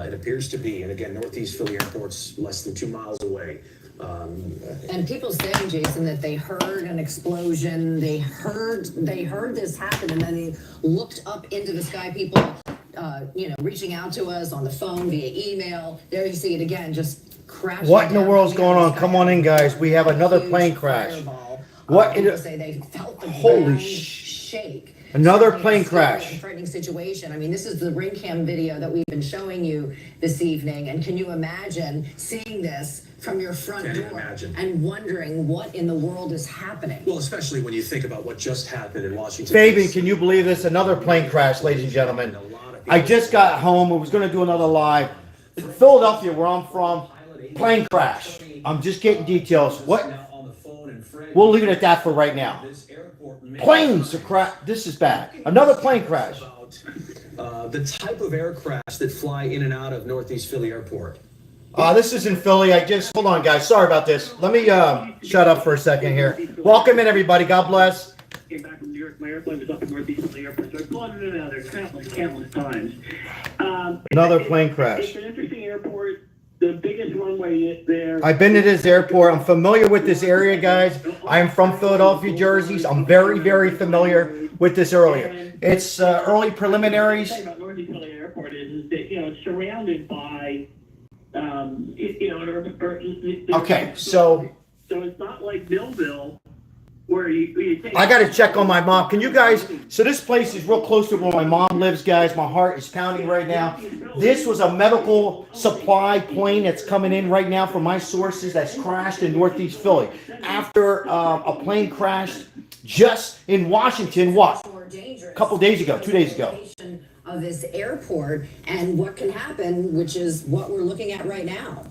it appears to be. And again, Northeast Philly Airport's less than 2 miles away. And people saying, Jason, that they heard an explosion, they heard this happen, and then they looked up into the sky. People, reaching out to us on the phone, via email. There you see it again, just crashing. What in the world's going on? Come on in, guys. We have another plane crash. What? People say they felt the Holy ground shake. Another plane crash. Frightening situation. I mean, this is the ring cam video that we've been showing you this evening. And can you imagine seeing this from your front door and wondering what in the world is happening? Well, especially when you think about what just happened in Washington. Fabian, can you believe this? Another plane crash, ladies and gentlemen. I just got home. I was going to do another live. Philadelphia, where I'm from, plane crash. I'm just getting details. What? We'll leave it at that for right now. Planes are crash. This is bad. Another plane crash. The type of aircraft that fly in and out of Northeast Philly Airport. This is in Philly. Hold on, guys. Sorry about this. Let me shut up for a second here. Welcome in, everybody. God bless. Came back from New York. My airplane was up in Northeast Philly Airport, so I've flown in and out there countless times. Another plane crash. It's an interesting airport. The biggest runway there. I've been to this airport. I'm familiar with this area, guys. I am from Philadelphia, Jersey. I'm very, very familiar with this area. It's early preliminaries. The thing about Northeast Philly Airport is that it's surrounded by Okay, so it's not like Millville where you take. I got to check on my mom. Can you guys? So this place is real close to where my mom lives, guys. My heart is pounding right now. This was a medical supply plane that's coming in right now from my sources that's crashed in Northeast Philly after a plane crashed just in Washington. What? A couple days ago, 2 days ago. Of this airport and what can happen, which is what we're looking at right now.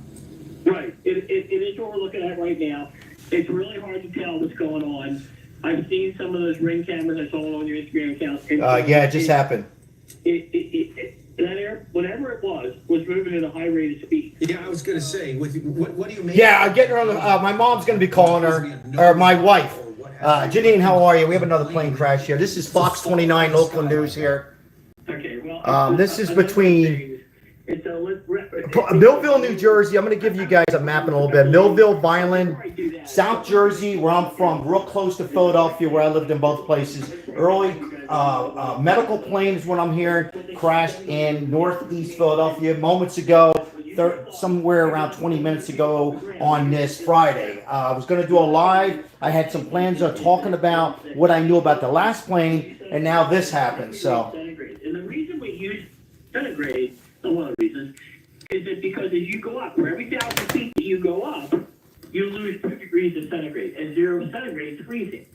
Right. It is what we're looking at right now. It's really hard to tell what's going on. I've seen some of those ring cameras. I saw it on your Instagram account. Yeah, it just happened. Whatever it was moving at a high rate of speed. Yeah, I was going to say, what do you make? Yeah, I'm getting her on the, my mom's going to be calling her, or my wife. Janine, how are you? We have another plane crash here. This is Fox 29 local news here. Okay, well, this is between Millville, New Jersey. I'm going to give you guys a map in a little bit. Millville, Vineland, South Jersey, where I'm from, real close to Philadelphia, where I lived in both places. Early medical planes, when I'm here, crashed in Northeast Philadelphia moments ago, somewhere around 20 minutes ago on this Friday. I was going to do a live. I had some plans of talking about what I knew about the last plane, and now this happened. So. And the reason we use centigrade, one of the reasons, is that because as you go up, for every 1,000 feet that you go up, you lose 2 degrees of centigrade, and 0 centigrade is freezing.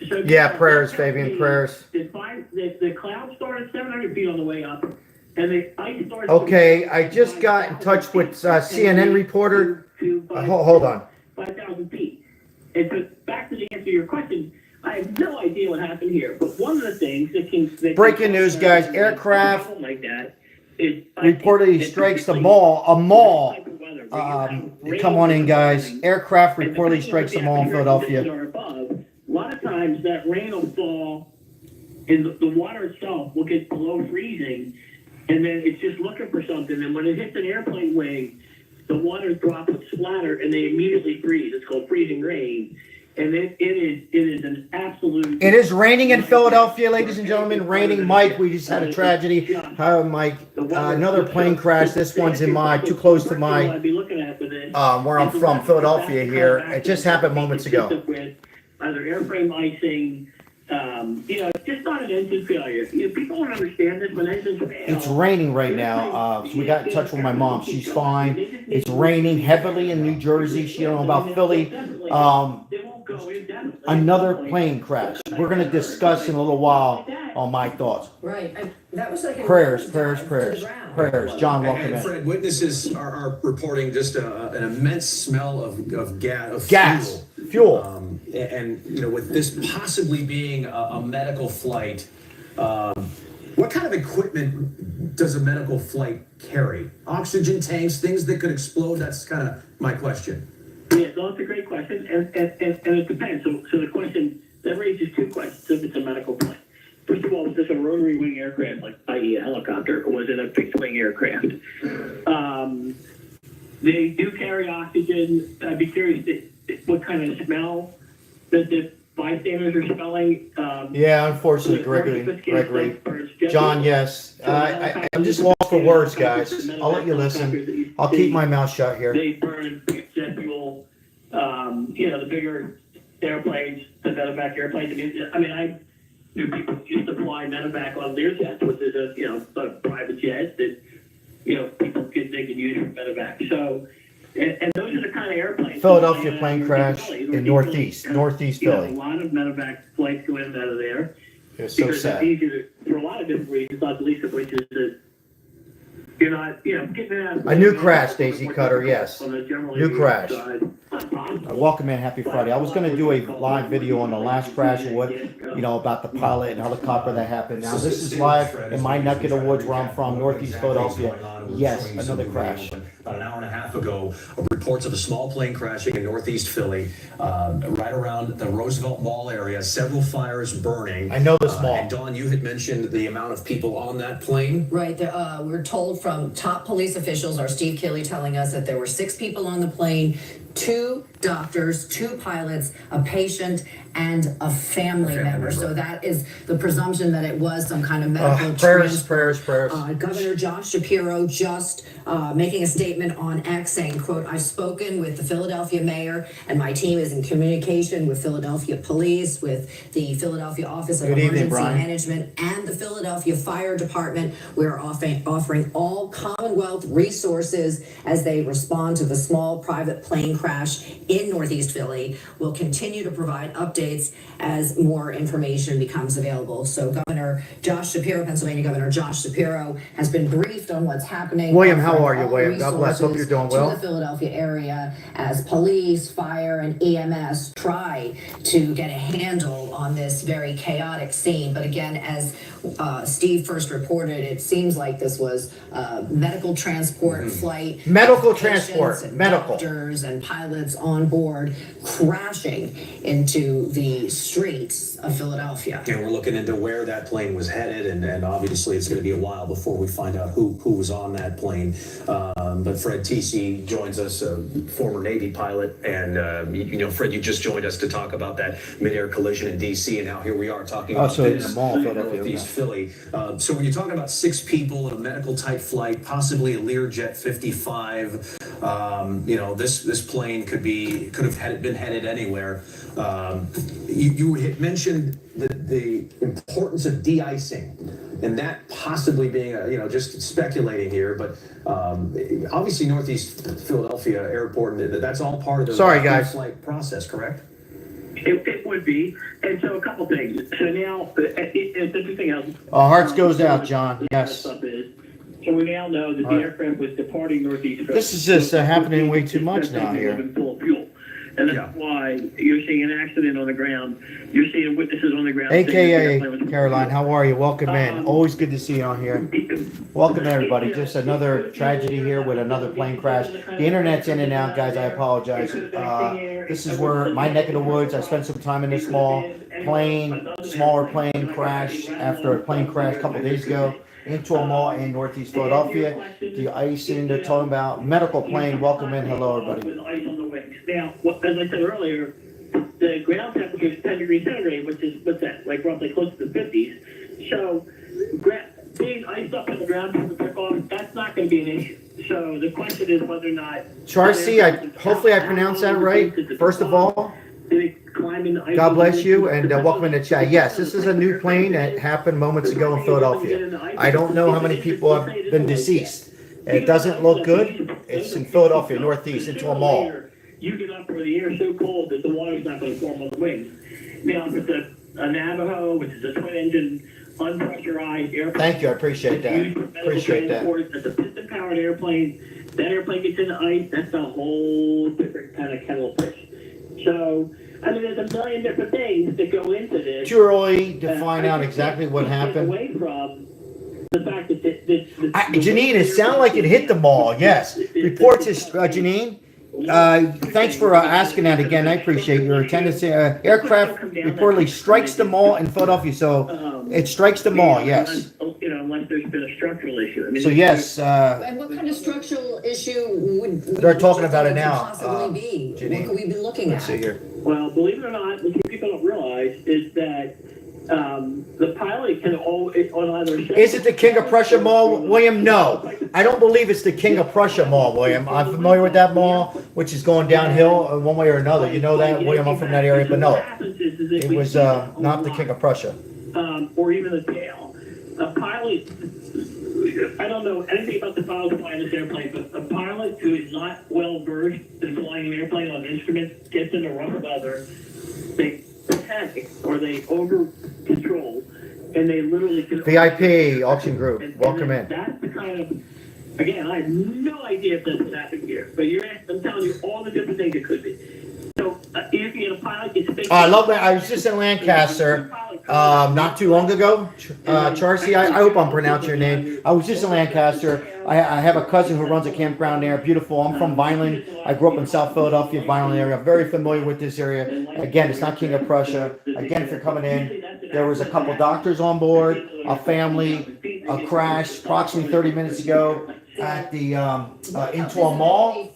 So yeah, prayers, Fabian, prayers. The clouds start at 700 feet on the way up, and the ice starts. Okay, I just got in touch with CNN reporter. Hold on. 5,000 feet. And so back to the answer to your question, I have no idea what happened here, but one of the things that can... Breaking news, guys. Aircraft like that is reportedly strikes the mall. A mall. Come on in, guys. Aircraft reportedly strikes the mall in Philadelphia. A lot of times that rain will fall and the water itself will get below freezing, and then it's just looking for something. And when it hits an airplane wing, the water droplets splatter and they immediately freeze. It's called freezing rain. And it is an absolute... It is raining in Philadelphia, ladies and gentlemen. Raining. Mike, we just had a tragedy. Hi, Mike. Another plane crash. This one's in too close to my, where I'm from, Philadelphia here. It just happened moments ago. Either airframe icing, it's just not an engine failure. People don't understand this when engines fail. It's raining right now. So we got in touch with my mom. She's fine. It's raining heavily in New Jersey. She don't know about Philly. Another plane crash. We're going to discuss in a little while on my thoughts. Right. That was like prayers. John, welcome in. Fred, witnesses are reporting just an immense smell of gas. Fuel. And with this possibly being a medical flight, what kind of equipment does a medical flight carry? Oxygen tanks, things that could explode? That's kind of my question. Yeah, that's a great question, and it depends. So the question, that raises 2 questions if it's a medical plane. First of all, was this a rotary wing aircraft, like i.e. a helicopter, or was it a fixed wing aircraft? They do carry oxygen. I'd be curious what kind of smell that the bystanders are smelling. Yeah, unfortunately, Gregory. John, yes. I'm just lost for words, guys. I'll let you listen. I'll keep my mouth shut here. They burn jet fuel, the bigger airplanes, the medevac airplanes. I knew people used to fly medevac on their jets, which is a private jet that, people they can use for medevac. So, and those are the kind of airplanes. Philadelphia plane crash in Northeast Philly. A lot of medevac flights go in and out of there. It's so Because sad. it's easier for a lot of different reasons, not the least of which is that you're not, getting out. A new crash, Daisy Cutter, yes. On the generally New crash. side. Welcome in, happy Friday. I was going to do a live video on the last crash and what, about the pilot and helicopter that happened. Now, this is live in my neck of the woods where I'm from, Northeast Philadelphia. Yes, another crash. About an hour and a half ago, reports of a small plane crashing in Northeast Philly, right around the Roosevelt Mall area, several fires burning. I know this mall. And Dawn, you had mentioned the amount of people on that plane. Right. We're told from top police officials, our Steve Kelly telling us that there were 6 people on the plane, 2 doctors, 2 pilots, a patient, and a family member. So that is the presumption that it was some kind of medical Prayers. Governor Josh Shapiro just making a statement on X saying, quote, "I've spoken with the Philadelphia mayor and my team is in communication with Philadelphia police, with the Philadelphia Office of Emergency Management and the Philadelphia Fire Department. We're offering all Commonwealth resources as they respond to the small private plane crash in Northeast Philly. We'll continue to provide updates as more information becomes available." So Pennsylvania Governor Josh Shapiro has been briefed on what's happening. William, how are you, William? God bless. Hope you're doing well. To the Philadelphia area as police, fire, and EMS try to get a handle on this very chaotic scene. But again, as Steve first reported, it seems like this was medical transport flight. Medical Patients transport. and Medical. doctors and pilots on board crashing into the streets of Philadelphia. And we're looking into where that plane was headed, and obviously it's going to be a while before we find out who was on that plane. But Fred TC joins us, a former Navy pilot, and Fred, you just joined us to talk about that mid-air collision in D.C. and now here we are talking about in the mall, Northeast Philly. So when you're talking about 6 people in a medical type flight, possibly a Learjet 55, this plane could have been headed anywhere. You had mentioned the importance of de-icing, and that possibly being just speculating here, but obviously Northeast Philadelphia Airport, and that's all part of the flight process, correct? It would be. And so a couple things. So now, it's interesting how... Our hearts goes out, John. Yes. So we now know that the aircraft was departing Northeast Philly. This is just happening way too much now here. Full of fuel. And that's why you're seeing an accident on the ground. You're seeing witnesses on the ground. AKA Caroline, how are you? Welcome in. Always good to see you on here. Welcome everybody. Just another tragedy here with another plane crash. The internet's in and out, guys. I apologize. This is where my neck of the woods. I spent some time in this mall. Smaller plane crash after a plane crash a couple days ago into a mall in Northeast Philadelphia. The icing they're talking about. Medical plane. Welcome in. Hello, everybody. With ice on the wings. Now, as I said earlier, the ground temperature is 10 degrees centigrade, which is, what's that, like roughly close to the 50s. So, being iced up on the ground from the pickoff, that's not going to be an issue. So, the question is whether or not... Charcy, hopefully I pronounced that right. First of all, God bless you, and welcome in the chat. Yes, this is a new plane that happened moments ago in Philadelphia. I don't know how many people have been deceased. It doesn't look good. It's in Philadelphia, Northeast, into a mall. You get up where the air is so cold that the water's not going to form on the wings. Now, if it's a Navajo, which is a twin-engine, unpressurized airplane. Thank you, I appreciate that. Appreciate that. That's a piston-powered airplane. That airplane gets into ice. That's a whole different kind of kettle of fish. So, there's a million different things that go into this. Too early to find out exactly what happened. Away from the fact that Janine, it sounded like it hit the mall. Yes. Reports is Janine. Thanks for asking that again. I appreciate your attendance. Aircraft reportedly strikes the mall in Philadelphia, so it strikes the mall. Yes. Unless there's been a strike structural issue. I mean, So yes, And what kind of structural issue would? They're talking about it could now, Possibly be. Janine. What could we be looking let's at? see here. well, believe it or not, what people don't realize is that the pilot can always on either. Is it the King of Prussia Mall, William? No, I don't believe it's the King of Prussia Mall, William. I'm familiar with that mall, which is going downhill one way or another. You know that, William? I'm from that area, but no, it was not the King of Prussia. Or even the tail. A pilot, I don't know anything about the pilots flying this airplane, but a pilot who is not well versed in flying an airplane on instruments gets into rough weather, they panic or they over control, and they literally can. VIP Auction Group, welcome in. That's the kind of, again, I have no idea if that's what happened here, but I'm telling you all the different things it could be. So if you're a pilot, it's I love that. I was just in Lancaster not too long ago. Charcy, I hope I'm pronouncing your name. I was just in Lancaster. I have a cousin who runs a campground there. Beautiful. I'm from Vineland. I grew up in South Philadelphia, Vineland area. I'm very familiar with this area. Again, it's not King of Prussia. Again, if you're coming in, there was a couple doctors on board, a family, a crash approximately 30 minutes ago at the into a mall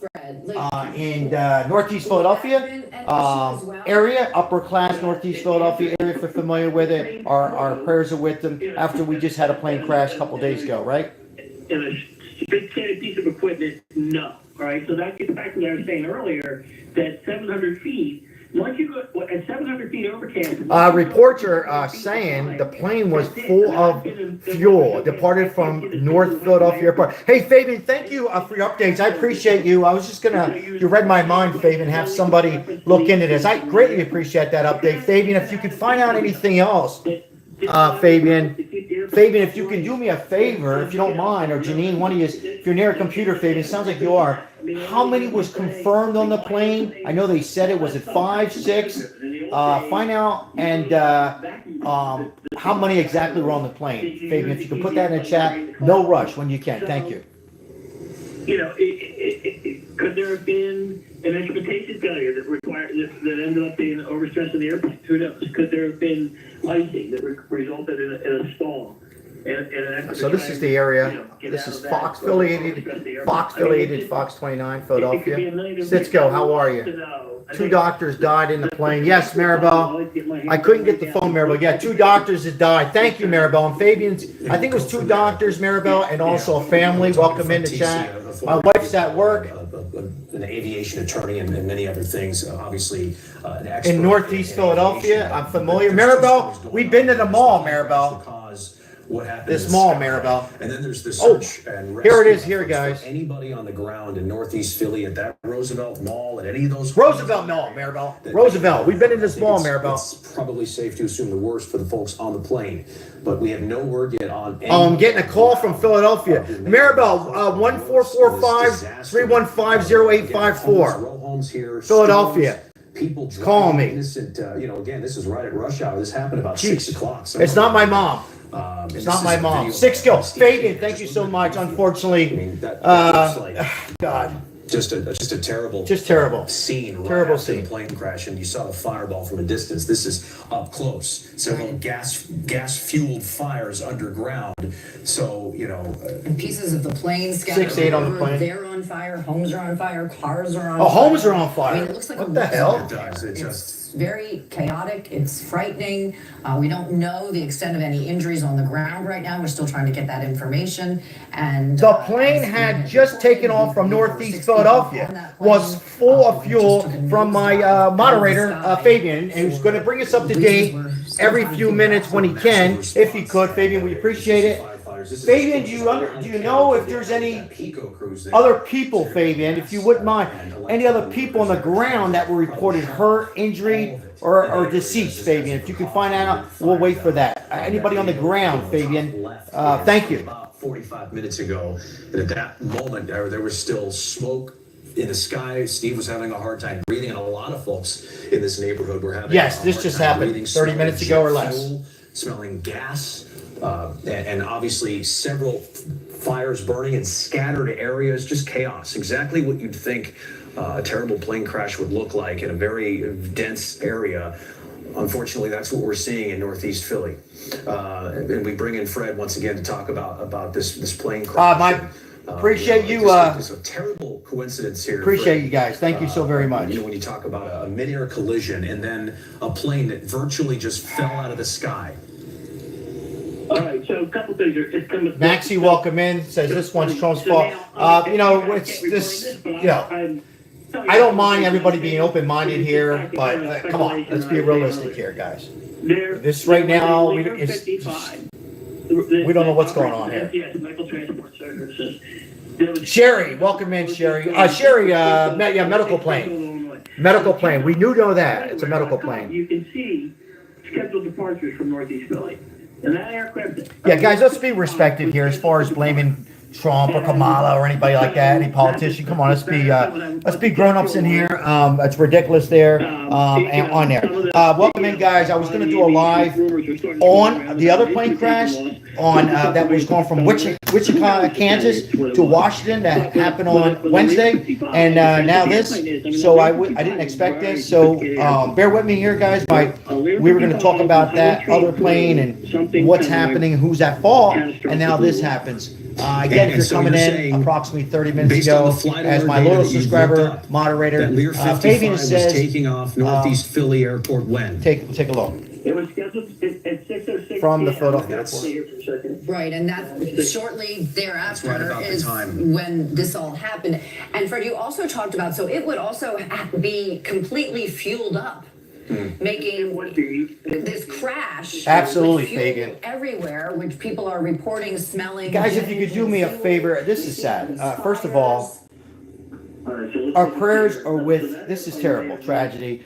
in Northeast Philadelphia area, upper class Northeast Philadelphia area. If you're familiar with it, our prayers are with them after we just had a plane crash a couple days ago, right? In a sophisticated piece of equipment, no. All right, so that gets back to what I was saying earlier, that 700 feet, once you go at 700 feet overcast. Reports are saying the plane was full of fuel. It departed from North Philadelphia Airport. Hey, Fabian, thank you for your updates. I appreciate you. I was just you read my mind, Fabian, have somebody look into this. I greatly appreciate that update. Fabian, if you could find out anything else, Fabian, if you can do me a favor, if you don't mind, or Janine, one of you, if you're near a computer, Fabian, sounds like you are. How many was confirmed on the plane? I know they said it was at 5, 6. Find out and how many exactly were on the plane, Fabian. If you can put that in the chat, no rush when you can. Thank you. You know, could there have been an instrumentation failure that ended up being overstressing the airplane? Who knows? Could there have been icing that resulted in a stall? So this is the area. This is Fox affiliated, Fox 29, Philadelphia. Sitsko, how are you? 2 doctors died in the plane. Yes, Maribel. I couldn't get the phone, Maribel. Yeah, 2 doctors that died. Thank you, Maribel. And Fabian's, I think it was 2 doctors, Maribel, and also a family. Welcome in the chat. My wife's at work. An aviation attorney and many other things, obviously an expert In Northeast Philadelphia. I'm familiar. Maribel, we've been to the mall, Maribel. What happened This mall, Maribel. And then there's the search and rescue here it is here, efforts for guys. anybody on the ground in Northeast Philly at that Roosevelt Mall, at any of those Roosevelt Mall, Maribel. Roosevelt. We've been in this mall, Maribel. It's probably safe to assume the worst for the folks on the plane, but we have no word yet on any. I'm getting a call from Philadelphia. Maribel, 1445-315-0854. Row homes here. Philadelphia. People Call me. innocent, again, this is right at rush hour. This happened about Jeez. 6 o'clock. It's not my mom. It's not my mom. 6 skill. Fabian, thank you so much. Unfortunately, That looks like God, just a terrible, terrible scene. Right Terrible after scene. The plane crash, and you saw the fireball from a distance. This is up close. Several gas fueled fires underground. So And pieces of the plane scattered. 6-8 on the over. plane. They're on fire. Homes are on fire. Cars are on Oh, fire. homes are on fire. I mean, it looks like What a the war hell? zone. It does. It It's just- very chaotic. It's frightening. We don't know the extent of any injuries on the ground right now. We're still trying to get that information. And The plane had just taken off from Northeast Philadelphia, was full of fuel from my moderator, Fabian, who's going to bring us up to date every few minutes when he can, if he could. Fabian, we appreciate it. Fabian, do you know if there's any other people, Fabian, if you wouldn't mind, any other people on the ground that were reported hurt, injury, or deceased, Fabian? If you can find out, we'll wait for that. Anybody on the ground, Fabian? Thank you. About 45 minutes ago, and at that moment, there was still smoke in the sky. Steve was having a hard time breathing, and a lot of folks in this neighborhood were having. Yes, a this hard just time happened breathing, 30 minutes smelling ago or jet less. fuel, smelling gas, and obviously several fires burning in scattered areas. Just chaos. Exactly what you'd think a terrible plane crash would look like in a very dense area. unfortunately, that's what we're seeing in Northeast Philly. And we bring in Fred once again to talk about this plane crash. Appreciate you. It's a terrible coincidence here. Appreciate Fred. you guys. Thank you so very much. When you talk about a mid-air collision and then a plane that virtually just fell out of the sky. All right, so a couple things are it's coming. Maxie, welcome in. Says this one's Trump's fault. It's this. I don't mind everybody being open-minded here, but come on, let's be realistic here, guys. This right now, we don't know what's going on here. Yes, Medical Transport Services. Sherry, welcome in, Sherry. Medical plane. Medical plane. We know that. It's a medical plane. You can see scheduled departures from Northeast Philly. And that aircraft. Yeah, guys, let's be respected here as far as blaming Trump or Kamala or anybody like that, any politician. Come on, let's be grown-ups in here. It's ridiculous there and on there. Welcome in, guys. I was going to do a live on the other plane crash on that was going from Wichita, Kansas to Washington that happened on Wednesday, and now this. So I didn't expect this. So bear with me here, guys. We were going to talk about that other plane and what's happening, who's at fault, and now this happens. Again, if you're coming in approximately 30 minutes ago, as my loyal subscriber, moderator, Lear 55 Fabian was says, taking off Northeast Philly Airport when? take a look. It was scheduled at 6:06 From the PM. Philadelphia Airport. Right, and that shortly thereafter right about the is time. when this all happened. And Fred, you also talked about, so it would also be completely fueled up, making this crash. Absolutely, with fuel Fagan. everywhere, which people are reporting, smelling. Guys, if you could do me a favor, this is sad. First of all, our prayers are with, this is terrible, tragedy.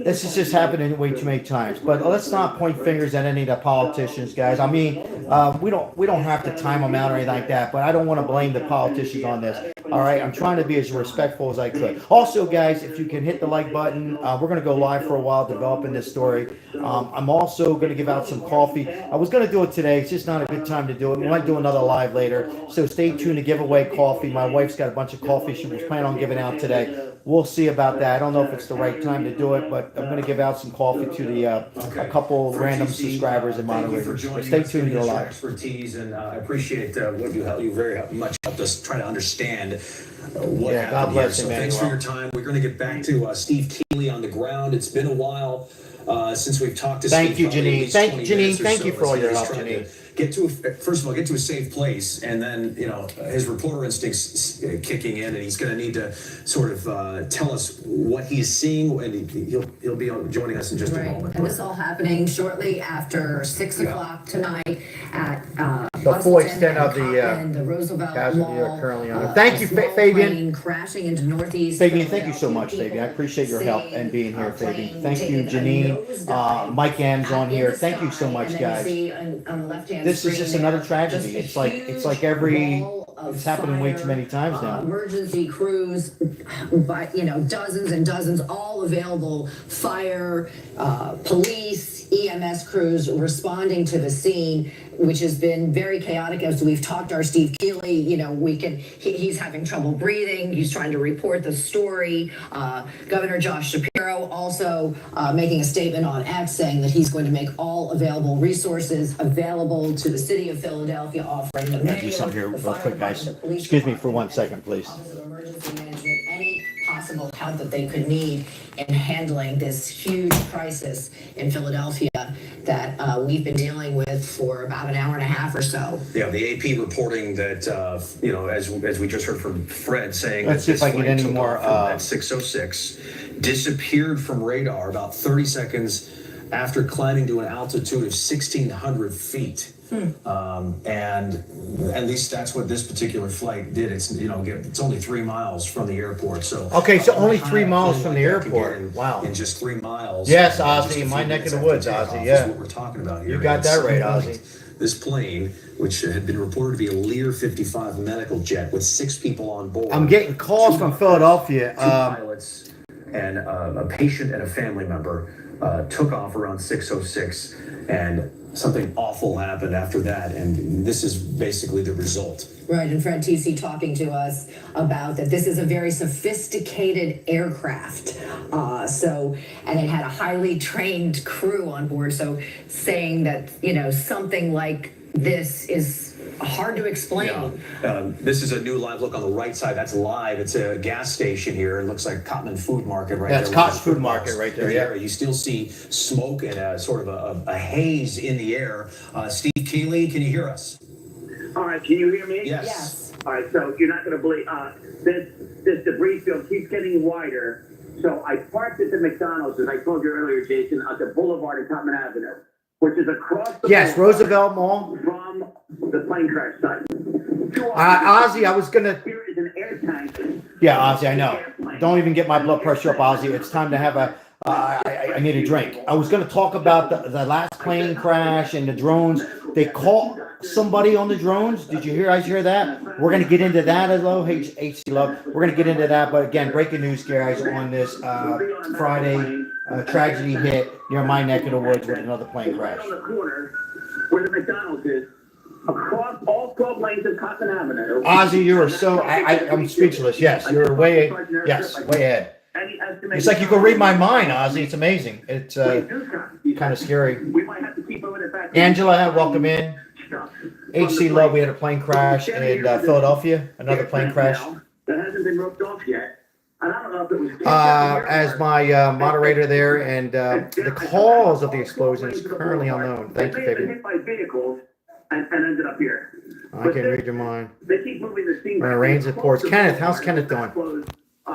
This has just happened way too many times. But let's not point fingers at any of the politicians, guys. I mean, we don't have to time them out or anything like that. But I don't want to blame the politicians on this. All right, I'm trying to be as respectful as I could. Also, guys, if you can hit the like button, we're going to go live for a while developing this story. I'm also going to give out some coffee. I was going to do it today. It's just not a good time to do it. We might do another live later. So stay tuned to give away coffee. My wife's got a bunch of coffee she was planning on giving out today. We'll see about that. I don't know if it's the right time to do it, but I'm going to give out some coffee to the a couple random subscribers and moderators. But stay tuned to the live. Expertise, and I appreciate what you very much helped us try to understand what happened God bless here. you, So thanks for Emmanuel. your time. We're going to get back to Steve Keeley on the ground. It's been a while since we've talked to Thank Steve. you, probably at Janine. least Thank 20 you, Janine. minutes or Thank so you for all as your he's help, trying to Janine. first of all, get to a safe place, and then his reporter instincts kicking in, and he's going to need to sort of tell us what he's seeing, and he'll be joining us in just a Right, moment. and this all happening shortly after 6 o'clock tonight at The full extent of the Roosevelt casualty Mall. are currently on it. Thank you, a small Fabian. plane crashing into Northeast. Fabian, thank you so much, Philadelphia. Fabian. I appreciate your help and being here, Plane Fabian. Thank you, taking a Janine. nosedive Mike M's on in here. the Thank you so sky, much, and then you guys. see on the left-hand This is screen just there, another tragedy. just a It's like huge every wall of it's happening way too fire, many times now. Emergency crews, but dozens and dozens, all available. Fire, police, EMS crews responding to the scene, which has been very chaotic. As we've talked to our Steve Keeley, he's having trouble breathing. He's trying to report the story. Governor Josh Shapiro also making a statement on X saying that he's going to make all available resources available to the city of Philadelphia, offering the I'm gonna mayor, do something here the real fire quick, guys. department, the police Excuse me for department, 1 second, please. Office of Emergency Management, any possible help that they could need in handling this huge crisis in Philadelphia that we've been dealing with for about an hour and a half or so. Yeah, the AP reporting that, as we just heard from Fred saying Let's that see if I this can flight get any took more, off from at 6:06, disappeared from radar about 30 seconds after climbing to an altitude of 1,600 feet. And at least that's what this particular flight did. It's it's only 3 miles from the airport. So Okay, so only how 3 a miles plane from like the that can airport. get in- Wow. in just 3 miles. Yes, just a Ozzy, few my neck of minutes the after woods, takeoff Ozzy, is yeah. what we're talking about here. You got And that it right, seemed Ozzy. like this plane, which had been reported to be a Lear 55 medical jet with 6 people on board. I'm getting calls from Philadelphia. Two pilots and a patient and a family member took off around 6:06, and something awful happened after that, and this is basically the result. Right, and Fred TC talking to us about that this is a very sophisticated aircraft. And it had a highly trained crew on board. So saying that, something like this is hard to explain. This is a new live look on the right side. That's live. It's a gas station here. It looks like Cotman Food Market right there. That's Cotman Food Market right there, yeah. You still see smoke and a sort of a haze in the air. Steve Keeley, can you hear us? All right, can you hear me? Yes. All right, so you're not going to believe this debris field keeps getting wider. So I parked at the McDonald's, as I told you earlier, Jason, at the Boulevard and Cotman Avenue, which is across the Yes, boulevard Roosevelt Mall. from the plane crash site. Ozzy, I was gonna. Here is an air tank. Yeah, Ozzy, I know. Don't even get my blood pressure up, Ozzy. It's time to have a. I need a drink. I was going to talk about the last plane crash and the drones. They caught somebody on the drones. Did you hear that? We're going to get into that as well. HC Love. We're going to get into that. But again, breaking news, guys, on this Friday. Tragedy hit near my neck of the woods with another plane crash. On the corner where the McDonald's is, across all 12 lanes of Cotman Avenue. Ozzy, you are so. I'm speechless. Yes, you're way. Yes, way ahead. It's like you can read my mind, Ozzy. It's amazing. It's kind of scary. We might have to keep moving it back. Angela, welcome in. HC Love, we had a plane crash in Philadelphia. Another plane crash. That hasn't been roped off yet. And I don't know if it was as my moderator there, and the cause of the explosion is currently unknown. Thank you, Fabian. Hit by vehicles and ended up here. I can read your mind. They keep moving the scene. When it rains, it pours. Kenneth, how's Kenneth doing?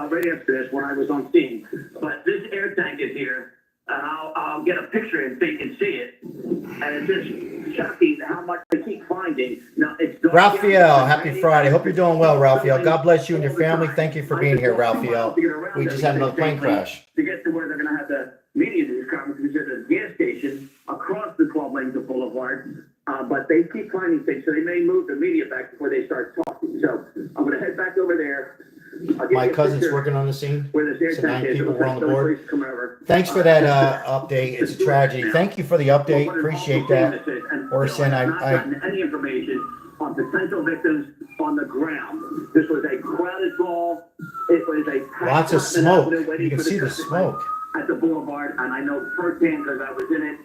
Right after this, when I was on scene, but this air tank is here, and I'll get a picture and so you can see it, and it's just shocking how much they keep finding. Now it's Raphael, happy Friday. Hope you're doing well, Raphael. God bless you and your family. Thank you for being here, Raphael. We just had another plane crash. To get to where they're going to have the media news conference, which is a gas station across the 12 lanes of Boulevard. But they keep finding things, so they may move the media back before they start talking. So I'm going to head back over there. My cousin's working on the scene. Where this air So tank 9 is. people were on the board. Come over. Thanks for that update. It's a tragedy. Thank you for the update. Appreciate that. Orson, I've not gotten any information on potential victims on the ground. This was a crowded ball. It was a Lots of smoke. You can see the smoke. At the Boulevard, and I know firsthand because I was in it.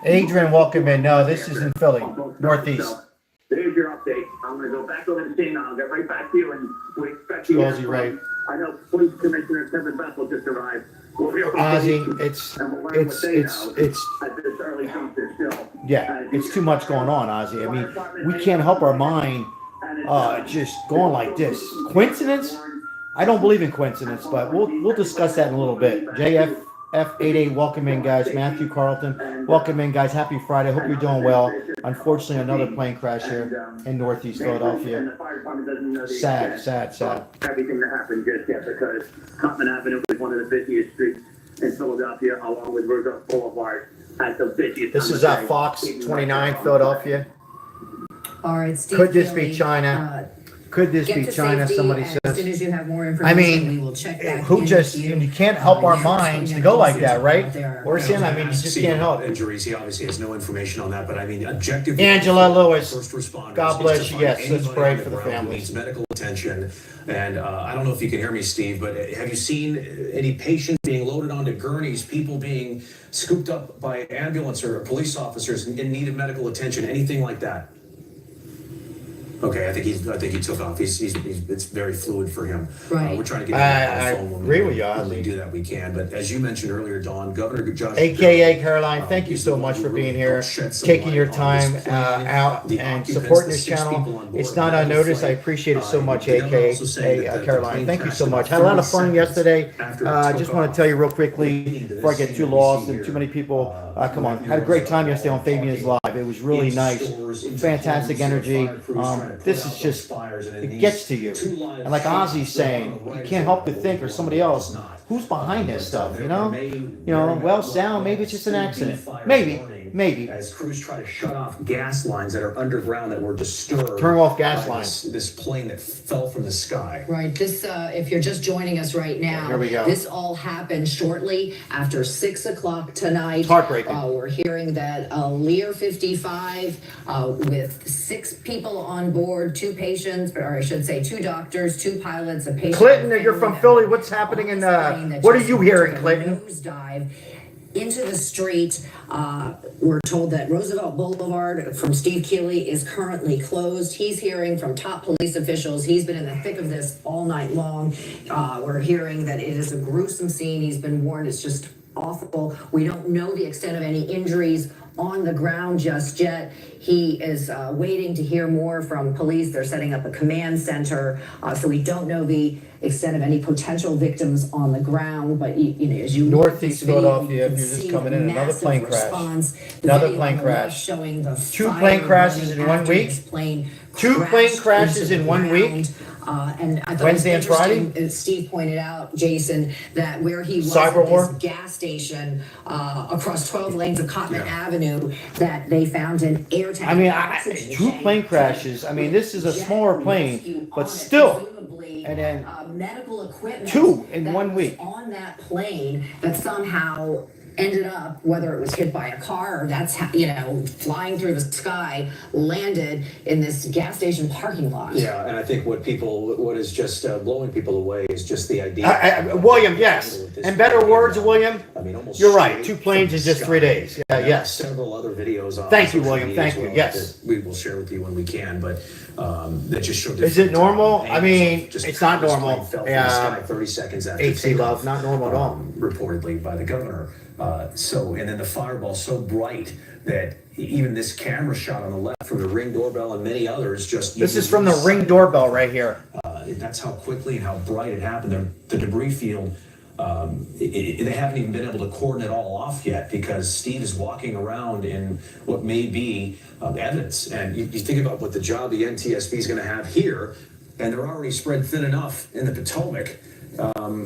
Adrian, welcome in. No, this is in Philly, Northeast. So, there's your update. I'm going to go back over the scene. I'll get right back to you, and we expect you. Ozzy, right. I know Police Commissioner Kevin Bethel just arrived. Ozzy, it's yeah, it's too much going on, Ozzy. I mean, we can't help our mind just going like this. Coincidence? I don't believe in coincidence, but we'll discuss that in a little bit. JFF88, welcome in, guys. Matthew Carlton, welcome in, guys. Happy Friday. Hope you're doing well. Unfortunately, another plane crash here in Northeast Philadelphia. Sad. Everything that happened just yet because Cotman Avenue is one of the busiest streets in Philadelphia, along with Roosevelt Boulevard. At the busiest. This is Fox 29, Philadelphia. All right, Steve. Could this be China? Could this be China? Somebody says. As soon as you have more information, I mean, we will check back you can't help our minds to go like that, right? Or Sam, I mean, you just can't help. Injuries. He obviously has no information on that, but I mean, objectively. Angela Lewis, first responders. God bless you. Yes, let's pray for the families. Needs medical attention, and I don't know if you can hear me, Steve, but have you seen any patients being loaded onto gurneys? People being scooped up by ambulance or police officers in need of medical attention? Anything like that? Okay, I think he took off. It's very fluid for him. Right. We're trying to get him on the phone. I agree with you, When we do that, we can. But as you mentioned earlier, Don, Governor Josh, AKA Caroline, thank you so much for being here, taking your time out and supporting this channel. It's not unnoticed. I appreciate it so much, AKA Caroline. Thank you so much. Had a lot of fun yesterday. Just want to tell you real quickly before I get too lost and too many people. Come on, had a great time yesterday on Fabian's Live. It was really nice, fantastic energy. This is just, it gets to you. And like Ozzy's saying, you can't help but think, or somebody else, who's behind this stuff, you know? Well, Sal, maybe it's just an accident. Maybe. Maybe. as crews try to shut off gas lines that are underground that were disturbed. Turn off gas by lines. This plane that fell from the sky. Right, this, if you're just joining us right now. Here we go. This all happened shortly after 6 o'clock tonight. It's heartbreaking. We're hearing that a Lear 55, with 6 people on board, 2 patients, or I should say 2 doctors, 2 pilots, a patient. Clinton, you're from Philly. What's happening in, what are you hearing, Clinton? Nosedive into the street. We're told that Roosevelt Boulevard from Steve Keeley is currently closed. He's hearing from top police officials. He's been in the thick of this all night long. We're hearing that it is a gruesome scene. He's been warned it's just awful. We don't know the extent of any injuries on the ground just yet. He is waiting to hear more from police. They're setting up a command center, so we don't know the extent of any potential victims on the ground. But you know, as you Northeast look at this video, Philadelphia, you can if you're just see coming in, the another massive plane crash. response. The Another video plane on the left crash. showing the 2 fire plane crashes running in 1 after week? this plane 2 plane crashed crashes into in the 1 week? ground. And I thought Wednesday it and was Friday? interesting, as Steve pointed out, Jason, that where he was Cyber at war? this gas station across 12 lanes of Cotton Avenue, that they found an air tank. I mean, oxygen 2 tank. plane crashes. I mean, this is a Jet smaller rescue plane, but on it, still. presumably, And then medical equipment 2 in that 1 was week. on that plane that somehow ended up, whether it was hit by a car or that's how, you know, flying through the sky, landed in this gas station parking lot. Yeah, and I think what is just blowing people away is just the idea. William, yes. In better words, William, I mean, almost you're right. straight 2 planes from in the just 3 sky. days. Yeah, And yes. several other videos on Thank you, social William. media Thank as you. well Yes. that we will share with you when we can, but that just showed. Is it normal? different I mean, angles of just it's not how this normal. plane fell from the sky 30 seconds after HC takeoff, Love, not normal at all. reportedly by the governor. And then the fireball so bright that even this camera shot on the left from the Ring doorbell and many others just. This is from the Ring doorbell right here. That's how quickly and how bright it happened. The debris field, they haven't even been able to cordon it all off yet because Steve is walking around in what may be evidence. And you think about what the job the NTSB is going to have here, and they're already spread thin enough in the Potomac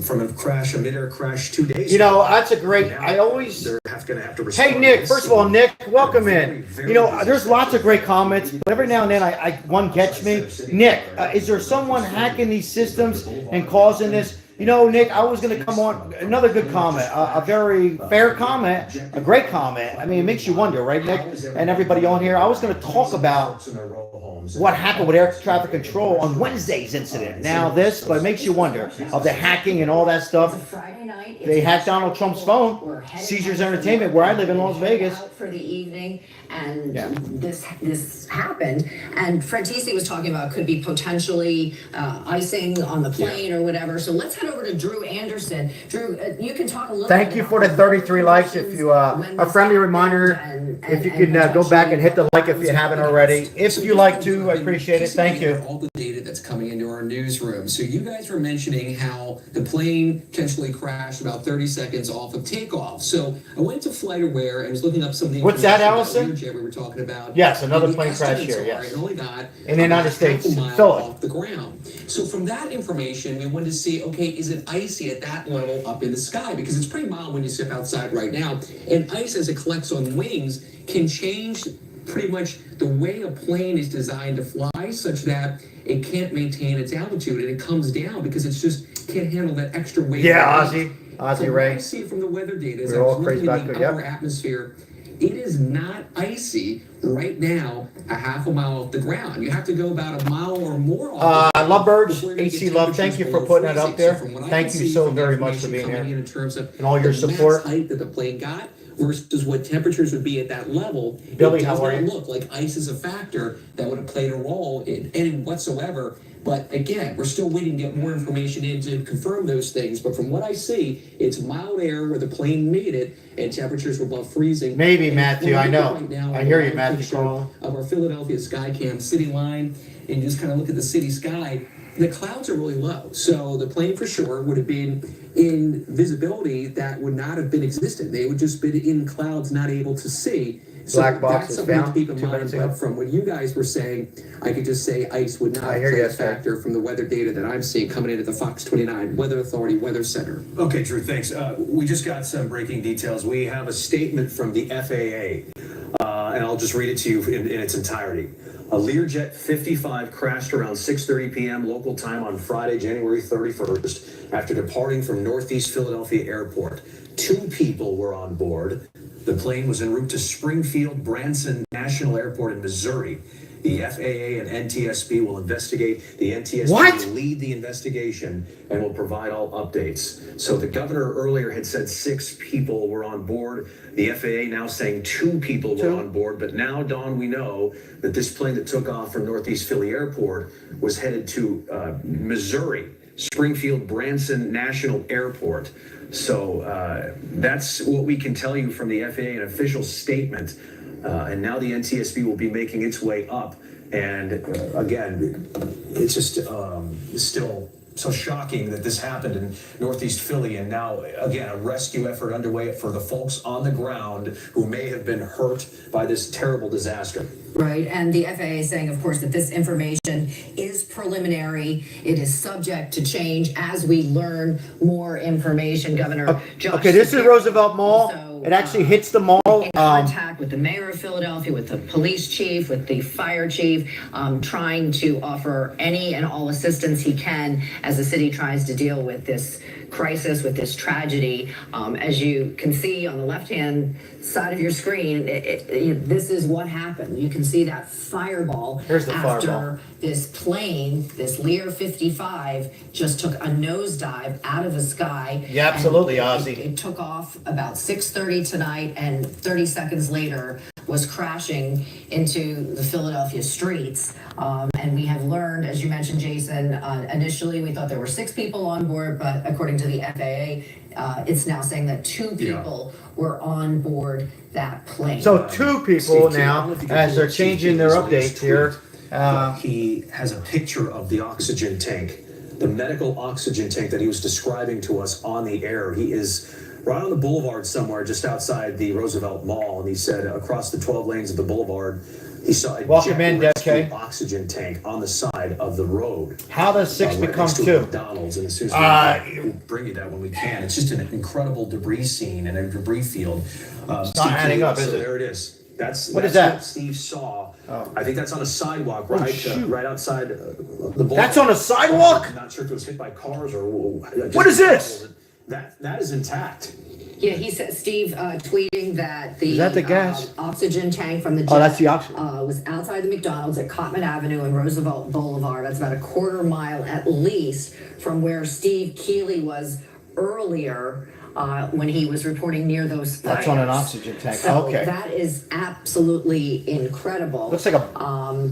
from a mid-air crash 2 days You know, ago. that's a great, Now I always, they're going to have to respond. hey Nick, to first this. of all, Nick, welcome in. Very, You know, very there's busy lots of great comments, but every now and then one gets me. Nick, is there someone hacking these systems and causing this? You know, Nick, I was going to come on, another good comment, a very fair comment, a great comment. I mean, it makes you wonder, right, Nick? And everybody on here, I was going to talk about what happened with air traffic control on Wednesday's incident. Now this, but it makes you wonder of the hacking and all that stuff. Friday night. They hacked Donald Trump's phone. Caesars Entertainment, where I live in Las Vegas. Out for the evening, and Yeah. this happened. And Frantisi was talking about could be potentially icing on the plane or whatever. So let's head over to Drew Anderson. Drew, you can talk a little. Thank bit you about for the 33 likes. If you, when a this friendly happened reminder, if you can go back and hit the like if you haven't already. If you like to, I appreciate it. Thank you. All the data that's coming into our newsroom. So you guys were mentioning how the plane potentially crashed about 30 seconds off of takeoff. So I went to FlightAware and was looking up some of the What's that, information about Allison? Learjet we were talking about. Yes, another And the plane crash estimates here, are yes. It only got In the United about States, half a mile Philly. off the ground. So from that information, we wanted to see, okay, is it icy at that level up in the sky? Because it's pretty mild when you step outside right now. And ice, as it collects on wings, can change pretty much the way a plane is designed to fly, such that it can't maintain its altitude and it comes down because it's just can't handle that extra weight. Yeah, of weight. Ozzy From what Ray. I see from the weather data is We're I was all crazy looking about at it, the yep. upper atmosphere. It is not icy right now, a half a mile off the ground. You have to go about a mile or more off the ground Lovebirds, before you're gonna HC get Love, thank temperatures you for below putting that up freezing. there. So from what I Thank can you see so from the very much for information being coming here. in terms of And all your the support. max height that the plane got versus what temperatures would be at that level. Billy, it does how are not you? look like ice is a factor that would have played a role in any whatsoever. But again, we're still waiting to get more information in to confirm those things. But from what I see, it's mild air where the plane made it, and temperatures were above freezing. Maybe, And Matthew, when I look know. right now I on hear the you, live Matthew picture Carl. of our Philadelphia Skycam city line, and just kind of look at the city sky, the clouds are really low. So the plane for sure would have been in visibility that would not have been existent. They would just been in clouds, not able to see. So Black box that's was something to found keep in 2 mind. minutes ago. But from what you guys were saying, I could just say ice would not I play hear you, a sir. factor from the weather data that I'm seeing coming into the Fox 29 Weather Authority Weather Center. Okay, Drew, thanks. We just got some breaking details. We have a statement from the FAA and I'll just read it to you in its entirety. A Learjet 55 crashed around 6:30 p.m. local time on Friday, January 31st, after departing from Northeast Philadelphia Airport. 2 people were on board. The plane was en route to Springfield Branson National Airport in Missouri. The FAA and NTSB will investigate. The NTSB will lead the investigation and will provide all updates. So the governor earlier had said 6 people were on board. The FAA now saying 2 people were on board. But now, Dawn, we know that this plane that took off from Northeast Philly Airport was headed to Missouri, Springfield Branson National Airport. So that's what we can tell you from the FAA, an official statement. And now the NTSB will be making its way up. And again, it's just still so shocking that this happened in Northeast Philly. And now, again, a rescue effort underway for the folks on the ground who may have been hurt by this terrible disaster. Right, and the FAA is saying, of course, that this information is preliminary. It is subject to change as we learn more information. Governor Josh. Okay, this is Roosevelt Mall. So, it actually hits the mall. In contact with the mayor of Philadelphia, with the police chief, with the fire chief, trying to offer any and all assistance he can as the city tries to deal with this crisis, with this tragedy. As you can see on the left-hand side of your screen, this is what happened. You can see that fireball. Here's the after fireball. This plane, this Lear 55, just took a nosedive out of the sky. Yeah, absolutely, And Ozzy. It took off about 6:30 tonight, and 30 seconds later was crashing into the Philadelphia streets. And we have learned, as you mentioned, Jason, initially we thought there were 6 people on board, but according to the FAA, it's now saying that 2 people were on board that plane. So 2 people now, as they're changing their updates here. He has a picture of the oxygen tank, the medical oxygen tank that he was describing to us on the air. He is right on the boulevard somewhere just outside the Roosevelt Mall, and he said across the 12 lanes of the boulevard, he saw a Welcome in, jet oxygen tank on the side of the road. How does 6 right become next to 2? McDonald's, and as soon as we'll bring you that when we can. It's just an incredible debris scene and a debris field. It's not adding up, is it? There it is. That's What is that? What Steve saw. Oh. I think that's on a sidewalk, Oh, right? shoot. Right outside the boulevard. That's on a sidewalk? I'm not sure if it was hit by cars or What is this? That is intact. Yeah, he said, Steve tweeting that the, Is that the gas? Oxygen tank from the jet Oh, that's the oxygen. was outside the McDonald's at Cotman Avenue and Roosevelt Boulevard. That's about a quarter mile at least from where Steve Keeley was earlier when he was reporting near those fires. That's on an oxygen tank. So Okay. that is absolutely incredible. Looks like a...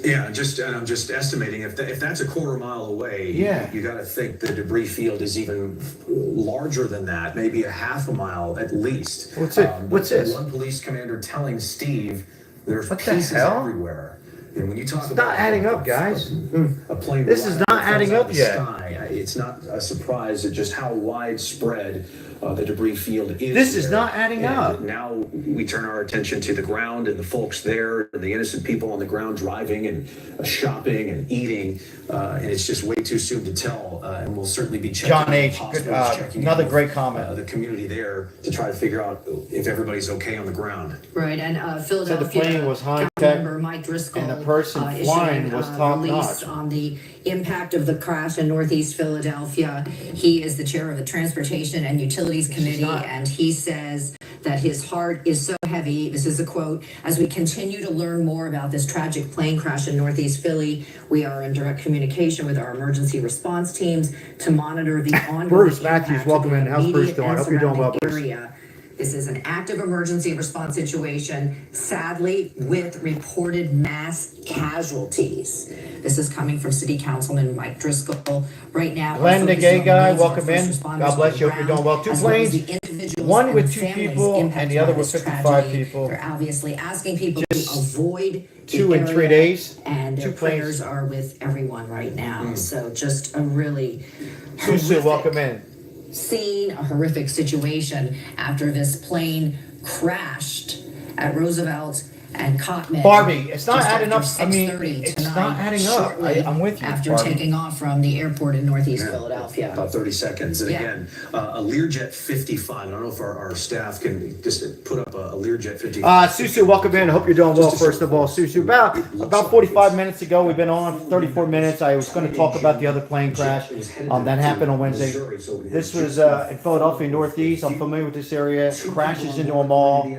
Yeah, I'm just estimating if that's a quarter mile away. Yeah. You got to think the debris field is even larger than that, maybe a half a mile at least. What's it? What's this? One police commander telling Steve there's What the pieces hell? everywhere. And when you talk It's about not adding up, guys. a plane, This is not adding up yet. It's not a surprise at just how widespread the debris field is. This is there. not adding And up. Now we turn our attention to the ground and the folks there, and the innocent people on the ground driving and shopping and eating, and it's just way too soon to tell. And we'll certainly be checking. John H., hospitals, checking another in great with, comment. the community there to try to figure out if everybody's okay on the ground. Right, and Philadelphia plane was high Council tech, member Mike Driscoll and the person issuing flying was top release notch. on the impact of the crash in Northeast Philadelphia. He is the chair of the Transportation and Utilities Committee, and he says that his heart is so heavy. This is a quote: "As we continue to learn more about this tragic plane crash in Northeast Philly, we are in direct communication with our emergency response teams to monitor the ongoing Bruce Matthews, impact welcome of the in. How's Bruce immediate doing? and Hope you're doing well, surrounding Bruce. area. This is an active emergency response situation, sadly, with reported mass casualties." This is coming from City Councilman Mike Driscoll. Right now, Glenn, our the focus gay is on guy, the needs of welcome our in. first responders God bless on you. the Hope you're doing well. 2 ground, as well as planes, the individuals one and with 2 families people, and impacted the other by with this 55 tragedy. people. They're obviously asking people to avoid the 2 in 3 area, days. and their 2 planes. prayers are with everyone right now. So just a really Susu, horrific welcome in. scene, a horrific situation after this plane crashed at Roosevelt and Cotman. Barbie, it's not just adding after up. I mean, 6:30 it's tonight, not adding up. shortly I'm with you, after Barbie. taking off from the airport in Northeast Yeah, Philadelphia. About 30 seconds. And Yeah. again, a Learjet 55. I don't know if our staff can just put up a Learjet 55. Susu, welcome in. I hope you're doing well, first of all. Susu, about 45 minutes ago, we've been on 34 minutes. I was going to talk about the other plane crash that happened on Wednesday. This was in Philadelphia, Northeast. I'm familiar with this area. Crashes into a mall.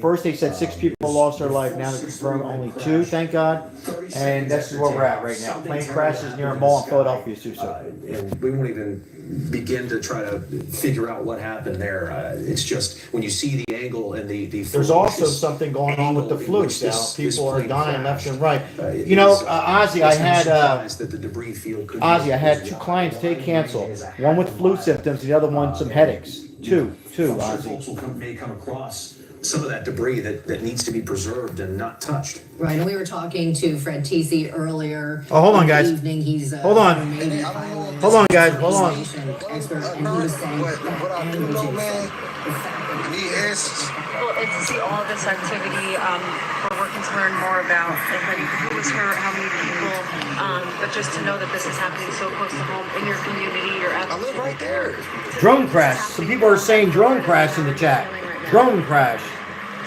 First, they said 6 people lost their life. Now, they're confirmed only 2, thank God. And this is where we're at right now. Plane crashes near a mall in Philadelphia, Susu. And we won't even begin to try to figure out what happened there. It's just when you see the angle and the There's also something going on with the flukes now. People are dying left and right. You know, Ozzy, I had that the debris field could Ozzy, I had 2 clients take cancel. One with flu symptoms, the other one some headaches. Two, Ozzy. folks may come across some of that debris that needs to be preserved and not touched. Right, and we were talking to Fred Tisi earlier. Oh, hold on, in the guys. Evening. He's Hold on. Maybe Hold on, guys. Hold on. Expert, and he was saying that angry Jason, the fact that Well, and to see all this activity, we're working to learn more about who was hurt, how many people, but just to know that this is happening so close to home in your community, your I live right there. Drone crash. Some people are saying drone crash in the chat. Drone crash.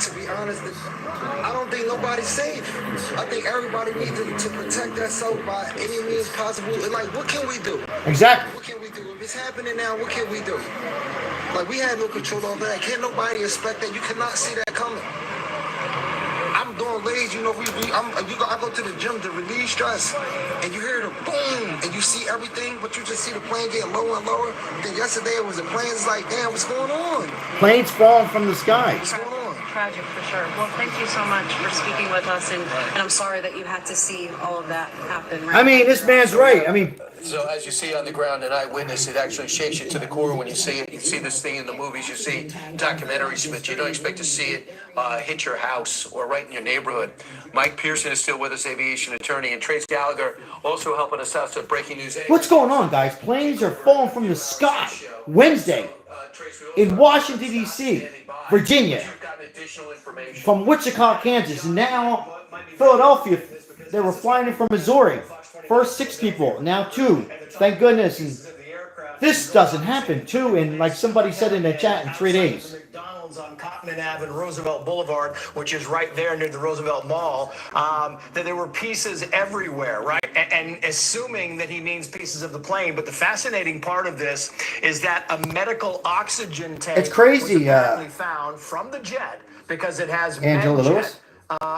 To be honest, I don't think nobody's safe. I think everybody needs to protect themselves by any means possible. And like, what can we do? Exactly. What can we do? If it's happening now, what can we do? Like, we had no control over that. Can't nobody expect that. You cannot see that coming. I'm doing legs, you know, I go to the gym to relieve stress, and you hear the boom, and you see everything, but you just see the plane getting lower and lower. Then yesterday it was the planes, it's like, damn, what's going on? Planes falling from the sky. What's going on? tragic for sure. Well, thank you so much for speaking with us, and I'm sorry that you had to see all of that happen. I mean, this man's right. I mean, So as you see on the ground in Eyewitness, it actually shakes you to the core when you see it. You see this thing in the movies, you see documentaries, but you don't expect to see it hit your house or right in your neighborhood. Mike Pearson is still with us, aviation attorney, and Trace Gallagher also helping us out. So breaking news. what's going on, guys? Planes are falling from the sky Wednesday in Washington, D.C., Virginia, from Wichita, Kansas. Now, Philadelphia, they were flying in from Missouri. First 6 people, now 2. Thank goodness. And this doesn't happen, too, in, like somebody said in the chat, in 3 days. McDonald's on Cotman Ave and Roosevelt Boulevard, which is right there near the Roosevelt Mall, that there were pieces everywhere, right? And assuming that he means pieces of the plane. But the fascinating part of this is that a medical oxygen tank It's crazy, was apparently found from the jet because it has Angela MedJet, Lewis?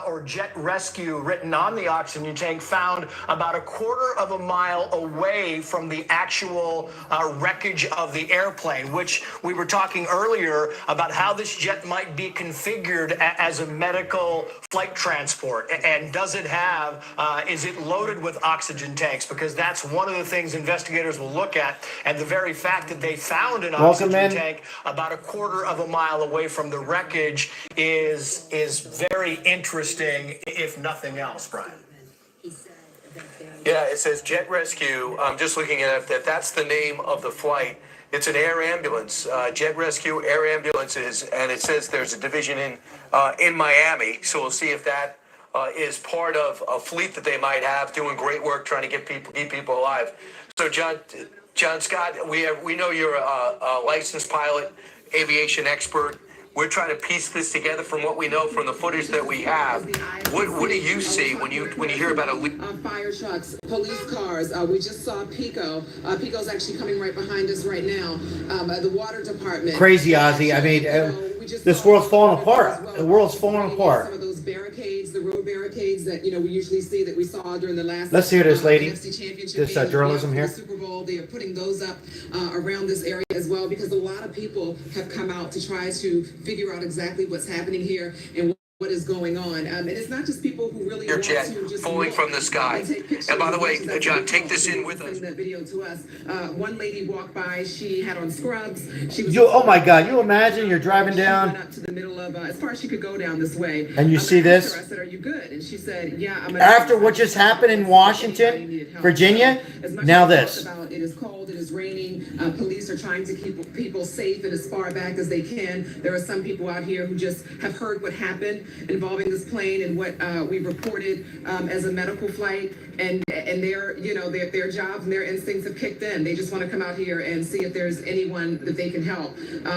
or jet rescue written on the oxygen tank, found about a quarter of a mile away from the actual wreckage of the airplane, which we were talking earlier about how this jet might be configured as a medical flight transport. And does it have, is it loaded with oxygen tanks? Because that's one of the things investigators will look at. And the very fact that they found an oxygen tank about a quarter of a mile away from the wreckage is very interesting, if nothing else, Brian. Yeah, it says Jet Rescue. I'm just looking at it. That's the name of the flight. It's an air ambulance, Jet Rescue Air Ambulances, and it says there's a division in Miami. So we'll see if that is part of a fleet that they might have, doing great work trying to keep people alive. So John Scott, we know you're a licensed pilot, aviation expert. We're trying to piece this together from what we know from the footage that we have. What do you see when you hear about a leak? Fire trucks, police cars. We just saw Pico. Pico's actually coming right behind us right now. The water department. Crazy, Ozzy. I mean, this world's falling apart. The world's falling apart. Some of those barricades, the road barricades that we usually see that we saw during the last. Let's hear this, lady. NFC championship This game, journalism here. the Super Bowl. They are putting those up around this area as well because a lot of people have come out to try to figure out exactly what's happening here and what is going on. And it's not just people who really Your want jet to just falling look from the sky. and take pictures And by the way, as much as John, they take can. this in with us. Send that video to us. One lady walked by. She had on scrubs. She was. Oh my God! You imagine you're driving She down, went up to the middle of as far as she could go down this way. and you see I asked this. her, I said, "Are you good?" And she said, "Yeah, I'm." After what just happened in Washington, Virginia, now this. It is cold. It is raining. Police are trying to keep people safe and as far back as they can. There are some people out here who just have heard what happened involving this plane and what we reported as a medical flight. And their, you know, their jobs and their instincts have kicked in. They just want to come out here and see if there's anyone that they can help.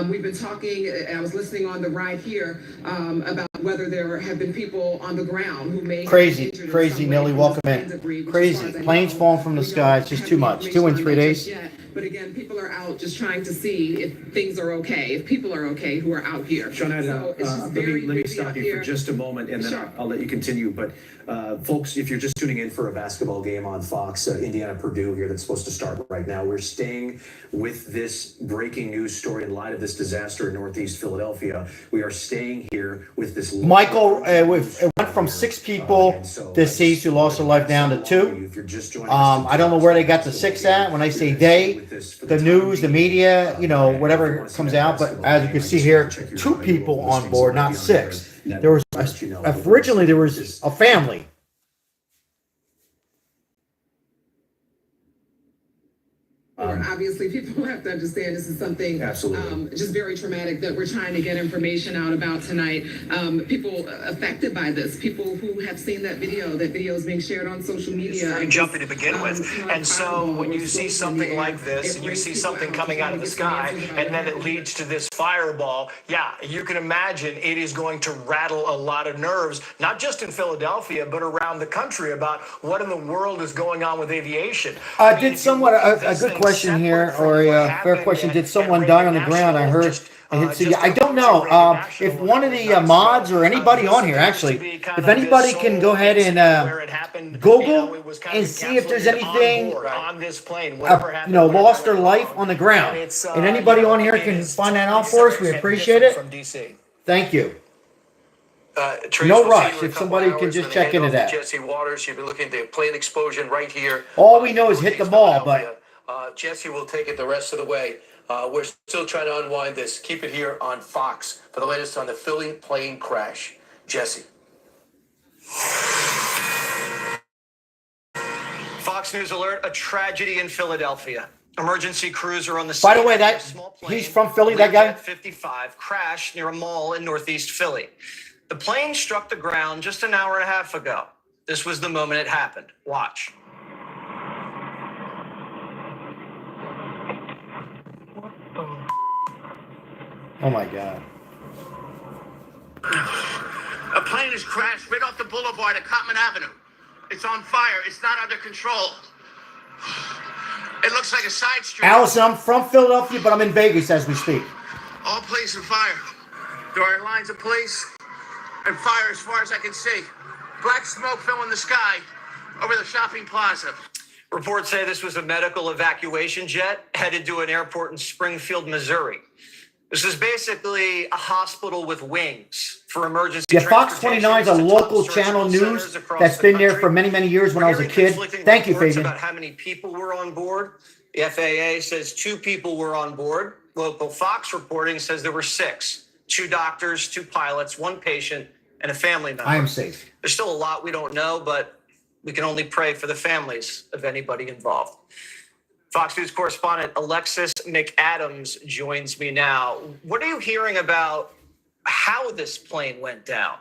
We've been talking, I was listening on the ride here about whether there have been people on the ground who may Crazy, Nelly, welcome in. Crazy. Planes falling from the sky. It's just too much. 2 and 3 days. But again, people are out just trying to see if things are okay, if people are okay who are out here. Sean, So it's just let very me busy stop out you here. for just a moment, and then Sure. I'll let you continue. But folks, if you're just tuning in for a basketball game on Fox, Indiana-Purdue here that's supposed to start right now, we're staying with this breaking news story in light of this disaster in Northeast Philadelphia. We are staying here with this. Michael, it went from 6 people deceased who lost their life down to 2. I don't know where they got the 6 at. When I say they, the news, the media, you know, whatever comes out. But as you can see here, 2 people on board, not 6. There was originally there was a family. Obviously, people have to understand this is something Absolutely. just very traumatic that we're trying to get information out about tonight. People affected by this, people who have seen that video is being shared on social media. Very jumpy to begin with. And so when you see something like this and you see something coming out of the sky and then it leads to this fireball, yeah, you can imagine it is going to rattle a lot of nerves, not just in Philadelphia, but around the country about what in the world is going on with aviation. Did someone, a good question here, or a fair question, did someone die on the ground? I heard. I don't know if one of the mods or anybody on here, actually, if anybody can go ahead and Google and see if there's anything, you know, lost their life on the ground. And anybody on here can find that out for us. We appreciate it. Thank you. No rush. If somebody can just check into that. Jesse Waters, you've been looking at the plane explosion right here. All we know is hit the ball, but Jesse will take it the rest of the way. We're still trying to unwind this. Keep it here on Fox for the latest on the Philly plane crash. Jesse. Fox News alert, a tragedy in Philadelphia. Emergency crews are on the by the scene way, of a that small plane, he's from Philly, that guy. Learjet 55 crashed near a mall in Northeast Philly. The plane struck the ground just an hour and a half ago. This was the moment it happened. Watch. Oh my God. A plane has crashed right off the boulevard at Cotman Avenue. It's on fire. It's not under control. It looks like a side street. Allison, I'm from Philadelphia, but I'm in Vegas as we speak. All police and fire. There are lines of police and fire as far as I can see. Black smoke filling the sky over the shopping plaza. Reports say this was a medical evacuation jet headed to an airport in Springfield, Missouri. This is basically a hospital with wings for emergency Fox 29 is a local channel news that's been there for many, many years when I was a kid. Thank you, Fabian. About how many people were on board. The FAA says 2 people were on board. Local Fox reporting says there were 6. 2 doctors, 2 pilots, 1 patient, and a family member. I am safe. There's still a lot we don't know, but we can only pray for the families of anybody involved. Fox News correspondent Alexis McAdams joins me now. What are you hearing about how this plane went down?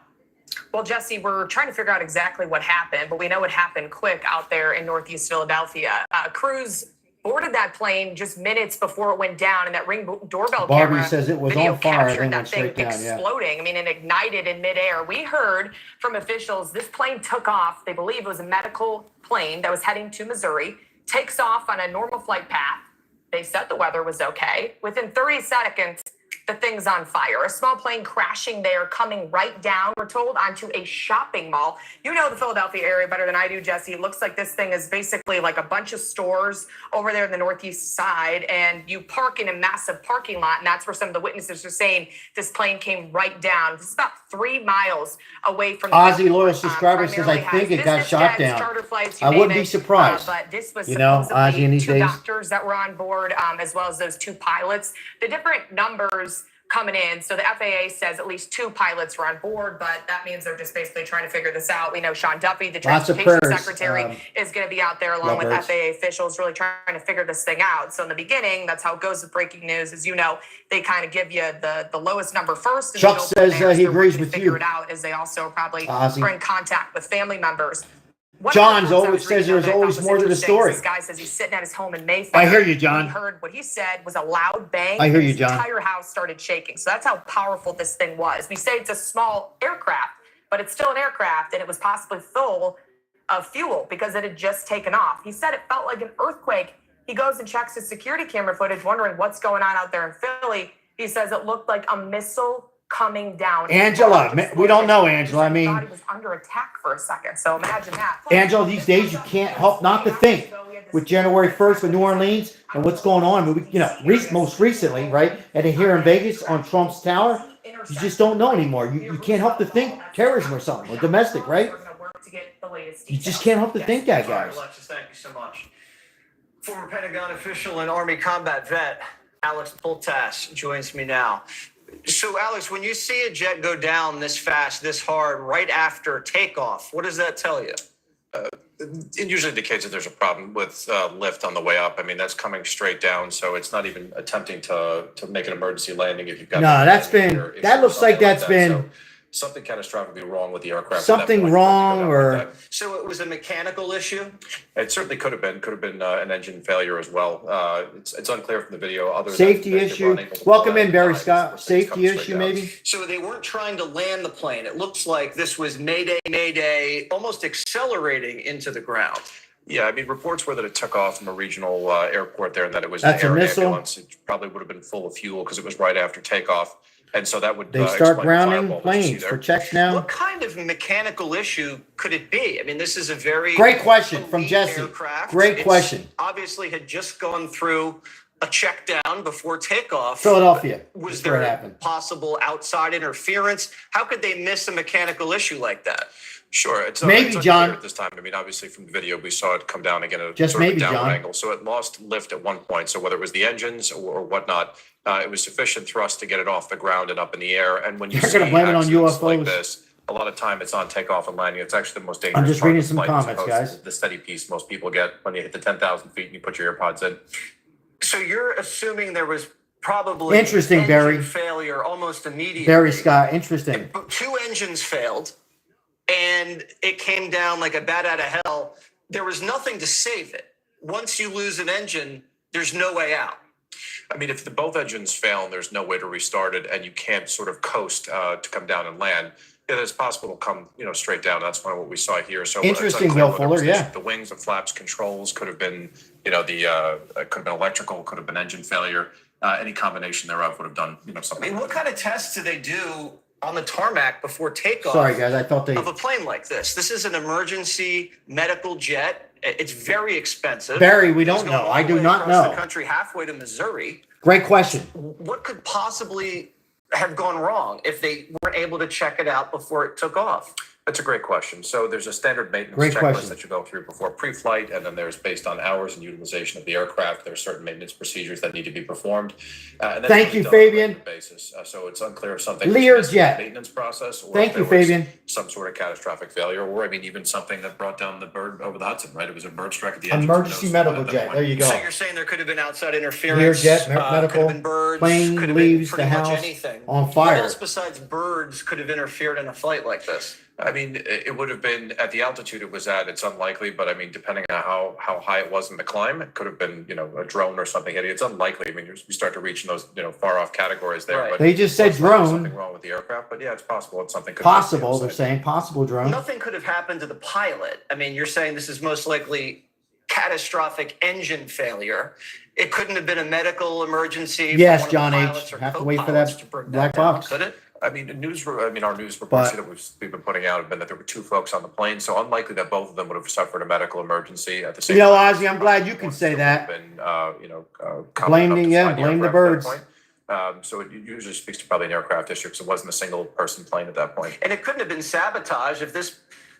Well, Jesse, we're trying to figure out exactly what happened, but we know it happened quick out there in Northeast Philadelphia. Crews boarded that plane just minutes before it went down, and that Ring doorbell Barbie camera says it was video on fire captured and that went thing straight down, yeah. exploding. I mean, it ignited in midair. We heard from officials this plane took off. They believe it was a medical plane that was heading to Missouri, takes off on a normal flight path. They said the weather was okay. Within 30 seconds, the thing's on fire. A small plane crashing there, coming right down, we're told, onto a shopping mall. You know the Philadelphia area better than I do, Jesse. It looks like this thing is basically like a bunch of stores over there in the northeast side, and you park in a massive parking lot, and that's where some of the witnesses are saying this plane came right down. This is about 3 miles away from the Ozzy, loyal airport. subscriber, says, I think it got Business shot jets, down. charter flights, you I wouldn't name be it. surprised. But this was You know, supposedly Ozzy in these 2 days. doctors that were on board, as well as those 2 pilots. The different numbers coming in. So the FAA says at least 2 pilots were on board, but that means they're just basically trying to figure this out. We know Sean Duffy, the Lots of transportation prayers, secretary, is going to be out there along with lovebirds. FAA officials really trying to figure this thing out. So in the beginning, that's how it goes with breaking news. As you know, they kind of give you the lowest number first. And Chuck go from says, there. So he they're agrees working to with figure you. it out as they also probably Ozzy. are in contact with family members. One of John's the reports I always was says reading there's that I thought always was more to the interesting story. is This guy says he's sitting at his home in Mayfair. I hear you, John. He heard what he said was a loud bang. I hear and you, his John. entire house started shaking. So that's how powerful this thing was. We say it's a small aircraft, but it's still an aircraft, and it was possibly full of fuel because it had just taken off. He said it felt like an earthquake. He goes and checks his security camera footage, wondering what's going on out there in Philly. He says it looked like a missile coming down. Angela, we don't know, Angela. I mean, thought he was under attack for a second. So imagine that. Angela, these days you can't help not to think with January 1st with New Orleans and what's going on. I mean, most recently, right, and here in Vegas on Trump's Tower, you just don't know anymore. You can't help to think terrorism or something, or domestic, right? You just can't help to think that, guys. Alexis, thank you so much. Former Pentagon official and Army combat vet Alex Pultas joins me now. So, Alex, when you see a jet go down this fast, this hard, right after takeoff, what does that tell you? It usually indicates that there's a problem with lift on the way up. I mean, that's coming straight down, so it's not even attempting to make an emergency landing if you've got. No, that looks like that's been. So something catastrophically wrong with the aircraft. Something wrong, or so it was a mechanical issue. It certainly could have been an engine failure as well. It's unclear from the video. Other safety than issue. Welcome in, Barry Scott. Safety issue, down. maybe. So they weren't trying to land the plane. It looks like this was Mayday, Mayday, almost accelerating into the ground. Yeah, I mean, reports were that it took off from a regional airport there, and that it was That's an a air missile. ambulance. It probably would have been full of fuel because it was right after takeoff. And so that would They start explain the grounding fireball that you see planes there. for checks now. What kind of mechanical issue could it be? I mean, this is a very Great question from elite Jesse. aircraft. Great question. Obviously, had just gone through a check down before takeoff. Philadelphia. Was That's where it there happened. possible outside interference? How could they miss a mechanical issue like that? Sure, it's Maybe, it's unclear John. at this time. I mean, obviously from the video we saw it come down again at Just sort of maybe, a downward John. angle. So it lost lift at one point. So whether it was the engines or whatnot, it was sufficient thrust to get it off the ground and up in the air. And when you They're see gonna blame it on accidents like UFOs. this, a lot of time it's on takeoff and landing. It's actually the most dangerous. just part of reading the some flight, as comments, opposed guys. to the steady piece most people get when you hit the 10,000 feet and you put your AirPods in. So you're assuming there was probably Interesting, engine Barry. failure almost immediately. Barry Scott. Interesting. But 2 engines failed, and it came down like a bat out of hell. There was nothing to save it. Once you lose an engine, there's no way out. I mean, if both engines fail and there's no way to restart it, and you can't sort of coast to come down and land, it is possible to come, straight down. That's kind of what we saw here. So Interesting, it's unclear Will whether it was Fuller, yeah. the wings, the flaps, controls could have been, could have been electrical, could have been engine failure. Any combination thereof would have done, I something. mean, what kind of tests do they do on the tarmac before takeoff? Sorry, guys. I thought they. Of a plane like this. This is an emergency medical jet. It's very expensive. Barry, we It's don't going know. all I the do way not across know. The country halfway to Missouri. Great question. What could possibly have gone wrong if they weren't able to check it out before it took off? That's a great question. So there's a standard maintenance Great checklist question. that you go through before pre-flight, and then there's based on hours and utilization of the aircraft. There are certain maintenance procedures that need to be performed. And that's Thank usually you, done on a Fabian. regular basis. So it's unclear if something Learjet. was missed in the maintenance process, or Thank if you, there was Fabian. some sort of catastrophic failure, or even something that brought down the bird over the Hudson. Right? It was a bird strike at the engine. Emergency medical at that jet. point. There you go. So you're saying there could have been outside interference. Learjet, could medical, have been birds, plane could have leaves been the pretty much house anything. on What fire. else besides birds could have interfered in a flight like this? I mean, it would have been at the altitude it was at. It's unlikely, but I mean, depending on how high it was in the climb, it could have been, a drone or something hitting. It's unlikely. I mean, you start to reach in those, far off categories there. Right. But They just said most likely drone. Something wrong with the aircraft, but yeah, it's possible. It's something could have happened Possible. to the They're side. saying possible drone. Nothing could have happened to the pilot. I mean, you're saying this is most likely catastrophic engine failure. It couldn't have been a medical emergency. for Yes, one of the John H. pilots or Have to wait for co-pilots that to bring black down, box. Could it? I mean, our news reports But- that we've been putting out have been that there were 2 folks on the plane, so unlikely that both of them would have suffered a medical emergency at the same time. Ozzy, I'm glad you can say that. Been, Blame competent the- enough to fly blame the aircraft at birds. that point. So it usually speaks to probably an aircraft issue because it wasn't a single person plane at that point. And it couldn't have been sabotage if this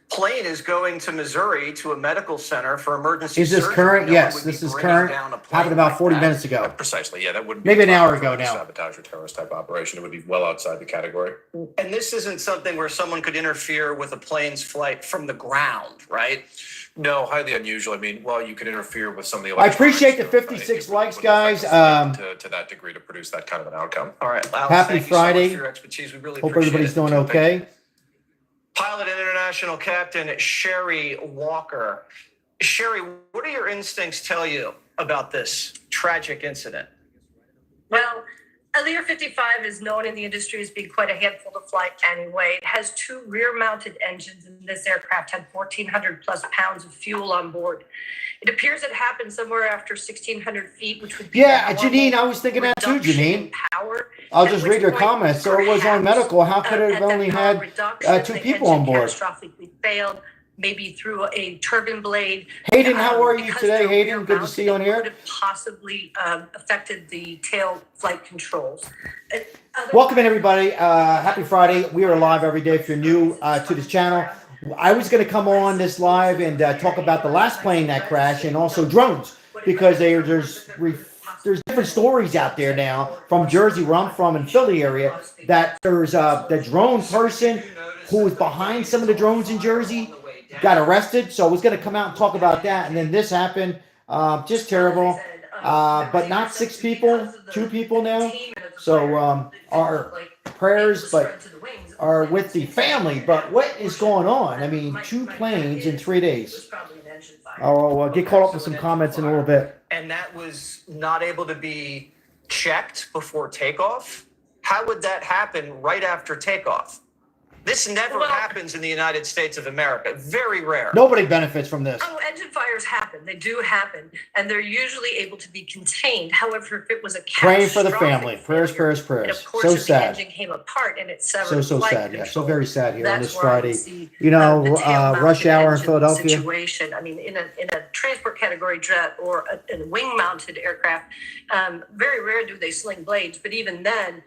plane is going to Missouri to a medical center for emergency Is this surgery. current? No one Yes, would be this is bringing current. down a plane Happened about like 40 that. minutes ago. Precisely, yeah, that wouldn't be Maybe an a hour crime ago for now. sabotage or terrorist type operation. It would be well outside the category. And this isn't something where someone could interfere with a plane's flight from the ground, right? No, highly unusual. I mean, well, you could interfere with some of the. I appreciate the electronics, 56 it likes, wouldn't affect guys. the flight to that degree to produce that kind of an outcome. All right, Alex, Happy thank you Friday. so much for your expertise. We really Hope appreciate everybody's it. doing okay. Pilot and International Captain Sherry Walker. Sherry, what do your instincts tell you about this tragic incident? Well, a Lear 55 is known in the industry as being quite a handful to fly anyway. It has two rear-mounted engines, and this aircraft had 1,400 plus pounds of fuel on board. It appears it happened somewhere after 1,600 feet, which would be Yeah, the Janine, normal I was thinking that too, reduction Janine. in power, I'll at just which read your point, comments. So it was on perhaps, medical. How could it have at that only power had reduction, two the people on engine board? catastrophically failed, maybe through a turbine blade. Hayden, how are you Because today, they're Hayden? Good to rear-mounted, see you on it here. could have possibly affected the tail flight controls. Welcome in, everybody. Happy Friday. We are live every day if you're new to this channel. I was going to come on this live and talk about the last plane that crashed and also drones, because there's different stories out there now from Jersey, where I'm from, in Philly area, that there's the drone person who was behind some of the drones in Jersey got arrested. So I was going to come out and talk about that, and then this happened. Just terrible. But not 6 people, 2 people now. So our prayers are with the family. But what is going on? I mean, 2 planes in 3 days. I'll get caught up with some comments in a little bit. And that was not able to be checked before takeoff? How would that happen right after takeoff? This never happens in the United States of America. Very rare. Nobody benefits from this. Oh, engine fires happen. They do happen, and they're usually able to be contained. However, if it was a Praying for the catastrophic family. Prayers, prayers, and prayers. of course, So if the sad. engine came apart and it severed So flight sad. Yeah, so control, very sad here on that's this where I Friday. see, You know, the tail-mounted rush hour in engine Philadelphia. Situation. I mean, in a transport category jet or a wing-mounted aircraft, very rare do they sling blades. But even then,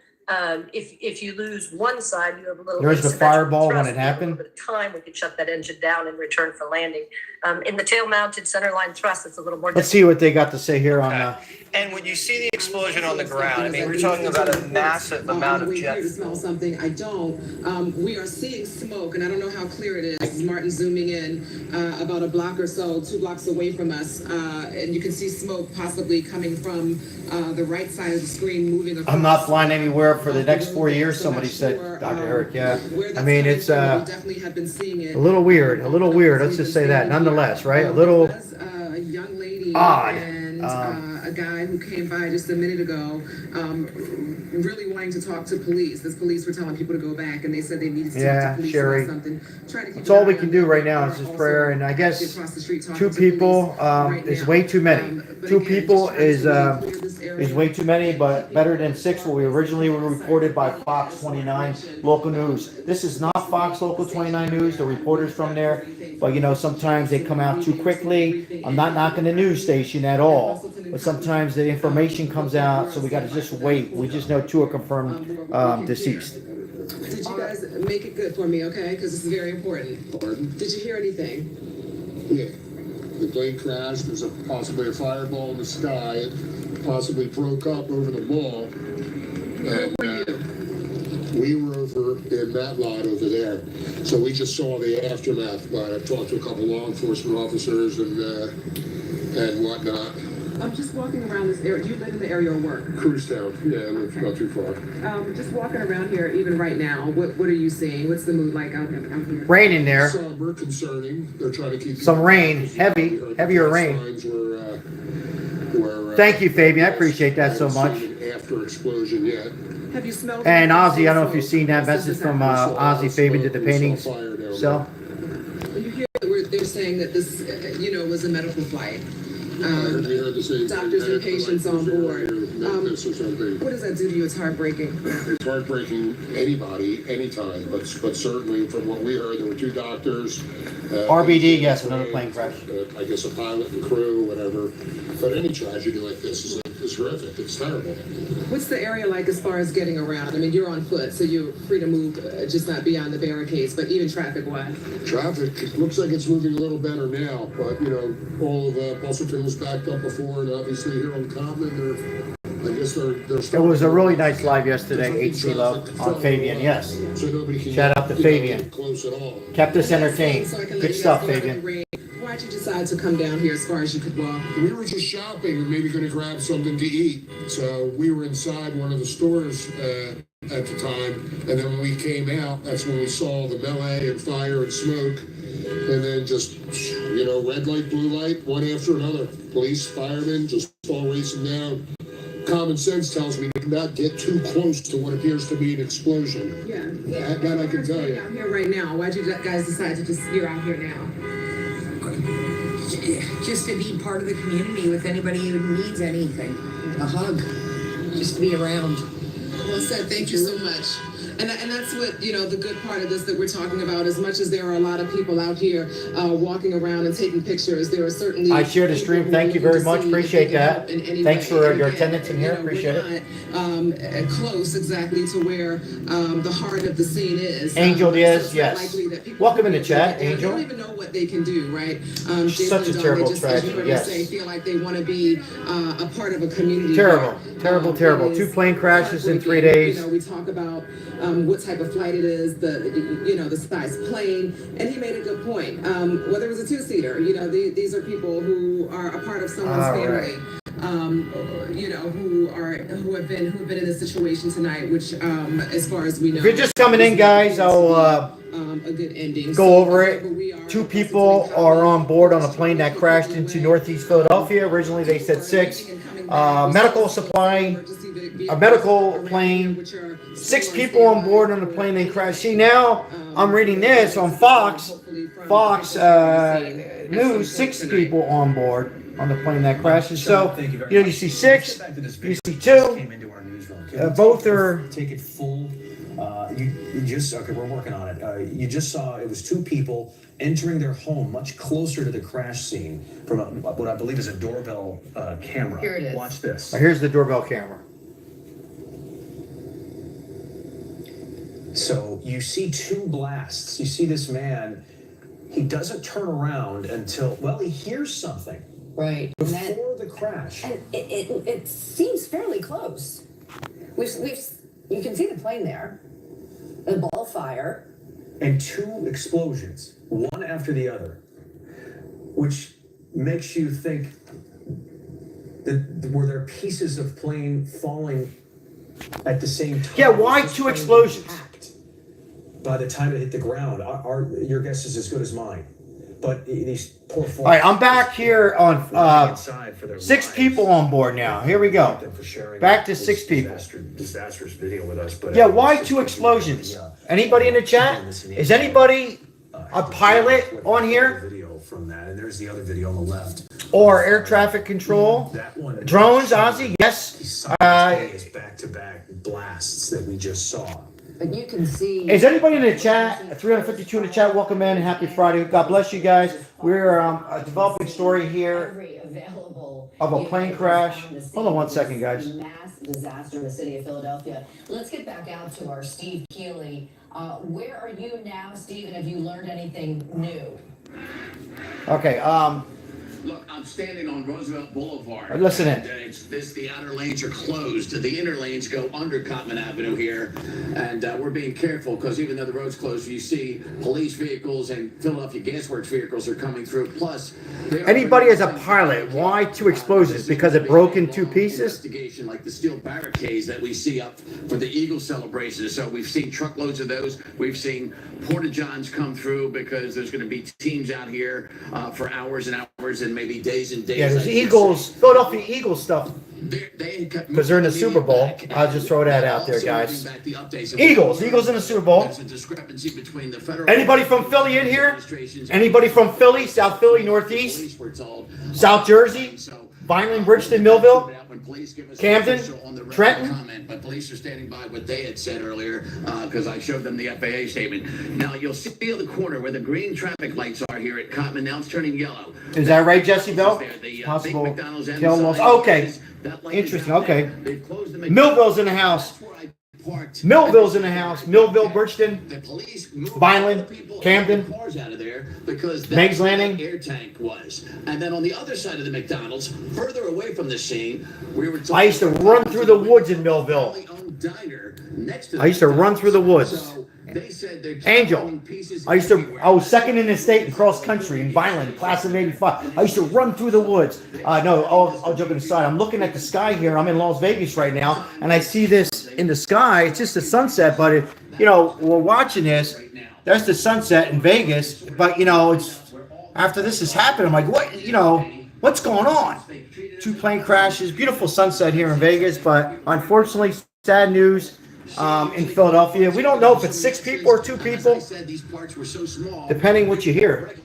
if you lose one side, you have a little. There's the asymmetrical fireball when thrust, it you have a happened. little bit of time, we could shut that engine down and return for landing. In the tail-mounted centerline thrust, it's a little more. Let's see what they got to say here on And when you see the explosion on the ground, I mean, we're talking about a massive amount of jet to smell something. I don't. We are seeing smoke, and I don't know how clear it is. Martin zooming in about a block or so, 2 blocks away from us, and you can see smoke possibly coming from the right side of the screen, moving across. I'm not flying anywhere for the next 4 years, somebody said, Dr. Eric. Yeah. I mean, it's we definitely have been seeing it. a little weird. A little weird. Let's just say that. Nonetheless, right? A little A young lady odd. and a guy who came by just a minute ago, really wanting to talk to police. The police were telling people to go back, and they said they needed to talk to police Sherry. about something. Try to keep That's an all we eye can on do them. right now is just Also, prayer, and I guess across the street talking 2 to people police right is now. way too many. But 2 again, people just trying is to clear this area. way too many, but better than 6 what we originally were reported by Fox 29 local news. This is not Fox local 29 news, the reporters from there, but you know, sometimes they come out too quickly. I'm not knocking the news station at all, but sometimes the information comes out, so we got to just wait. We just know 2 are confirmed deceased. Did you guys make it good for me, okay? Because this is very important. Pardon? Did you hear anything? Yeah. The plane crashed. There's possibly a fireball in the sky. It possibly broke up over the mall. And we were over in that lot over there. So we just saw the aftermath. But I've talked to a couple law enforcement officers and whatnot. I'm just walking around this area. Do you live in the area or work? Cruisetown. Yeah, I live not too far. Just walking around here, even right now. What are you seeing? What's the mood like out here? Rain in there. Somber, concerning. They're trying to keep Some rain, heavier rain. Signs were, Thank you, Fabian. I appreciate that so much. After explosion yet. Have you smelled? And Ozzy, I don't know if you've seen that message from Ozzy Fabian did the paintings. So You hear that they're saying that this, was a medical flight. Doctors and patients on board. What does that do to you? It's heartbreaking. It's heartbreaking anybody, anytime, but certainly from what we heard, there were 2 doctors. RBD, yes, another plane crash. I guess a pilot and crew, whatever. But any tragedy like this is is horrific. It's terrible. What's the area like as far as getting around? I mean, you're on foot, so you're free to move, just not beyond the barricades, but even traffic-wise. Traffic, it looks like it's moving a little better now, but, you know, all of Bustleton was backed up before, and obviously here on Common, I guess they're It was a really nice live yesterday, HC Love on Fabian, yes. So nobody can Shout out to Fabian. Close at all. Kept us entertained. So I can let Good you stuff, guys go Fabian. around the ring. Why'd you decide to come down here as far as you could walk? We were just shopping and maybe going to grab something to eat. So we were inside one of the stores at the time. And then when we came out, that's when we saw the melee and fire and smoke. And then just, you know, red light, blue light, one after another. Police, firemen, just all racing down. Common sense tells me to not get too close to what appears to be an explosion. Yeah. That I can tell you. Out here right now. Why'd you guys decide to just, you're out here now? Just to be part of the community with anybody who needs anything. A hug. Just to be around. Well said. Thank you so much. And that's what, you know, the good part of this that we're talking about. As much as there are a lot of people out here walking around and taking pictures, there are certainly... I shared the stream. Thank you very much. Appreciate that. Thanks for your attendance in here. Appreciate it. Close exactly to where the heart of the scene is. Angel Diaz, yes. Welcome in the chat, Angel. They don't even know what they can do, right? Such a terrible tragedy, yes. They feel like they want to be a part of a community. Terrible. 2 plane crashes in 3 days. You know, we talk about what type of flight it is, the size plane, and he made a good point. Whether it was a 2-seater, you know, these are people who are a part of someone's family. You know, who have been in this situation tonight, which, as far as we know, If you're just coming in, guys, I'll a good ending. go over it. 2 people are on board on a plane that crashed into Northeast Philadelphia. Originally, they said 6. Medical supply, a medical plane, 6 people on board on the plane they crashed. See, now I'm reading this on Fox News, 6 people on board on the plane that crashes. So, you know, you see 6, you see 2. Both are... Take it full. You just, okay, we're working on it. You just saw it was 2 people entering their home much closer to the crash scene from what I believe is a doorbell camera. Here it is. Watch this. Here's the doorbell camera. So you see 2 blasts. You see this man, he doesn't turn around until, well, he hears something. Right. Before the crash. And it seems fairly close. You can see the plane there. The ball fire. And 2 explosions, one after the other, which makes you think that were there pieces of plane falling at the same time? Yeah, why 2 explosions? By the time it hit the ground, your guess is as good as mine. But these poor folks. All right, I'm back here on 6 people on board now. Here we go. Back to 6 people. Disastrous video with us. But yeah, why 2 explosions? Anybody in the chat? Is anybody a pilot on here? Video from that, and there's the other video on the left. Or air traffic control? Drones, Ozzy? Yes. Back-to-back blasts that we just saw. But you can see... Is anybody in the chat? 352 in the chat. Welcome in. Happy Friday. God bless you guys. We're developing a story here of a plane crash. Hold on 1 second, guys. Mass disaster in the city of Philadelphia. Let's get back out to our Steve Keeley. Where are you now, Steve, and have you learned anything new? Okay, Look, I'm standing on Roosevelt Boulevard. Listen in. And, the outer lanes are closed. The inner lanes go under Cottman Avenue here. And we're being careful because even though the road's closed, you see police vehicles and Philadelphia Gas Works vehicles are coming through. Plus, anybody as a pilot, why 2 explosions? Because it broke in 2 pieces? Investigation like the steel barricades that we see up for the Eagle celebration. So we've seen truckloads of those. We've seen porta-johns come through because there's going to be teams out here for hours and hours and maybe days and days. Yeah, there's Eagles, Philadelphia Eagles stuff. Because they're in the Super Bowl. I'll just throw that out there, guys. Eagles in the Super Bowl. Anybody from Philly in here? Anybody from Philly, South Philly, Northeast, South Jersey, Vineland, Bridgeton, Millville, Camden, Trenton? But police are standing by what they had said earlier because I showed them the FAA statement. Now you'll see the corner where the green traffic lights are here at Cottman. Now it's turning yellow. Is that right, Jesse Bell? Possible kill most. Okay. That light Interesting. is out Okay. there. They've closed the Millville's in the house. That's where I parked. Millville's in the house. Millville, Bridgeton, The police moved Vineland, all the people, Camden, all the cars out of there because Meigs that's where Landing. that air tank was. And then on the other side of the McDonald's, further away from the scene, we were. I used to run through the woods in Millville. Diner next to I used to run through the woods. So they said they're Angel. throwing pieces I was second in the everywhere. state in cross country in Vineland, class of '85. I used to run through the woods. No, all joking aside, I'm looking at the sky here. I'm in Las Vegas right now, and I see this in the sky. It's just a sunset, but we're watching this. There's the sunset in Vegas, but it's after this has happened. I'm like, what? What's going on? 2 plane crashes, beautiful sunset here in Vegas, but unfortunately, sad news. In Philadelphia, we don't know if it's 6 people or 2 people, depending what you hear.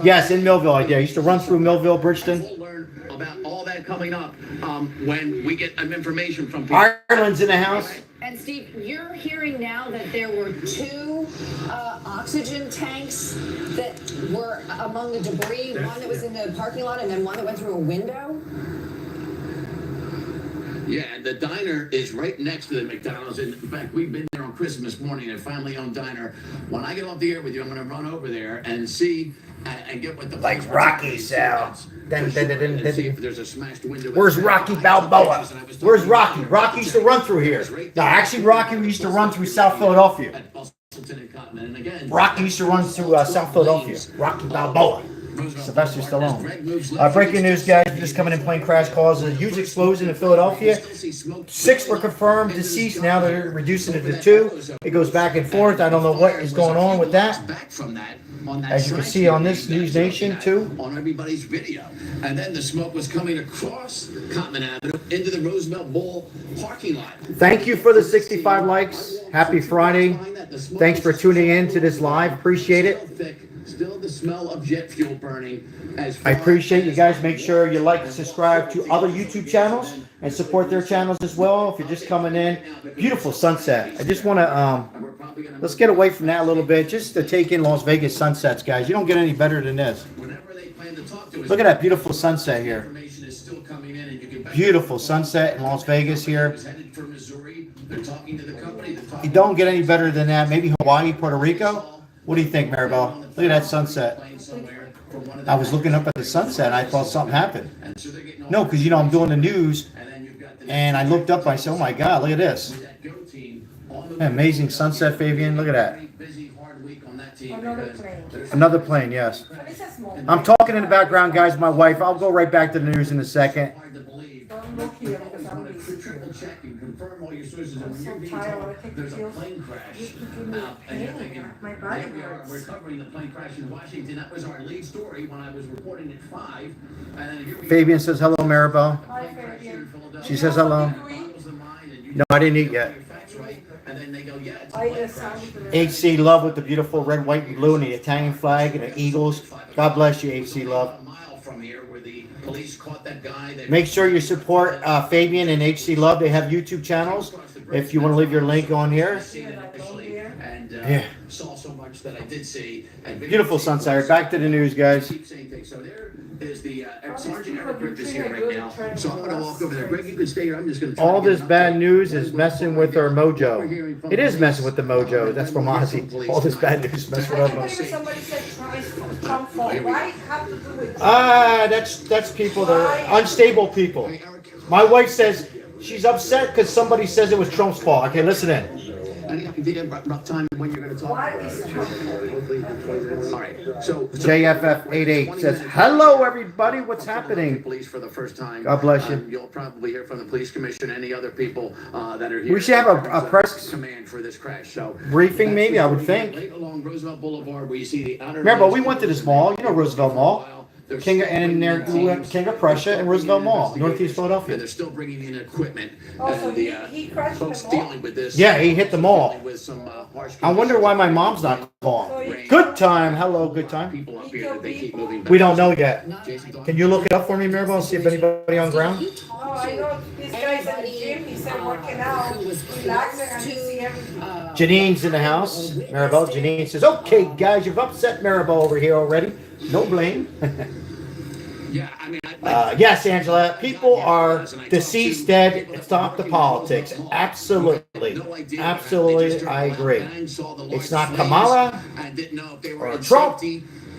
Yes, in Millville, I did. I used to run through Millville, Bridgeton. We'll learn about all that coming up when we get information from people. Ireland's in the house. And Steve, you're hearing now that there were 2 oxygen tanks that were among the debris, one that was in the parking lot and then one that went through a window? Yeah, and the diner is right next to the McDonald's. In fact, we've been there on Christmas morning, a family-owned diner. When I get off the air with you, I'm going to run over there and see and get what the Like Rocky sound. And see if there's a smashed window. Where's Rocky Balboa? Where's Rocky? Rocky used to run through here. No, actually, Rocky used to run through South Philadelphia. Rocky used to run through South Philadelphia. Rocky Balboa. Sylvester Stallone. Breaking news, guys. Just coming in, plane crash caused a huge explosion in Philadelphia. 6 were confirmed deceased. Now they're reducing it to 2. It goes back and forth. I don't know what is going on with that. As you can see on this News Nation, too. On everybody's video. And then the smoke was coming across Cottman Avenue into the Roosevelt Bowl parking lot. Thank you for the 65 likes. Happy Friday. Thanks for tuning in to this live. Appreciate it. Still the smell of jet fuel burning. I appreciate you guys. Make sure you like and subscribe to other YouTube channels and support their channels as well. If you're just coming in, beautiful sunset. I just want to let's get away from that a little bit, just to take in Las Vegas sunsets, guys. You don't get any better than this. Look at that beautiful sunset here. Beautiful sunset in Las Vegas here. You don't get any better than that. Maybe Hawaii, Puerto Rico. What do you think, Maribel? Look at that sunset. I was looking up at the sunset and I thought something happened. No, because I'm doing the news and I looked up and I said, oh my God, look at this. Amazing sunset, Fabian. Look at that. Another plane, yes. I'm talking in the background, guys, my wife. I'll go right back to the news in a second. Triple check and confirm all your sources. And when you're being told there's a plane crash, and you're thinking, here we are, we're covering the plane crash in Washington. That was our lead story when I was reporting at 5. And then here we Fabian says hello, Maribel. She says hello. No, I didn't eat yet. HC Love with the beautiful red, white, and blue and the Italian flag and the Eagles. God bless you, HC Love. Make sure you support Fabian and HC Love. They have YouTube channels. If you want to leave your link on here. Yeah. Saw so much that I did see. Beautiful sunset. Back to the news, guys. So there is the Sergeant Eric Griff is here right now. So I'm going to walk over there. Greg, you can stay here. I'm just going to. All this bad news is messing with our mojo. It is messing with the mojo. That's from Ozzy. All this bad news is messing with our mojo. Somebody said why have to do it? That's people that are unstable people. My wife says she's upset because somebody says it was Trump's fault. Okay, listen in. Any idea rough time when you're going to talk? All right. So JFF88 says, hello, everybody. What's happening? Police for the first time. God bless you. You'll probably hear from the police commission, any other people that are here. We should have a press command for this crash. So briefing, maybe, I would think. Right along Roosevelt Boulevard, where you see the outer. Remember, we went to this mall. You know Roosevelt Mall. King of Prussia and Roosevelt Mall, Northeast Philadelphia. They're still bringing in equipment. Also, and he crashed folks the mall? dealing with this. Yeah, he hit the mall. With some, harsh I wonder why my mom's not calling. Good time. Hello, good time. people up here that they keep moving back. We don't know yet. Can you look it up for me, Maribel, and see if anybody on ground? Oh, I know this guy's at the gym. He said working out, relaxing, and you see everything. Janine's in the house. Maribel, Janine says, okay, guys, you've upset Maribel over here already. No blame. Yeah, I mean, Yes, Angela. People are deceased, dead. Stop the politics. Absolutely, absolutely. I agree. It's not Kamala or Trump.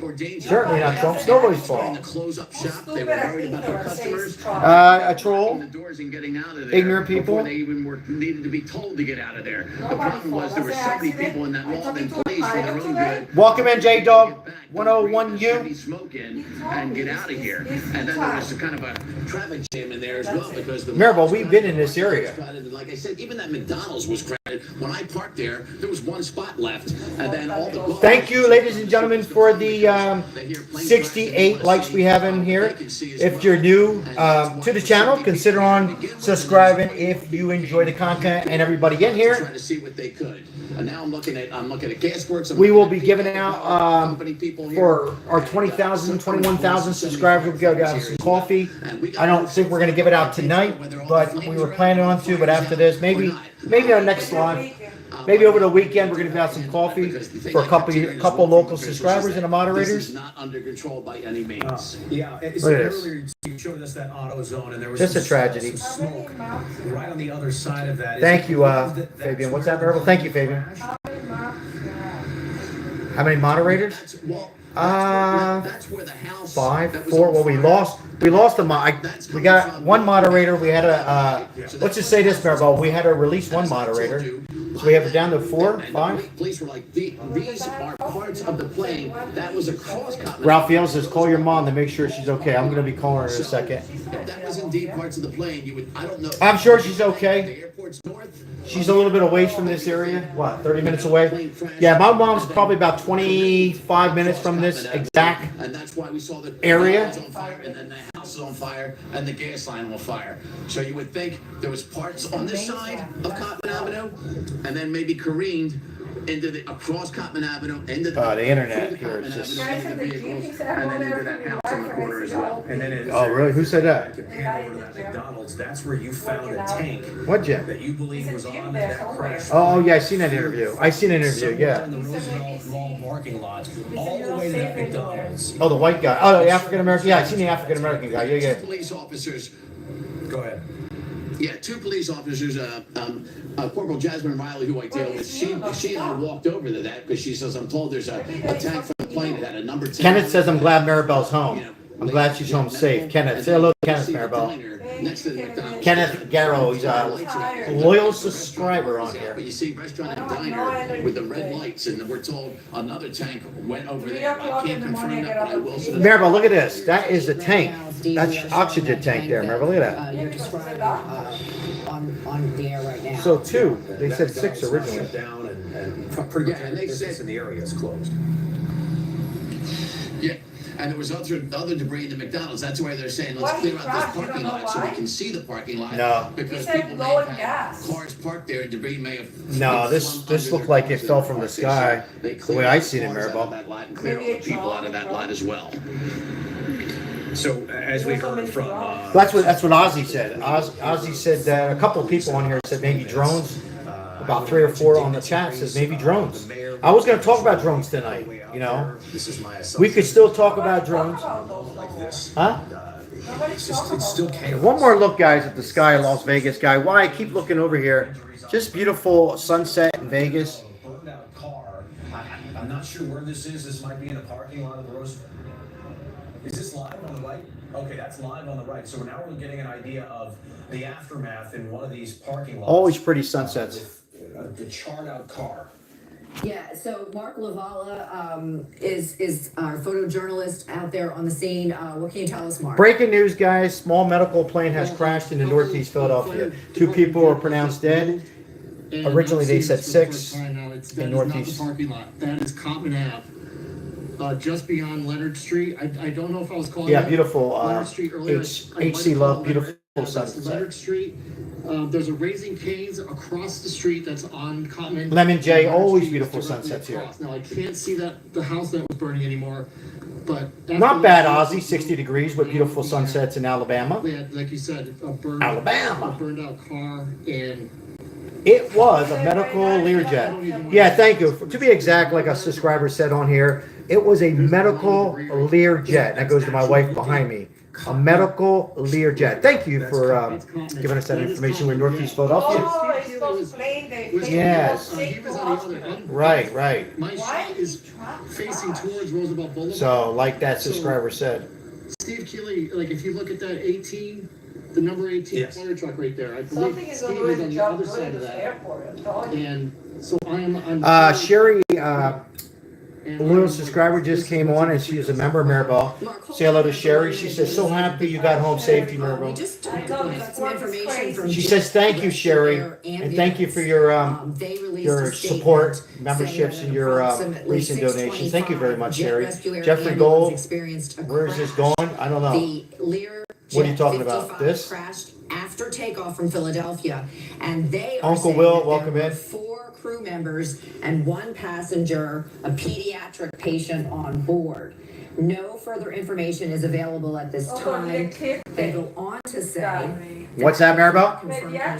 Certainly not Trump's. Nobody's fault. Close up shop. They were worried about their customers. A troll. The doors and getting out of there. Ignorant people. Before they even were needed to be told to get out of there. The problem was there were so many people in that mall and police for their own good. Welcome in, J Dog. 101U. Smoke in and get out of here. And then there was a kind of a traffic jam in there as well because the Maribel, we've been in this area. like I said, even that McDonald's was crowded. When I parked there, there was one spot left, and then all the. Thank you, ladies and gentlemen, for the 68 likes we have in here. If you're new to the channel, consider on subscribing if you enjoy the content and everybody in here. Trying to see what they could. And now I'm looking at Gasworks. We will be giving out for our 20,000, 21,000 subscribers. We're going to have some coffee. I don't think we're going to give it out tonight, but we were planning on to. But after this, maybe our next live. Maybe over the weekend we're going to have some coffee for a couple local subscribers and the moderators. Not under control by any means. Yeah, Look at earlier you showed us that auto zone, and there was just a tragedy. some smoke right on the other side of that. Thank you, Fabian. What's that, Maribel? Thank you, Fabian. How many moderators? 5, 4. Well, we lost a we got one moderator. We had let's just say this, Maribel. We had to release one moderator. So we have it down to 4, 5. Police were like, these are parts of the plane. That was a cross. Ralph Yale says, call your mom to make sure she's okay. I'm going to be calling her in a second. If that was indeed parts of the plane, you would, I don't know. I'm sure she's okay. The airport's north. She's a little bit away from this area. What, 30 minutes away? Yeah, my mom's probably about 25 minutes from this exact And that's why we saw the area. on fire, and then the house is on fire, and the gas line on fire. So you would think there was parts on this side of Cottman Avenue, and then maybe careened into across Cottman Avenue, into the internet here is just. and then into that house on the corner as well. And then Oh, really? Who said that? Over to that McDonald's, that's where you found a tank What, Jim? that you believe was on that crash. Oh, yeah, I seen that interview. Yeah. In the Roosevelt Mall parking lot, all the way to that McDonald's. Oh, the white guy. Oh, the African American. Yeah, I seen the African American guy. Yeah. Police officers. Go ahead. Yeah, 2 police officers, Corporal Jasmine Riley, who I deal with, she and I walked over to that because she says, I'm told there's a tank from the plane that had a number 10. Kenneth says, I'm glad Maribel's home. I'm glad she's home safe. Kenneth, say hello to Kenneth, Maribel. Next to the McDonald's. Kenneth Garrow, he's a loyal subscriber on here. But you see restaurant and diner with the red lights, and we're told another tank went over there. I can't confirm that, but I will say. Maribel, look at this. That is the tank. That's oxygen tank there, Maribel. Look at that. You're describing on the air right now. So 2. They said 6 originally. Down and pretty much every business in the area is closed. Yeah. And there was other debris in the McDonald's. That's why they're saying, let's clear out this parking lot so we can see the parking lot. No. Because people may have had cars parked there and debris may have. No, this looked like it fell from the sky. The way I seen it, Maribel. That lot and clear all the people out of that lot as well. So as we heard from, That's what Ozzy said. Ozzy said that a couple of people on here said maybe drones. About 3 or 4 on the chat says maybe drones. I was going to talk about drones tonight. You know, we could still talk about drones. Huh? It's still chaos. One more look, guys, at the sky in Las Vegas, guy. Why I keep looking over here? Just beautiful sunset in Vegas. I'm not sure where this is. This might be in a parking lot of the Rose. Is this live on the right? Okay, that's live on the right. So now we're getting an idea of the aftermath in one of these parking lots. Always pretty sunsets. With the charred out car. Yeah, so Mark Lavala is our photojournalist out there on the scene. What can you tell us, Mark? Breaking news, guys. Small medical plane has crashed into Northeast Philadelphia. 2 people are pronounced dead. Originally, they said 6 in Northeast. Parking lot. That is Cottman Ave. Just beyond Leonard Street. I don't know if I was calling Yeah, beautiful. Leonard Street earlier. HC Love, beautiful sunset. Leonard Street. There's a Raising Cane's across the street that's on Cottman. Lemon J, always beautiful sunsets here. Now I can't see the house that was burning anymore, but Not bad, Ozzy. 60 degrees with beautiful sunsets in Alabama. We had, like you said, a burned out car and. It was a medical Learjet. Yeah, thank you. To be exact, like a subscriber said on here, it was a medical Learjet. That goes to my wife behind me. a medical Learjet. Thank you for giving us that information. We're in Northeast Philadelphia. Yes. He was on the other end. Right. My shot is facing towards Roosevelt Boulevard. So, like that subscriber said. Steve Keeley, like if you look at that 18, the number 18 fire truck right there, I believe Steve is on the other side of that. And so I am on. Sherry, loyal subscriber just came on and she is a member of Maribel. Say hello to Sherry. She says, so happy you got home safety, Maribel. Just got some information from. She says, thank you, Sherry, and thank you for your support, memberships, and your recent donations. Thank you very much, Sherry. Jeffrey Gold, where is this going? I don't know. The Lear What are you talking 55 about? This? crashed after takeoff from Philadelphia, and they are Uncle saying Will, that welcome there were in. 4 crew members and 1 passenger, a pediatric patient on board. No further information is available at this time. They go on to say. What's that, Maribel?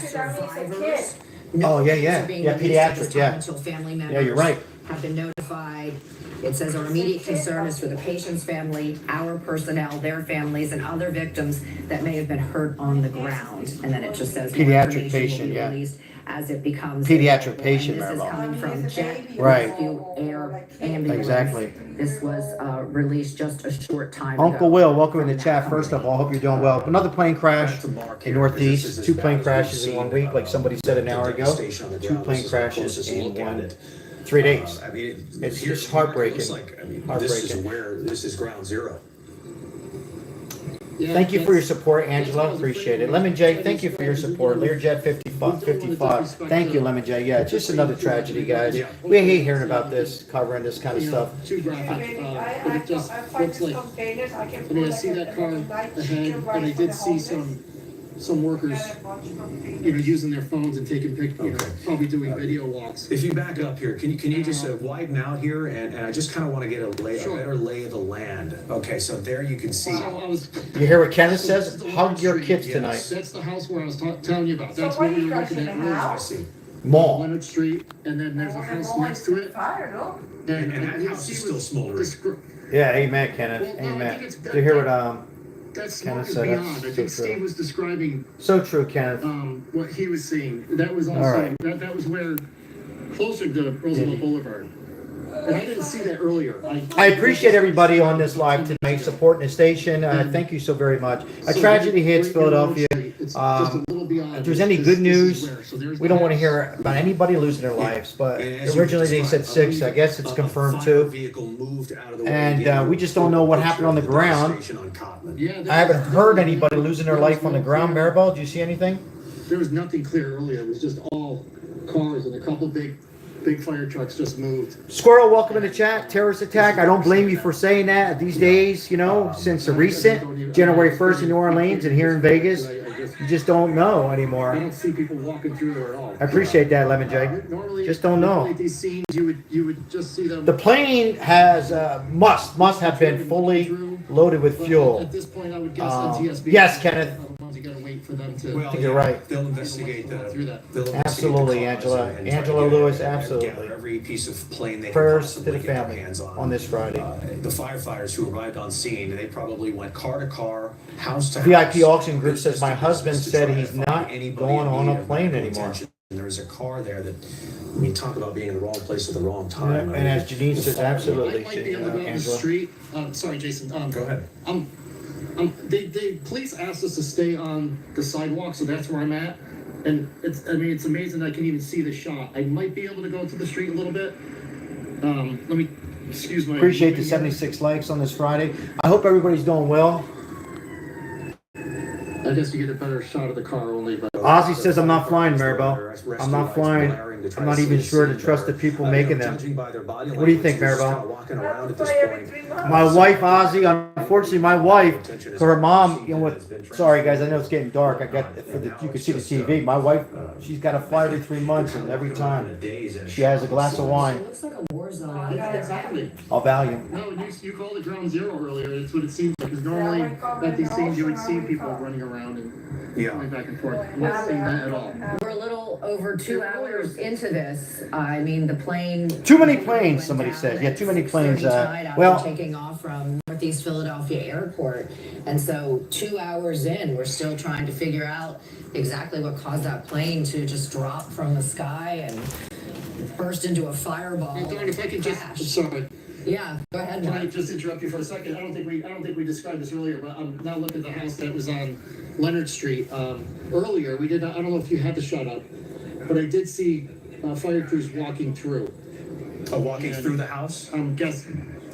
Survivors. Oh, yeah. Are being Yeah, released at this pediatric, time yeah. until family members Yeah, you're right. have been notified. It says our immediate concern is for the patient's family, our personnel, their families, and other victims that may have been hurt on the ground. And then it just says more Pediatric information patient, will be yeah. released as it becomes Pediatric available. patient, And this is Maribel. coming from Jet Right. Rescue Air Ambulance. Exactly. This was released just a short time ago. Uncle Will, welcome in the chat. First of all, hope you're doing well. Another plane crash in Northeast. 2 plane crashes in 1 week, like somebody said an hour ago. 2 plane crashes in 3 days. I mean, It's just heartbreaking. This is ground zero. Thank you for your support, Angela. Appreciate it. Lemon J, thank you for your support. Learjet 55. Thank you, Lemon J. Yeah, it's just another tragedy, guys. We hate hearing about this, covering this kind of stuff. Too graphic, but it just looks like, I mean, I see that car ahead, and I did see some workers, using their phones and taking pictures, probably doing video walks. If you back up here, can you just widen out here, and I just kind of want to get a better lay of the land. Okay, so there you can see. You hear what Kenneth says? Hug your kids tonight. That's the house where I was telling you about. That's what we were looking at earlier. Mall. Leonard Street, and then there's a house next to it. And that house is still smoldering. Yeah, amen, Kenneth. Amen. Do you hear what That's Kenneth smoke said? beyond. I That's think so Steve true. was describing So true, Kenneth. what he was seeing. That was also All right. that was where closer to Roosevelt Boulevard. And I didn't see that earlier. I appreciate everybody on this live tonight supporting the station. Thank you so very much. A tragedy hits Philadelphia. If there's any good news, we don't want to hear about anybody losing their lives. But originally they said 6. I guess it's confirmed 2. And we just don't know what happened on the ground. I haven't heard anybody losing their life on the ground. Maribel, do you see anything? There was nothing clear earlier. It was just all cars and a couple big fire trucks just moved. Squirrel, welcome in the chat. Terrorist attack. I don't blame you for saying that these days, since the recent January 1st in New Orleans and here in Vegas. You just don't know anymore. I don't see people walking through there at all. I appreciate that, Lemon J. Normally, Just don't know. At these scenes, you would just see them. The plane has must have been fully loaded with fuel. At this point, I would guess NTSB. Yes, Kenneth. You gotta wait for them to. I think you're right. They'll investigate that. Absolutely, Angela. Angela Lewis, absolutely. Every piece of plane they Prayers can to the possibly get their family hands on this Friday. The firefighters who arrived on scene, they probably went car to car, house to house. VIP auction group says my husband said he's not going on a plane anymore. There was a car there that, talk about being in the wrong place at the wrong time. And as Janine says, absolutely, I might be able to go on the street. Sorry, Jason. Go ahead. The police asked us to stay on the sidewalk, so that's where I'm at. And it's amazing I can even see the shot. I might be able to go to the street a little bit. Let me excuse my. Appreciate the 76 likes on this Friday. I hope everybody's doing well. I guess you get a better shot of the car only by. Ozzy says I'm not flying, Maribel. I'm not flying. I'm not even sure to trust the people making them. What do you think, Maribel? My wife, Ozzy, unfortunately, my wife, her mom, sorry guys, I know it's getting dark. You can see the TV. My wife, she's got to fly every 3 months, and every time she has a glass of wine. It looks like a war zone. Yeah, exactly. I'll value. No, you called it ground zero earlier. That's what it seems like. Because normally at these scenes you would see people running around and going back and forth. I'm not seeing that at all. We're a little over 2 hours into this. The plane. Too many planes, somebody said. Yeah, too many planes. Well, taking off from North Northeast Philadelphia Airport. And so 2 hours in, we're still trying to figure out exactly what caused that plane to just drop from the sky and burst into a fireball. Dawn, if I could just, sorry. Yeah, go ahead, Can I Mike. just interrupt you for a second? I don't think we described this earlier, but I'm now looking at the house that was on Leonard Street. Earlier, we did not, I don't know if you had to shut up, but I did see fire crews walking through. Walking through the house? Guess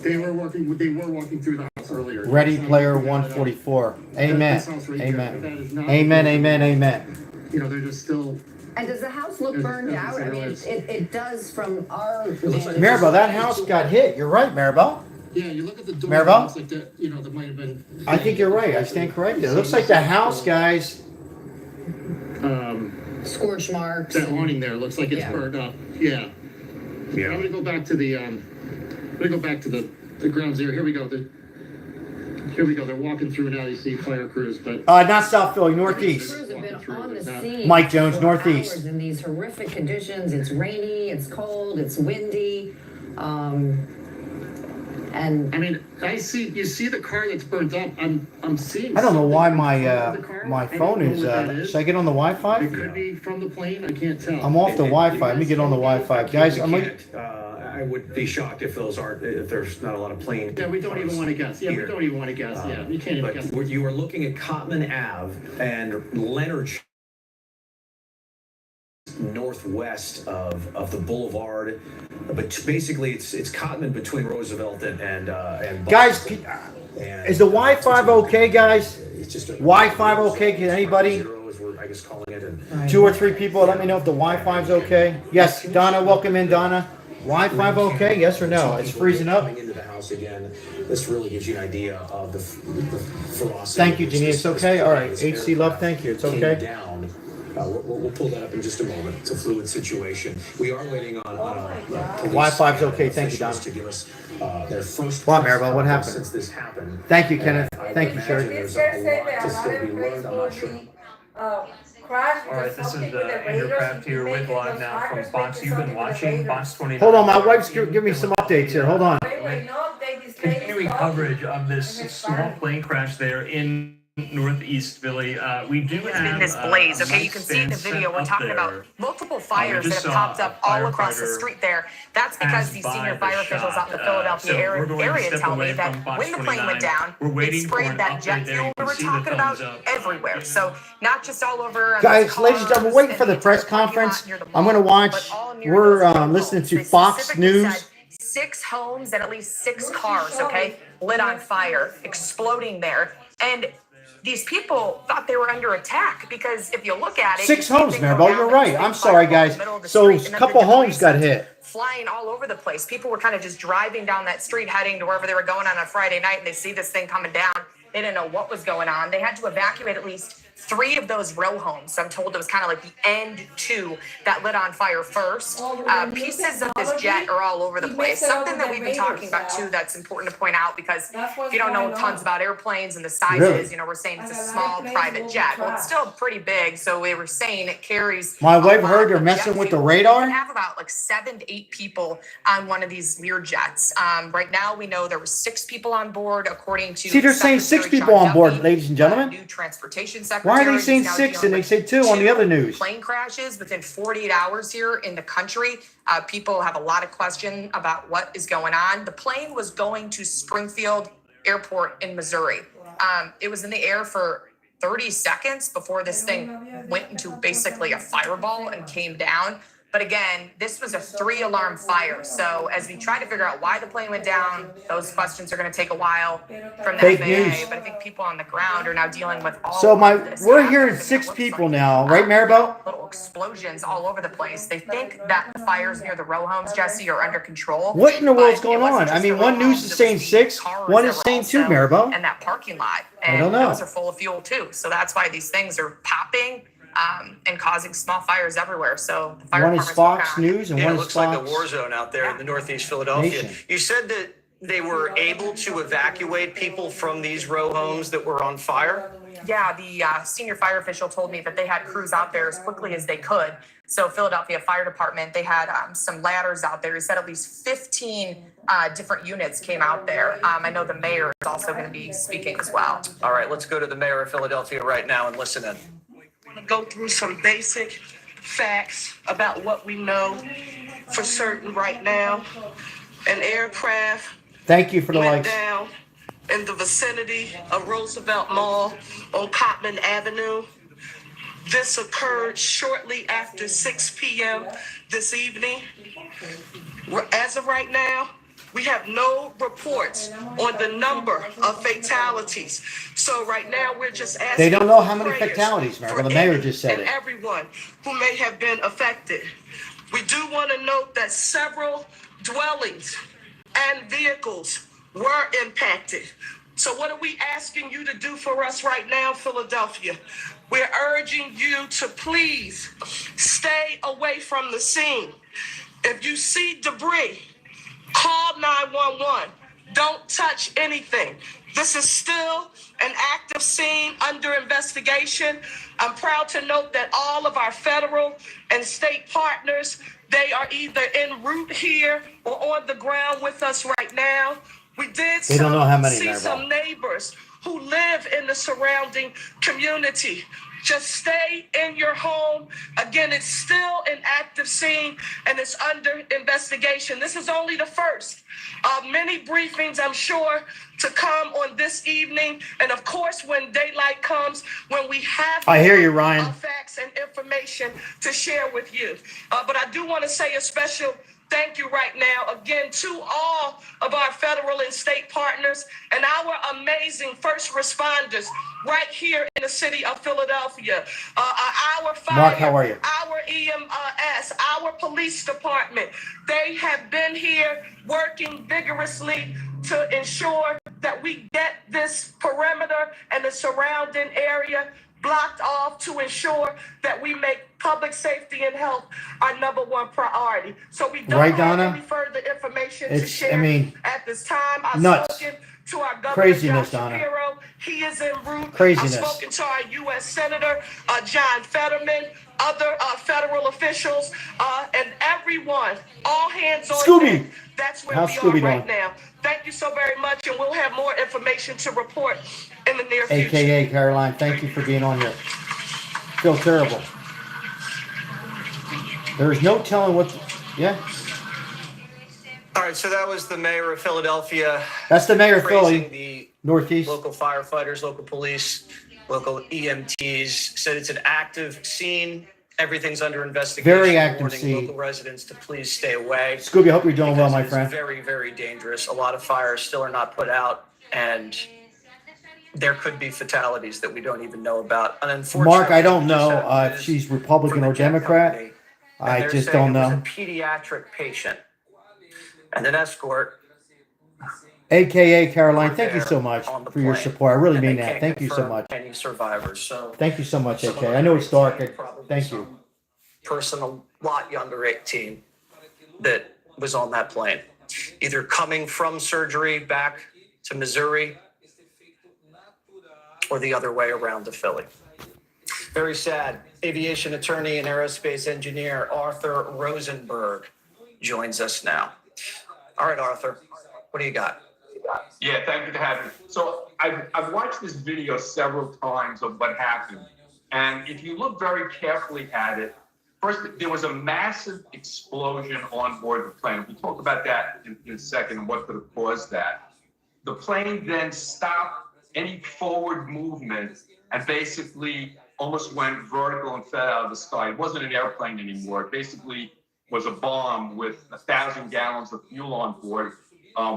they were walking through the house earlier. Ready Player 144. Amen. Amen. Amen. Amen. Amen. You know, they're just still. And does the house look burned out? I mean, it does from our. Maribel, that house got hit. You're right, Maribel. Yeah, you look at the door. Maribel? It looks like that. You know, that might have been. I think you're right. I stand corrected. It looks like the house, guys. Scorch marks. That awning there looks like it's burned up. Yeah. Yeah. I'm gonna go back to the the ground zero. Here we go. Here we go. They're walking through now. You see fire crews, but Not South Philly, Northeast. Crews have been on the scene Mike Jones, for Northeast. hours in these horrific conditions. It's rainy, it's cold, it's windy. And I mean, you see the car that's burnt up. I'm seeing. I don't know why something my in front of the car. my I don't phone know is. what that is. Should I get on the Wi-Fi? It could be from the plane. I can't tell. I'm off the Wi-Fi. Let me get on the Wi-Fi, guys. I'm gonna. I would be shocked if there's not a lot of plane. Yeah, we don't even want to guess. Yeah, we don't even want to guess. Yeah, you can't even guess. But you are looking at Cotman Ave and Leonard northwest of the boulevard, but basically it's Cotman between Roosevelt and Guys, and is the Wi-Fi okay, guys? it's just a Wi-Fi okay? Can anybody? Zero is we're, I guess, calling it. And 2 or 3 people, let me know if the Wi-Fi's okay. Yes, Donna, welcome in, Donna. Wi-Fi okay? Yes or no? It's freezing up. Coming into the house again. This really gives you an idea of the ferocity. Thank you, Jeannie. It's okay. All right, HC Love. Thank you. It's okay. Came down. We'll pull that up in just a moment. It's a fluid situation. We are waiting on police Wi-Fi's okay. Thank you, officials Donna. to give us their first. Wow, Maribel, what happened? Since this happened. Thank you, Kenneth. I Thank you, imagine Sherry. There's a lot to still be learned. I'm not sure. All right, this is Andrew Kraft here with Live Now from Fox. You've been watching Fox 29. Hold on, my wife's giving me some updates here. Hold on. Continuing coverage of this small plane crash there in Northeast Philly. We do It's have been this blaze. Okay, you nice can see in the stand video, we're up talking there. about multiple fires that just have saw popped up a all across the firefighter street there. That's because pass these by senior the fire officials shot. out in the Philadelphia So we're going to area step tell away me that from Fox when the plane 29. went down, We're it waiting for sprayed an that update jet there. fuel You we can were see the talking about thumbs up. everywhere. So not just all over. Guys, ladies and gentlemen, we're waiting for the press conference. I'm going to watch. We're listening to Fox News. 6 homes and at least 6 cars, okay, lit on fire, exploding there. And these people thought they were under attack because if you look at it, 6 homes, Maribel. You're right. I'm sorry, guys. So a couple homes got hit. Flying all over the place. People were kind of just driving down that street, heading to wherever they were going on a Friday night, and they see this thing coming down. They didn't know what was going on. They had to evacuate at least 3 of those row homes. I'm told it was kind of like the end 2 that lit on fire first. Pieces of this jet are all over the place. Something that we've been talking about too that's important to point out because if you don't know tons about airplanes and the sizes, Really? you know, we're saying it's a small private jet. Well, it's still pretty big, so we were saying it carries. My wife a heard lot they're of messing jet with the fuel. radar? You can have about like 7 to 8 people on one of these Lear jets. Right now, we know there were 6 people on board, according to. See, they're saying 6 Secretary people John on board, Duffy, ladies and gentlemen. New transportation secretary. Why are they saying He's now 6 and dealing they with say 2 on the other news? plane crashes within 48 hours here in the country. People have a lot of question about what is going on. The plane was going to Springfield Airport in Missouri. It was in the air for 30 seconds before this thing went into basically a fireball and came down. But again, this was a 3-alarm fire. So as we try to figure out why the plane went down, those questions are going to take a while from the Fake FAA. news. But I think people on the ground are now dealing with all So of this. we're hearing 6 people now, right, Maribel? Little explosions all over the place. They think that the fires near the row homes, Jesse, are under control. What in the world's but it going wasn't on? I just mean, the one row news homes, is it saying was the 6, cars one that is were saying 2, also Maribel. in that parking lot. I And don't know. those are full of fuel too. So that's why these things are popping and causing small fires everywhere. So the fire One is department's Fox working on it. News and Yeah, one it is looks like a Fox. war zone out there in the Northeast Philadelphia. Nation. You said that they were able to evacuate people from these row homes that were on fire? Yeah, the senior fire official told me that they had crews out there as quickly as they could. So Philadelphia Fire Department, they had some ladders out there. He said at least 15 different units came out there. I know the mayor is also going to be speaking as well. All right, let's go to the mayor of Philadelphia right now and listen in. To go through some basic facts about what we know for certain right now. An aircraft Thank you for the went likes. down in the vicinity of Roosevelt Mall on Cottman Avenue. This occurred shortly after 6 p.m. this evening. As of right now, we have no reports on the number of fatalities. So right now, we're just asking. They don't know how many prayers fatalities, America. for The mayor any just said and it. everyone who may have been affected. We do want to note that several dwellings and vehicles were impacted. So what are we asking you to do for us right now, Philadelphia? We're urging you to please stay away from the scene. If you see debris, call 911. Don't touch anything. This is still an active scene under investigation. I'm proud to note that all of our federal and state partners, they are either en route here or on the ground with us right now. We did They don't know how many, see Maribel. some neighbors who live in the surrounding community. Just stay in your home. Again, it's still an active scene and it's under investigation. This is only the first of many briefings, I'm sure, to come on this evening. And of course, when daylight comes, when we have I hear you, Ryan. facts and information to share with you. But I do want to say a special thank you right now, again, to all of our federal and state partners and our amazing first responders right here in the city of Philadelphia. Our fire, Mark, how are you? our EMS, our police department, they have been here working vigorously to ensure that we get this perimeter and the surrounding area blocked off to ensure that we make public safety and health our number one priority. So we don't Right, have Donna? any further information to It's- share I mean, at this time. I've nuts. spoken to our governor, Craziness, Josh Donna. Shapiro. He is en route. Craziness. I've spoken to our U.S. Senator, John Fetterman, other federal officials, and everyone, all hands on Scooby! deck. That's where How's we Scooby are right doing? now. Thank you so very much, and we'll have more information to report in the near future. AKA Caroline, thank you for being on here. Feel terrible. There is no telling what. Yeah, All right, so that was the mayor of Philadelphia. that's the mayor of praising Philly, the Northeast. local firefighters, local police, local EMTs. Said it's an active scene. Everything's under investigation. Very active Warning scene. local residents to please stay away. Scooby, I hope you're doing well, because my it's friend. very, very dangerous. A lot of fires still are not put out, and there could be fatalities that we don't even know about. And unfortunately, Mark, I don't we just know had if news she's Republican from the or jet Democrat. company, and I they're just saying don't it was know. a pediatric patient and an escort. AKA Caroline, thank you there so much on the for your plane, support. I really and mean they that. can't Thank you so confirm much. Any survivors? So Thank you so much, someone AKA. I know it's dark. probably Thank you. some person a lot younger, 18, that was on that plane, either coming from surgery back to Missouri or the other way around to Philly. Very sad. Aviation attorney and aerospace engineer Arthur Rosenberg joins us now. All right, Arthur, what do you got? Yeah, thank you for having me. So I've watched this video several times of what happened. And if you look very carefully at it, first, there was a massive explosion on board the plane. We'll talk about that in a second and what could have caused that. The plane then stopped any forward movement and basically almost went vertical and fell out of the sky. It wasn't an airplane anymore. It basically was a bomb with 1,000 gallons of fuel on board,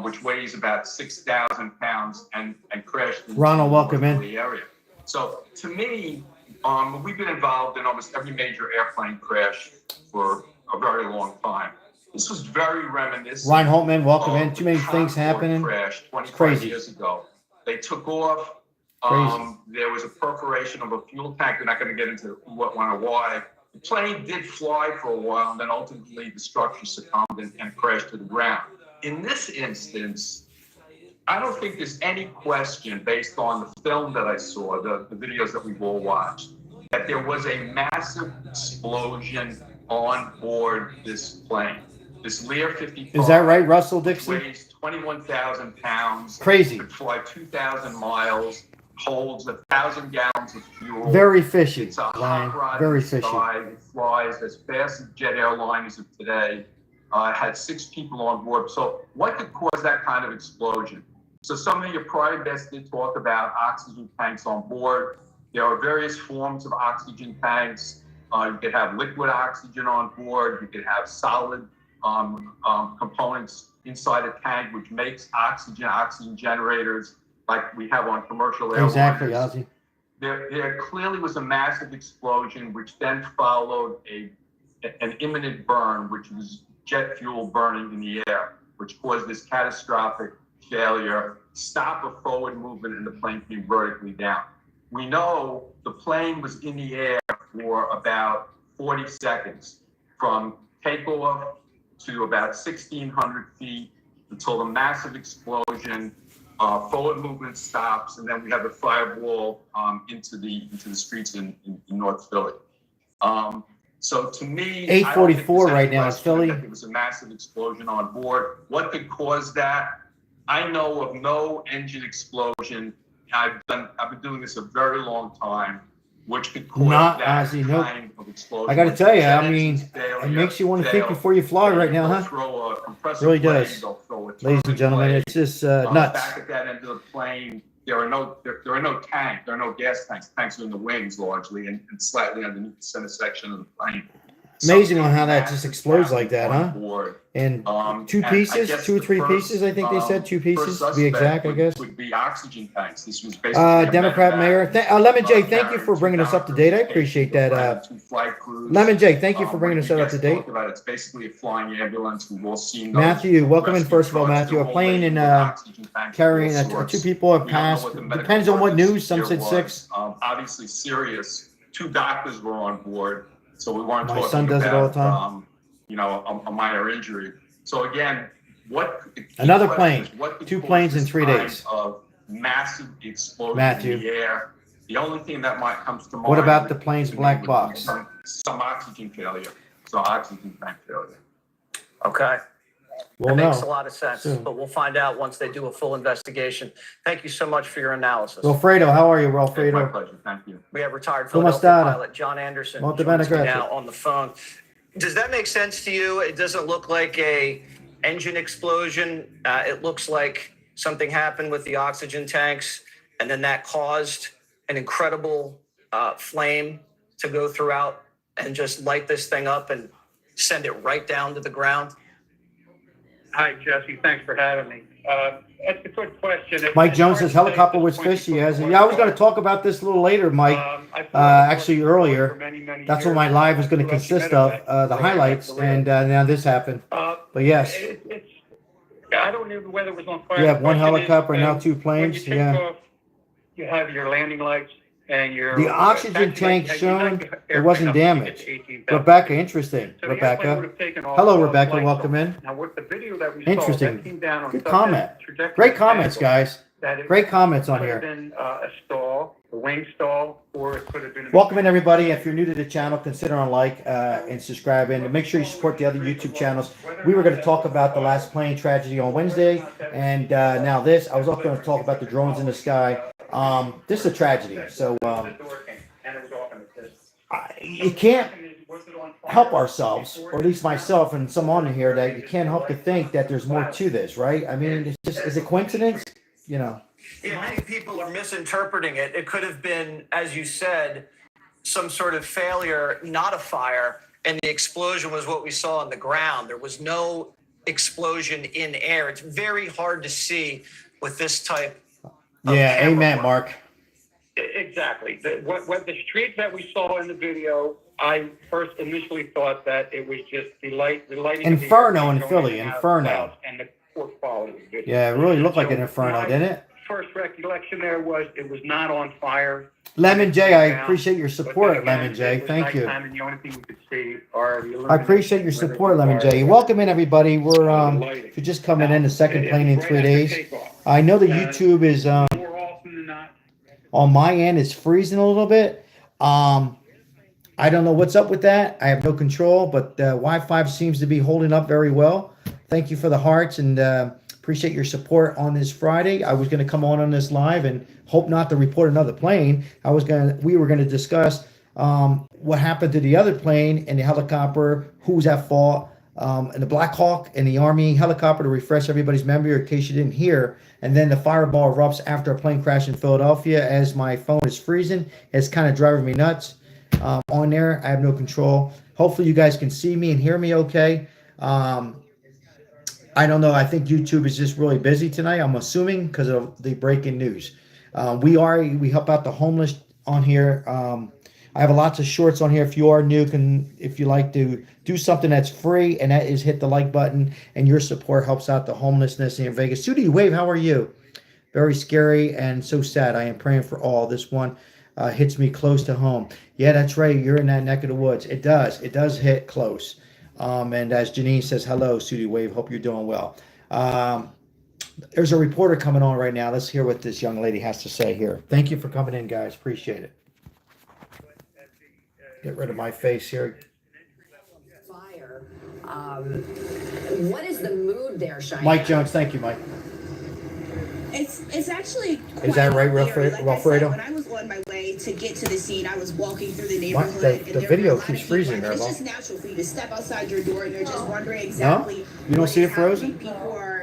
which weighs about 6,000 pounds and crashed into Ronald, welcome in. the area. So to me, we've been involved in almost every major airplane crash for a very long time. This was very reminiscent. Ryan Holtman, welcome of in. Too many the things Concorde happening. Crash It's 25 crazy. years ago. They took off. Crazy. There was a perforation of a fuel tank. We're not going to get into what went or why. The plane did fly for a while, and then ultimately the structure succumbed and crashed to the ground. In this instance, I don't think there's any question based on the film that I saw, the videos that we've all watched, that there was a massive explosion on board this plane. This Lear 55. Is that right, Russell Dixon? Weighs 21,000 pounds. Crazy. Could fly 2,000 miles. Holds 1,000 gallons of fuel. Very fishy, It's a Ryan. hot rod. Very in the fishy. sky. It flies as fast as jet airliners of today. Had 6 people on board. So what could cause that kind of explosion? So some of your prior guests did talk about oxygen tanks on board. There are various forms of oxygen tanks. You could have liquid oxygen on board. You could have solid components inside a tank, which makes oxygen generators like we have on commercial airliners. Exactly, Ozzy. There clearly was a massive explosion, which then followed an imminent burn, which was jet fuel burning in the air, which caused this catastrophic failure, stop a forward movement, and the plane came vertically down. We know the plane was in the air for about 40 seconds, from takeoff to about 1,600 feet until the massive explosion. Forward movement stops, and then we have a fireball into the streets in North Philly. So to me, 8:44 right now in Philly. There was a massive explosion on board. What could cause that? I know of no engine explosion. I've been doing this a very long time, which could cause Not that Ozzy, nope. kind of explosion. I got to tell you, Jet I mean, engines failure, it makes you want to think before you fly right now, huh? Throw a compressor Really blade, does. they'll throw a Ladies and turbine gentlemen, blade. it's just nuts. Back at that end of the plane, there are no tanks. There are no gas tanks. Tanks are in the wings largely, and slightly underneath the center section of the plane. Amazing on how that just explodes like that, huh? Board. And two And I pieces, guess 2 or the 3 first, pieces, I think they said 2 pieces first to be exact, suspect I guess. would be oxygen tanks. This was basically a Democrat medevac, mayor. Lemon J, thank you for bringing us up to date. I appreciate that. Lemon J, thank you for bringing us up to date. It's basically a flying ambulance. We've all seen those Matthew, welcome in rescue first of all, trucks, Matthew. the A whole plane way and with oxygen tanks of carrying all 2 sorts. people have We don't know passed. what the medical Depends on what purpose news. Some here said was. 6. Obviously serious. 2 doctors were on board, so we weren't My talking son does it about all the time. a minor injury. So again, Another plane. What could 2 cause planes in this 3 kind days. of massive explosion Matthew. in the air? The only thing that might come to mind. What about the plane's would black be box? Some oxygen failure. So oxygen tank failure. Okay. We'll That makes know a lot of sense, soon. but we'll find out once they do a full investigation. Thank you so much for your analysis. Wilfredo, how are you, It's my Wilfredo? pleasure. Thank you. We have retired Come Philadelphia state? pilot John Anderson Molto joins bene, me grazie. now on the phone. Does that make sense to you? It doesn't look like a engine explosion. It looks like something happened with the oxygen tanks, and then that caused an incredible flame to go throughout and just light this thing up and send it right down to the ground. Hi, Jesse. Thanks for having me. That's a good question. Mike Jones says helicopter was fishy. Yeah, I was going to talk about this a little later, Mike. Actually, earlier. That's what my live was going to consist of, the highlights, and now this happened. But yes, I don't know whether it was on fire. you have 1 The question is, helicopter and now 2 when you planes. take Yeah. off, you have your landing lights and your The oxygen tank shown, it wasn't damaged. Rebecca, interesting. So the airplane would Rebecca. have taken off Hello, all Rebecca. flights Welcome off. in. Now, with the video that we saw, Interesting. that came down on Good such a comment. trajectory Great of comments, angle guys. that it Great comments on could have here. been a stall, a wing stall, or it could have been. Welcome in, everybody. If you're new to the channel, consider on like and subscribing. And make sure you support the other YouTube channels. We were going to talk about the last plane tragedy on Wednesday, and now this. I was also going to talk about the drones in the sky. This is a tragedy. So you can't help ourselves, or at least myself and some on here, that you can't help to think that there's more to this, right? I mean, it's just, is it coincidence? You know. Yeah, many people are misinterpreting it. It could have been, as you said, some sort of failure, not a fire, and the explosion was what we saw on the ground. There was no explosion in air. It's very hard to see with this type of Yeah, camera amen, work. Mark. Exactly. What the street that we saw in the video, I first initially thought that it was just the lighting. of the Inferno airplane in going Philly, and out Inferno. and the poor quality of the video. Yeah, it really looked like an So inferno, my didn't it? First recollection there was it was not on fire. Lemon J, I Down. appreciate your But support, then again, Lemon J. it was Thank you. nighttime, and the only thing we could see are the I appreciate your support, Lemon J. Welcome in, everybody. We're if you're just coming in, the second plane in 3 days. I know the YouTube is More often than not. on my end is freezing a little bit. I don't know what's up with that. I have no control, but Wi-Fi seems to be holding up very well. Thank you for the hearts and appreciate your support on this Friday. I was going to come on this live and hope not to report another plane. We were going to discuss what happened to the other plane and the helicopter, who was at fault, and the Black Hawk and the Army helicopter to refresh everybody's memory in case you didn't hear. And then the fireball erupts after a plane crash in Philadelphia as my phone is freezing. It's kind of driving me nuts. On there, I have no control. Hopefully you guys can see me and hear me okay. I don't know. I think YouTube is just really busy tonight. I'm assuming because of the breaking news. We help out the homeless on here. I have lots of shorts on here. If you are new, if you like to do something that's free, and that is hit the like button, and your support helps out the homelessness in Vegas. Sudie Wave, how are you? Very scary and so sad. I am praying for all. This one hits me close to home. Yeah, that's right. You're in that neck of the woods. It does. It does hit close. And as Janine says, hello, Sudie Wave. Hope you're doing well. There's a reporter coming on right now. Let's hear what this young lady has to say here. Thank you for coming in, guys. Appreciate it. Get rid of my face here. Fire. What is the mood there, Cheyenne? Mike Jones, thank you, Mike. It's actually Is that right, Wilfredo? When I was on my way to get to the scene, I was walking through the neighborhood. The video keeps freezing there, It's Bob. just natural for you to step outside your door and you're just wondering exactly. No? You don't see it frozen?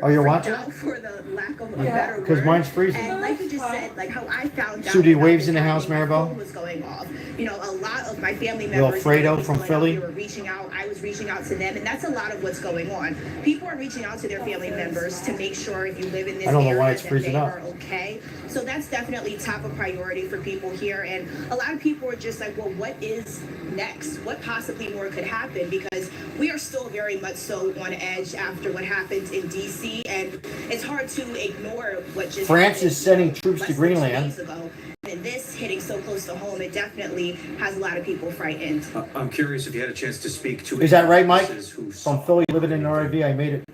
Oh, you're watching? For the lack of a better Because word. mine's freezing. And like you just said, like how I found out. Sudie about Waves this in the house, happening, my Maribel. phone was going off. You know, a lot of my family members. Wilfredo from Philly. They were reaching out. I was reaching out to them, and that's a lot of what's going on. People are reaching out to their family members to make sure if you live in this I don't know area why it's that freezing they up. are okay. So that's definitely top of priority for people here. And a lot of people are just like, well, what is next? What possibly more could happen? Because we are still very much so on edge after what happened in DC, and it's hard to ignore what just France happened is sending troops to less than 2 Greenland. days ago. And this hitting so close to home, it definitely has a lot of people frightened. I'm curious if you had a chance to speak to. Is that right, Mike? Who From Philly, living in an RV. I made it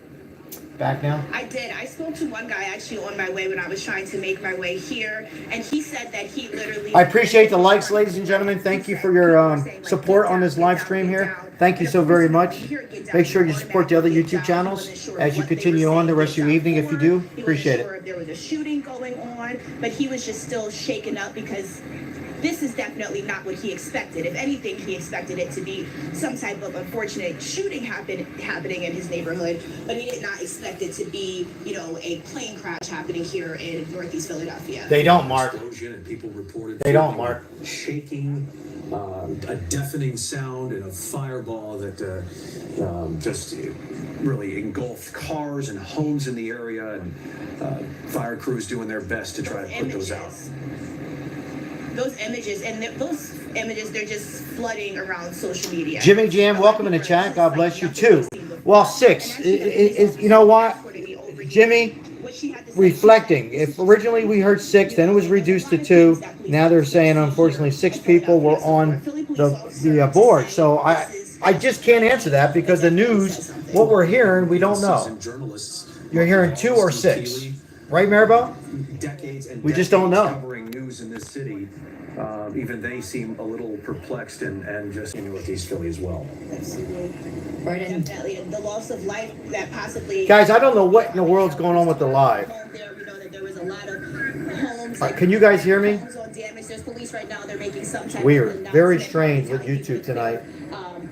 back now. I did. I spoke to one guy actually on my way when I was trying to make my way here, and he said that he literally. I appreciate the likes, ladies and gentlemen. Thank you for your support on this live stream here. Thank you so very much. Make sure you support the other YouTube channels as you continue on the rest of your evening if you do. Appreciate it. There was a shooting going on, but he was just still shaken up because this is definitely not what he expected. If anything, he expected it to be some type of unfortunate shooting happening in his neighborhood, but he did not expect it to be, you know, a plane crash happening here in Northeast Philadelphia. They don't, Mark. And people reported They don't, Mark. Shaking, a deafening sound, and a fireball that just really engulfed cars and homes in the area, and fire crews doing their best to try to put those out. Those images, they're just flooding around social media. Jimmy Jam, welcome in the chat. God bless you too. Well, 6. You know what? Jimmy, reflecting. If originally we heard 6, then it was reduced to 2. Now they're saying, unfortunately, 6 people were on the board. So I just can't answer that because the news, what we're hearing, we don't know. You're hearing 2 or 6. Right, Maribel? We just don't know. Covering news in this city, even they seem a little perplexed and just in Northeast Philly as well. Right, and the loss of life that possibly. Guys, I don't know what in the world's going on with the live. We know that there was a lot of homes. Can you guys hear me? There's police right now. They're making some type Weird. Very strange with YouTube tonight.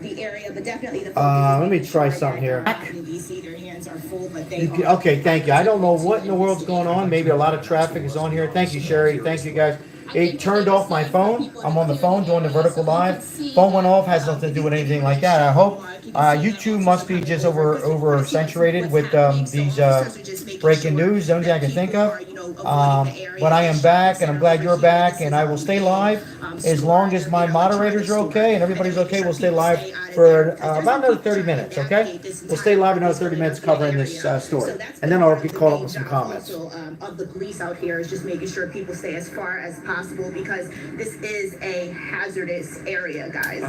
The area, but definitely the. Let me try something here. In DC, their hands are full, but they. Okay, thank you. I don't know what in the world's going on. Maybe a lot of traffic is on here. Thank you, Sherry. Thank you, guys. It turned off my phone. I'm on the phone doing the vertical live. Phone went off. Has nothing to do with anything like that. I hope YouTube must be just over saturated with these breaking news. The only thing I can think of. But I am back, and I'm glad you're back, and I will stay live as long as my moderators are okay and everybody's okay. We'll stay live for about another 30 minutes. Okay, we'll stay live another 30 minutes covering this story, and then I'll be caught up with some comments. Of the police out here is just making sure people stay as far as possible because this is a hazardous area, guys.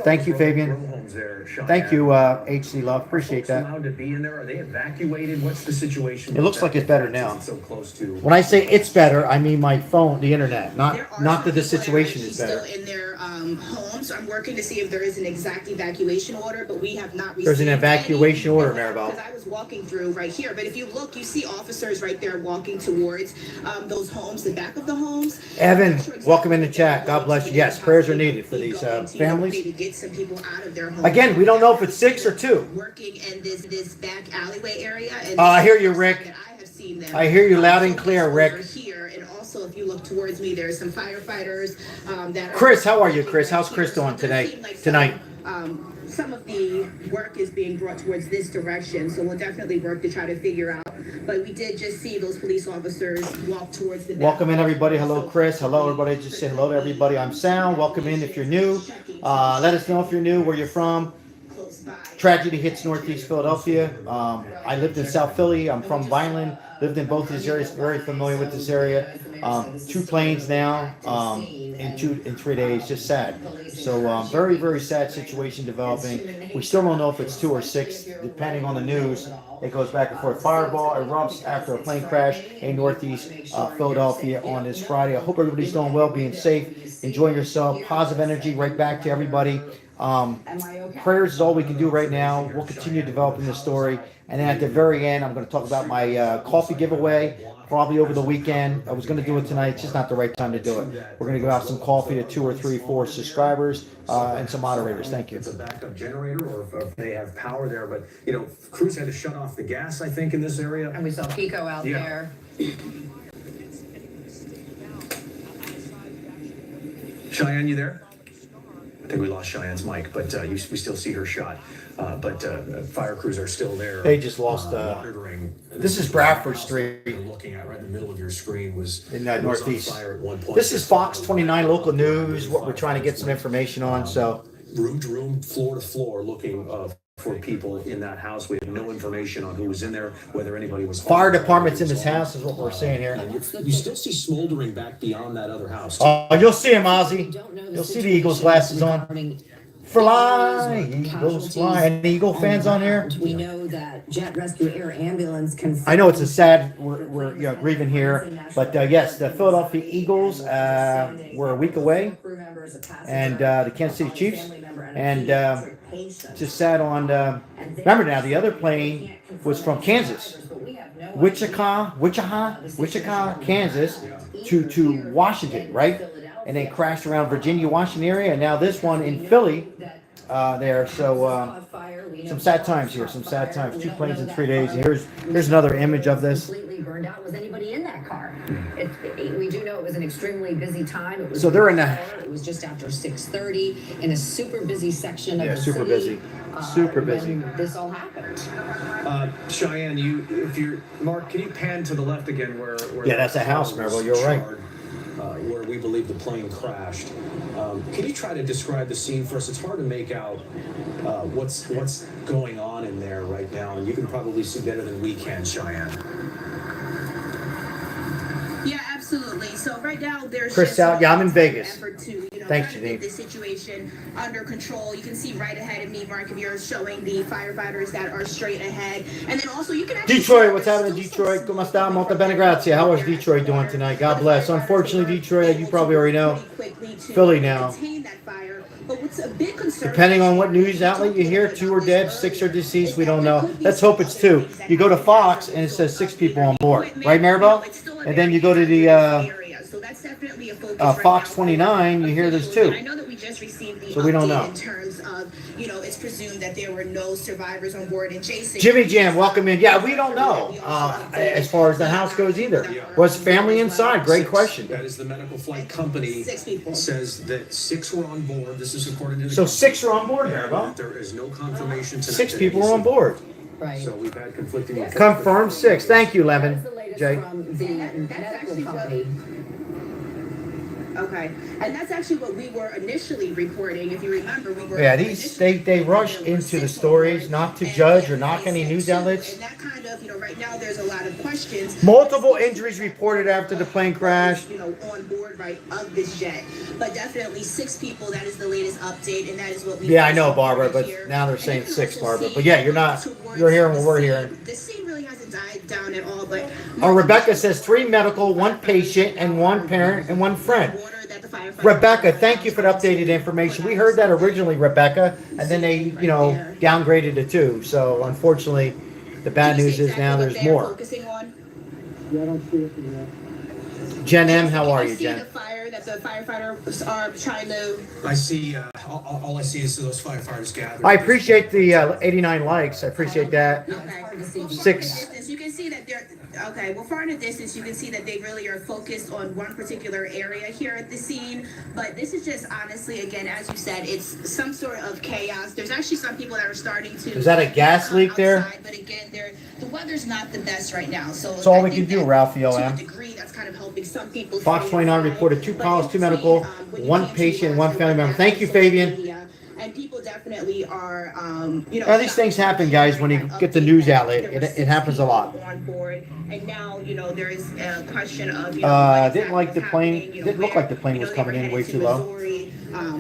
Thank you, Fabian. homes there, Cheyenne. Thank you, HC Love. Appreciate that. Allowed to be in there? Are they evacuated? What's the situation? It looks like it's better now. So close to. When I say it's better, I mean my phone, the internet, not that the situation is better. Still in their homes. I'm working to see if there is an exact evacuation order, but we have not received. There's an evacuation order, Maribel. Because I was walking through right here, but if you look, you see officers right there walking towards those homes, the back of the homes. Evan, welcome in the chat. God bless you. Yes, prayers are needed for these families. To get some people out of their homes. Again, we don't know if it's 6 or 2. Working in this back alleyway area. And I hear you, Rick. I have seen them. I hear you loud and clear, Rick. Over here, and also if you look towards me, there's some firefighters that. Chris, how are you, Chris? How's Chris doing tonight? Some of the work is being brought towards this direction, so we'll definitely work to try to figure out. But we did just see those police officers walk towards the. Welcome in, everybody. Hello, Chris. Hello, everybody. Just say hello to everybody. I'm Sound. Welcome in if you're new. Let us know if you're new, where you're from. Tragedy hits Northeast Philadelphia. I lived in South Philly. I'm from Vineland. Lived in both these areas. Very familiar with this area. 2 planes now in 3 days. Just sad. So very, very sad situation developing. We still don't know if it's 2 or 6, depending on the news. It goes back and forth. Fireball erupts after a plane crash in Northeast Philadelphia on this Friday. I hope everybody's doing well, being safe, enjoying yourself. Positive energy right back to everybody. Prayers is all we can do right now. We'll continue developing the story. And then at the very end, I'm going to talk about my coffee giveaway, probably over the weekend. I was going to do it tonight. It's just not the right time to do it. We're going to give out some coffee to 2 or 3, 4 subscribers and some moderators. Thank you. It's a backup generator, or if they have power there. But, crews had to shut off the gas, I think, in this area. And we saw Pico out there. Cheyenne, you there? I think we lost Cheyenne's mic, but we still see her shot. But fire crews are still there. They just lost. Monitoring. This is Bradford Street. You're looking at right in the middle of your screen was in Northeast. Fire at one point. This is Fox 29 local news. What we're trying to get some information on. So room to room, floor to floor, looking for people in that house. We have no information on who was in there, whether anybody was. Fire department's in this house is what we're saying here. You still see smoldering back beyond that other house. Oh, you'll see him, Ozzy. You'll see the Eagles glasses on. Fly, Eagles fly. Any Eagle fans on here? We know that Jet Rescue Air Ambulance can. I know it's a sad, we're grieving here, but yes, the Philadelphia Eagles were a week away, and the Kansas City Chiefs, and just sad on. Remember now, the other plane was from Kansas, Wichita, Kansas, to Washington, right? And then crashed around Virginia, Washington area, and now this one in Philly there. So some sad times here, some sad times. 2 planes in 3 days. Here's another image of this. Completely burned out. Was anybody in that car? We do know it was an extremely busy time. It was so they're in the. It was just after 6:30 in a super busy section of the super city. Super busy. This all happened. Cheyenne, Mark, can you pan to the left again where yeah, that's a house, Maribel. You're right. Where we believe the plane crashed. Can you try to describe the scene for us? It's hard to make out what's going on in there right now, and you can probably see better than we can, Cheyenne. Yeah, absolutely. So right now there's Chris out. Yeah, I'm in Vegas. Effort to, Thanks, get the situation under control. You can see right ahead of me, Mark, if you're showing the firefighters that are straight ahead, and then also you can actually Detroit. What's happening in Detroit? Come sta? Molto bene, grazie. How is Detroit doing tonight? God bless. Unfortunately, Detroit, you probably already know. Philly now. But what's a big concern? Depending on what news outlet you hear, 2 are dead, 6 are deceased. We don't know. Let's hope it's 2. You go to Fox and it says 6 people on board, right, Maribel? And then you go to the Fox 29. You hear there's 2. I know that we just received the so we don't know. In terms of, it's presumed that there were no survivors on board. And Jason, Jimmy Jam, welcome in. Yeah, we don't know as far as the house goes either. Was family inside? Great question. That is the medical flight company. 6 people. Says that 6 were on board. This is according to the. So 6 are on board, Maribel. There is no confirmation. 6 people were on board. Right. So we've had conflicting. Confirmed 6. Thank you, Lemon. Jay. From the medical company. Okay, and that's actually what we were initially reporting. If you remember, we were Yeah, they rush into the stories, not to judge or knock any news outlets. and that kind of, right now there's a lot of questions. Multiple injuries reported after the plane crash. On board of this jet, but definitely 6 people. That is the latest update, and that is what we. Yeah, I know, Barbara, but now they're saying 6, Barbara. But yeah, you're hearing what we're hearing. The scene really hasn't died down at all, but. Rebecca says 3 medical, 1 patient, and 1 parent and 1 friend. Rebecca, thank you for the updated information. We heard that originally, Rebecca, and then they, downgraded it too. So unfortunately, the bad news is now there's more. Yeah, I don't see it yet. Jen M, how are you, Jen? The fire that the firefighters are trying to. I see, all I see is those firefighters gathering. I appreciate the 89 likes. I appreciate that. Okay. 6. You can see that they're okay. Well, far in the distance, you can see that they really are focused on one particular area here at the scene. But this is just honestly, again, as you said, it's some sort of chaos. There's actually some people that are starting to. Is that a gas leak there? But again, the weather's not the best right now. So that's all we can do, Ralphie to a M. degree, that's kind of helping some people. Fox 29 reported 2 pilots, 2 medical, 1 patient, 1 family member. Thank you, Fabian. And people definitely are, These things happen, guys, when you get the news outlet. It happens a lot. On board, and now there is a question of didn't like the plane. Didn't look like the plane was coming in way too low,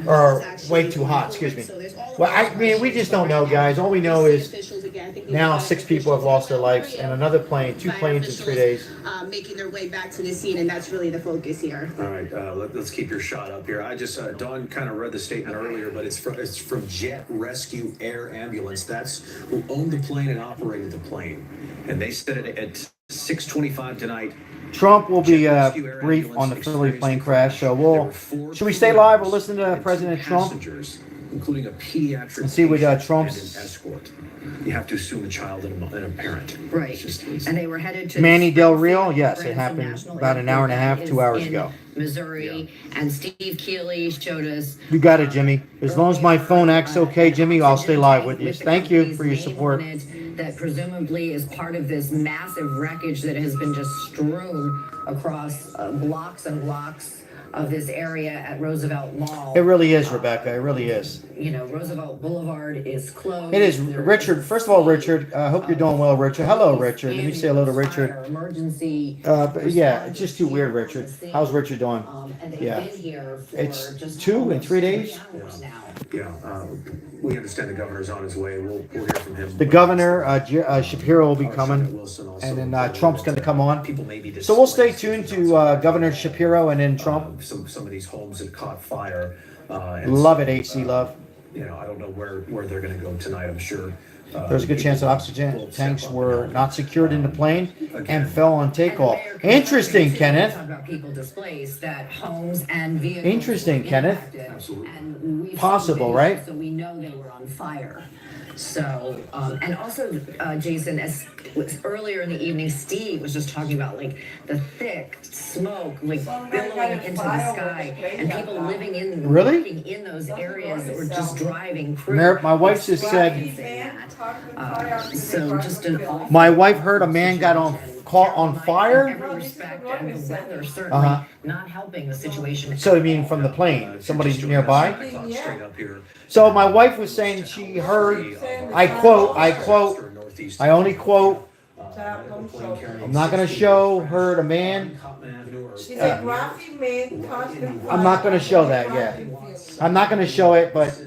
or way too hot. Excuse me. Well, I mean, we just don't know, guys. All we know is now 6 people have lost their lives, and another plane, 2 planes in 3 days. Making their way back to the scene, and that's really the focus here. All right, let's keep your shot up here. I just Dawn kind of read the statement earlier, but it's from Jet Rescue Air Ambulance. That's who owned the plane and operated the plane, and they said it at 6:25 tonight. Trump will be brief on the Philly plane crash, so should we stay live or listen to President Trump? Including a pediatric and see what Trump's and an escort. You have to assume a child and a parent. Right. And they were headed to Manny Del Rio. Yes, it happened about an hour and a half, 2 hours ago. Missouri, and Steve Keeley showed us. You got it, Jimmy. As long as my phone acts okay, Jimmy, I'll stay live with you. Thank you for your support. That presumably is part of this massive wreckage that has been just strewn across blocks and blocks of this area at Roosevelt Mall. It really is, Rebecca. It really is. Roosevelt Boulevard is closed. It is. Richard, first of all, Richard, I hope you're doing well, Richard. Hello, Richard. Let me say hello to Richard. Emergency. Yeah, it's just too weird, Richard. How's Richard doing? Yeah. It's 2 and 3 days. Yeah, we understand the governor's on his way. We'll hear from him. The governor, Shapiro, will be coming, and then Trump's going to come on. So we'll stay tuned to Governor Shapiro and then Trump. Some of these homes that caught fire. Love it, HC Love. I don't know where they're going to go tonight. I'm sure. There's a good chance that oxygen tanks were not secured in the plane and fell on takeoff. Interesting, Kenneth. About people displaced, that homes and vehicles. Interesting, Kenneth. Absolutely. Possible, right? So we know they were on fire. So, and also, Jason, as earlier in the evening, Steve was just talking about the thick smoke, billowing into the sky, and people living in, working in those areas that were just driving through. My wife just said. So just an awful. My wife heard a man caught on fire. Every respect, and the weather certainly not helping the situation. So you mean from the plane? Somebody nearby? So my wife was saying she heard, I quote, I only quote, I'm not going to show, heard a man. I'm not going to show that yet. I'm not going to show it, but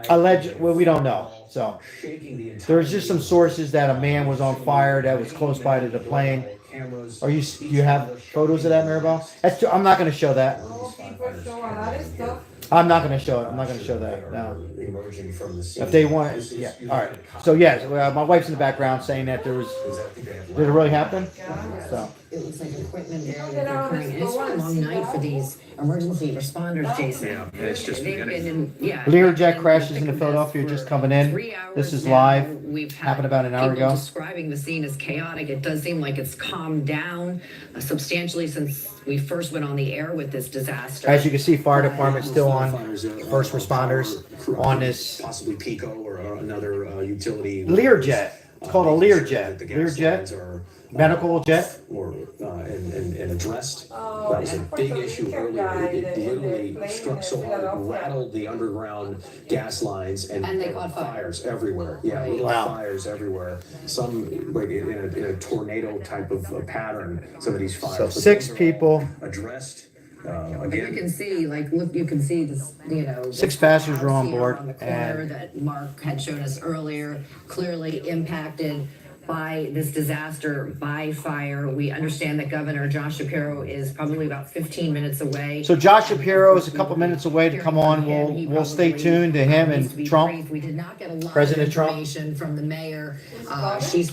alleged, well, we don't know. So there's just some sources that a man was on fire that was close by to the plane. Are you have photos of that, Maribel? I'm not going to show that. I'm not going to show it. I'm not going to show that. No. If they want, yeah. All right. So yes, my wife's in the background saying that there was. Did it really happen? So. It looks like equipment occurring. And it's been a long night for these emergency responders, Jason. Yeah, it's just beginning. Learjet crashes into Philadelphia just coming in. This is live. Happened about an hour ago. Describing the scene as chaotic. It does seem like it's calmed down substantially since we first went on the air with this disaster. As you can see, fire department still on. First responders on this. Possibly Pico or another utility. Learjet. It's called a Learjet. Learjet. Medical jet. Or and addressed. That was a big issue earlier. It literally struck so hard, it rattled the underground gas lines, and they caught fires everywhere. Yeah, little fires everywhere. Some like in a tornado type of pattern. Some of these fires. So 6 people addressed. But you can see, like, look, you can see this, 6 passengers were on here board, on the corner and that Mark had shown us earlier, clearly impacted by this disaster, by fire. We understand that Governor Josh Shapiro is probably about 15 minutes away. so Josh Shapiro is a couple minutes away to come on. We'll stay tuned to him and Trump. We did not get a lot President of Trump. information from the mayor.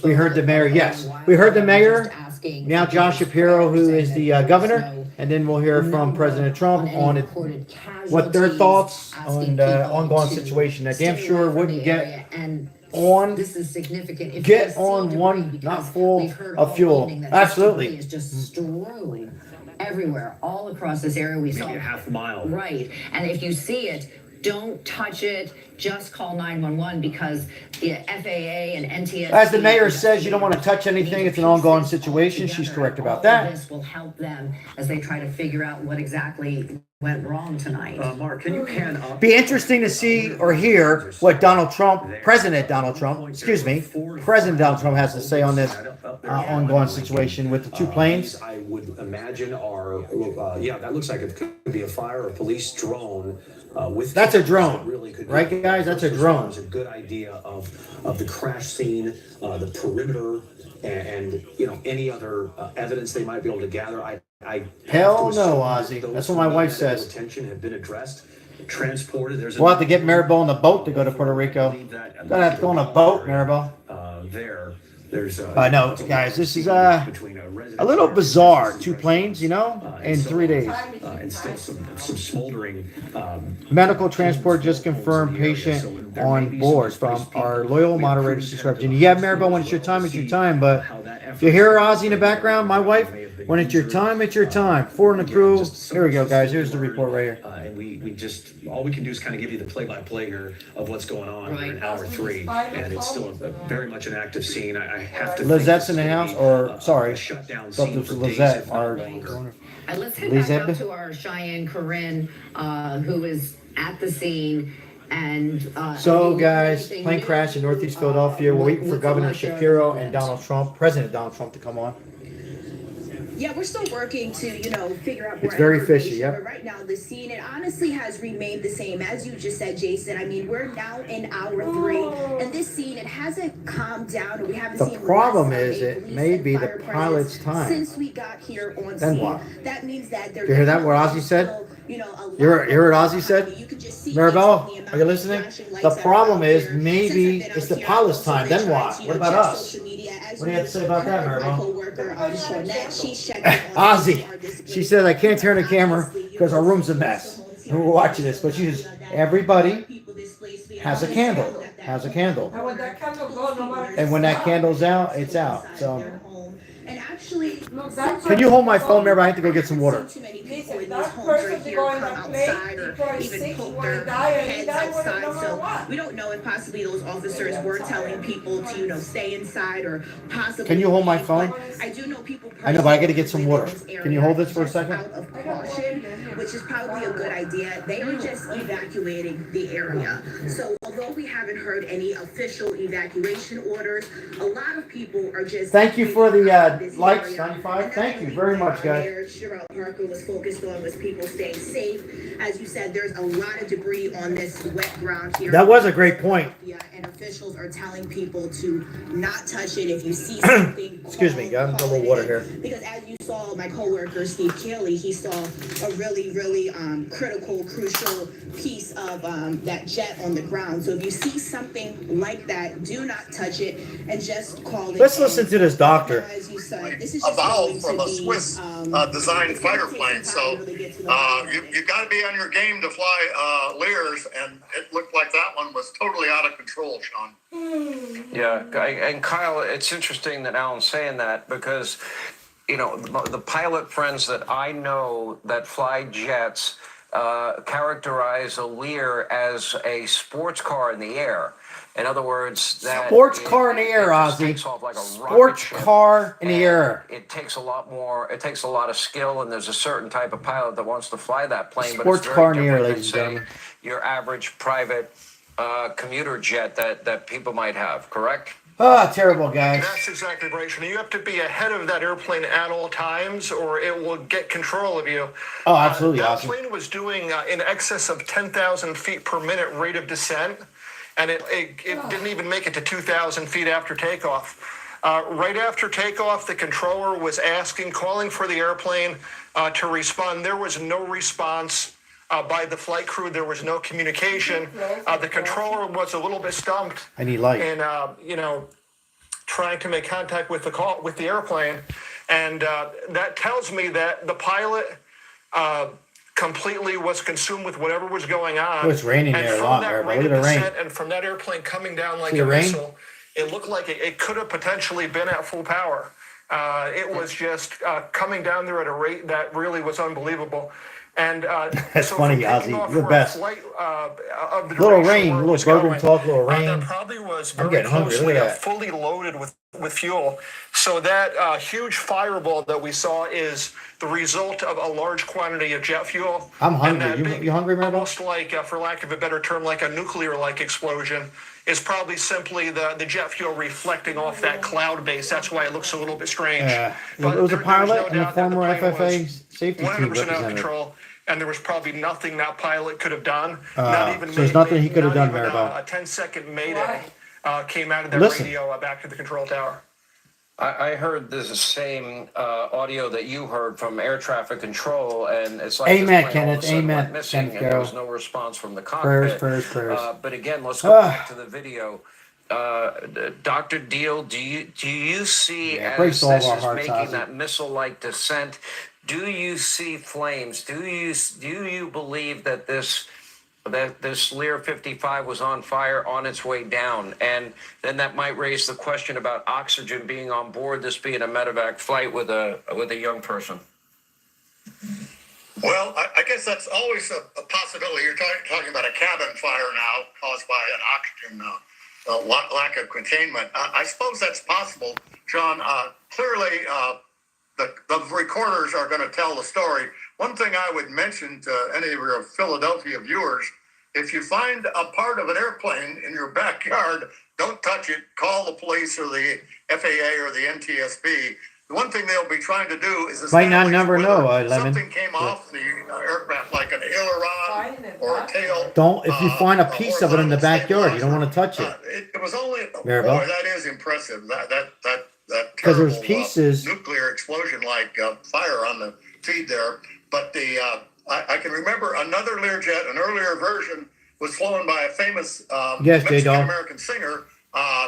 We heard the mayor. Yes, we heard the mayor. Now Josh Shapiro, who is the governor, and then we'll hear from President Trump on it, what their thoughts on the ongoing situation. That damn sure wouldn't get on. This is significant. Get on one not full of fuel. Absolutely. Is just strewn everywhere, all across this area. We saw Maybe a half mile. Right, and if you see it, don't touch it. Just call 911 because the FAA and NTSC. As the mayor says, you don't want to touch anything. It's an ongoing situation. She's correct about that. This will help them as they try to figure out what exactly went wrong tonight. Mark, can you pan up? Be interesting to see or hear what President Donald Trump has to say on this ongoing situation with the 2 planes. I would imagine are, that looks like it could be a fire or police drone. That's a drone, right, guys? That's a drone. It's a good idea of the crash scene, the perimeter, and any other evidence they might be able to gather. Hell no, Ozzy. That's what my wife says. Attention have been addressed, transported. We'll have to get Maribel on the boat to go to Puerto Rico. Gonna have to go on a boat, Maribel. I know, guys. This is a little bizarre. 2 planes, in 3 days. And still some smoldering. Medical transport just confirmed patient on board from our loyal moderator subscriber. Yeah, Maribel, when it's your time, it's your time. But if you hear Ozzy in the background, my wife, when it's your time, it's your time. 4 in the crew. Here we go, guys. Here's the report right here. And we just, all we can do is kind of give you the play-by-play here of what's going on in hour 3. And it's still very much an active scene. I have to. Lizette's in the house, or sorry, shutdown thought this was Lizette. Let's head back out to our Cheyenne Corinne, who is at the scene. And so, guys, plane crash in Northeast Philadelphia. We're waiting for Governor Shapiro and President Donald Trump to come on. Yeah, we're still working to, figure out more. It's very fishy, yeah. But right now, the scene, it honestly has remained the same. As you just said, Jason, I mean, we're now in hour 3, and this scene, it hasn't calmed down, and we haven't seen. The problem is it may be the pilot's time. Since we got here on then scene. what? That means that they're. You hear that, what Ozzy said? You heard what Ozzy said? Maribel, are you listening? The problem is maybe it's the pilot's time. Then what? What about us? What do you have to say about that, Maribel? Ozzy, she said, I can't turn the camera because our room's a mess. And we're watching this, but everybody has a candle. And when that candle's out, it's out. So. And actually, can you hold my phone, Maribel? I have to go get some water. Too many people in these homes right here come outside or even poke their heads outside. So we don't know if possibly those officers were telling people to, stay inside or possibly. Can you hold my phone? I do know people. I know, but I got to get some water. Can you hold this for a second? Out of caution, which is probably a good idea. They are just evacuating the area. So although we haven't heard any official evacuation orders, a lot of people are just. Thank you for the likes, 95. Thank you very much, guys. Sherelle Parker was focused on was people staying safe. As you said, there's a lot of debris on this wet ground here. That was a great point. And officials are telling people to not touch it if you see something. Excuse me, guys. I'm a little water here. Because as you saw, my coworker Steve Keeley, he saw a really, really critical, crucial piece of that jet on the ground. So if you see something like that, do not touch it and just call it. Let's listen to this doctor. As you said, this is a valve from a Swiss designed fighter plane. So you got to be on your game to fly Lears, and it looked like that one was totally out of control, Sean. Yeah, and Kyle, it's interesting that Alan's saying that because, the pilot friends that I know that fly jets, characterize a Lear as a sports car in the air. In other words, that Sports car in the air, Ozzy. takes off like a rocket Sports ship, car in the and air. It takes a lot more. It takes a lot of skill, and there's a certain type of pilot that wants to fly that plane. But Sports it's very car in the air, different ladies than, and say, gentlemen. your average private commuter jet that people might have. Correct? Ah, terrible, guys. That's exactly right, Sean. You have to be ahead of that airplane at all times, or it will get control of you. Oh, absolutely, That awesome. plane was doing in excess of 10,000 feet per minute rate of descent, and it didn't even make it to 2,000 feet after takeoff. Right after takeoff, the controller was calling for the airplane to respond. There was no response by the flight crew. There was no communication. The controller was a little bit stumped. I need light. And trying to make contact with the airplane, and that tells me that the pilot completely was consumed with whatever was going on. Oh, it's raining and there a from lot, that there, but rate look at of the rain. descent, and from that airplane coming down like See a the rain? missile, it looked like it could have potentially been at full power. It was just coming down there at a rate that really was unbelievable. And That's so funny, from taking Ozzy. off You're the for a best. flight, of the Little duration rain, where it little was bourbon going, talk, little rain. that probably was I'm very getting hungry. Look closely at that. fully loaded with fuel. So that huge fireball that we saw is the result of a large quantity of jet fuel. I'm And hungry. that You, big, you hungry, Maribel? almost like, for lack of a better term, like a nuclear-like explosion, is probably simply the jet fuel reflecting off that cloud base. That's why it looks a little bit strange. It But was a there was pilot no and a doubt that the former plane FFA was safety team 100% out of representative. control, and there was probably nothing that pilot could have done. Not even So there's nothing he could have done, Maribel. a 10-second mayday came out of the Listen. radio back to the control tower. I heard this same audio that you heard from air traffic control, and it's like Amen, this plane all of a Kenneth. sudden Amen. went missing, Kenneth, and there Carol. was no response from the cockpit. Prayers. But again, let's go back to the video. Dr. Deal, do you see Yeah, as breaks this all of is our hearts, making Ozzy. that missile-like descent? Do you see flames? Do you believe that this Lear 55 was on fire on its way down? And then that might raise the question about oxygen being on board, this being a medevac flight with a young person. Well, I guess that's always a possibility. You're talking about a cabin fire now caused by an oxygen lack of containment. I suppose that's possible, John. Clearly, the recorders are going to tell the story. One thing I would mention to any of your Philadelphia viewers, if you find a part of an airplane in your backyard, don't touch it. Call the police or the FAA or the NTSB. The one thing they'll be trying to do is Might not establish never whether know, Lemon. something came off the aircraft, like an aileron or a tail. Don't, if you find a piece of it in the backyard, you don't want to touch it. It was only, Maribel? boy, that is impressive. That Because there's terrible, pieces. nuclear explosion like fire on the feed there. But I can remember another Learjet, an earlier version, was flown by a famous Yes, J-Dog. Mexican-American singer.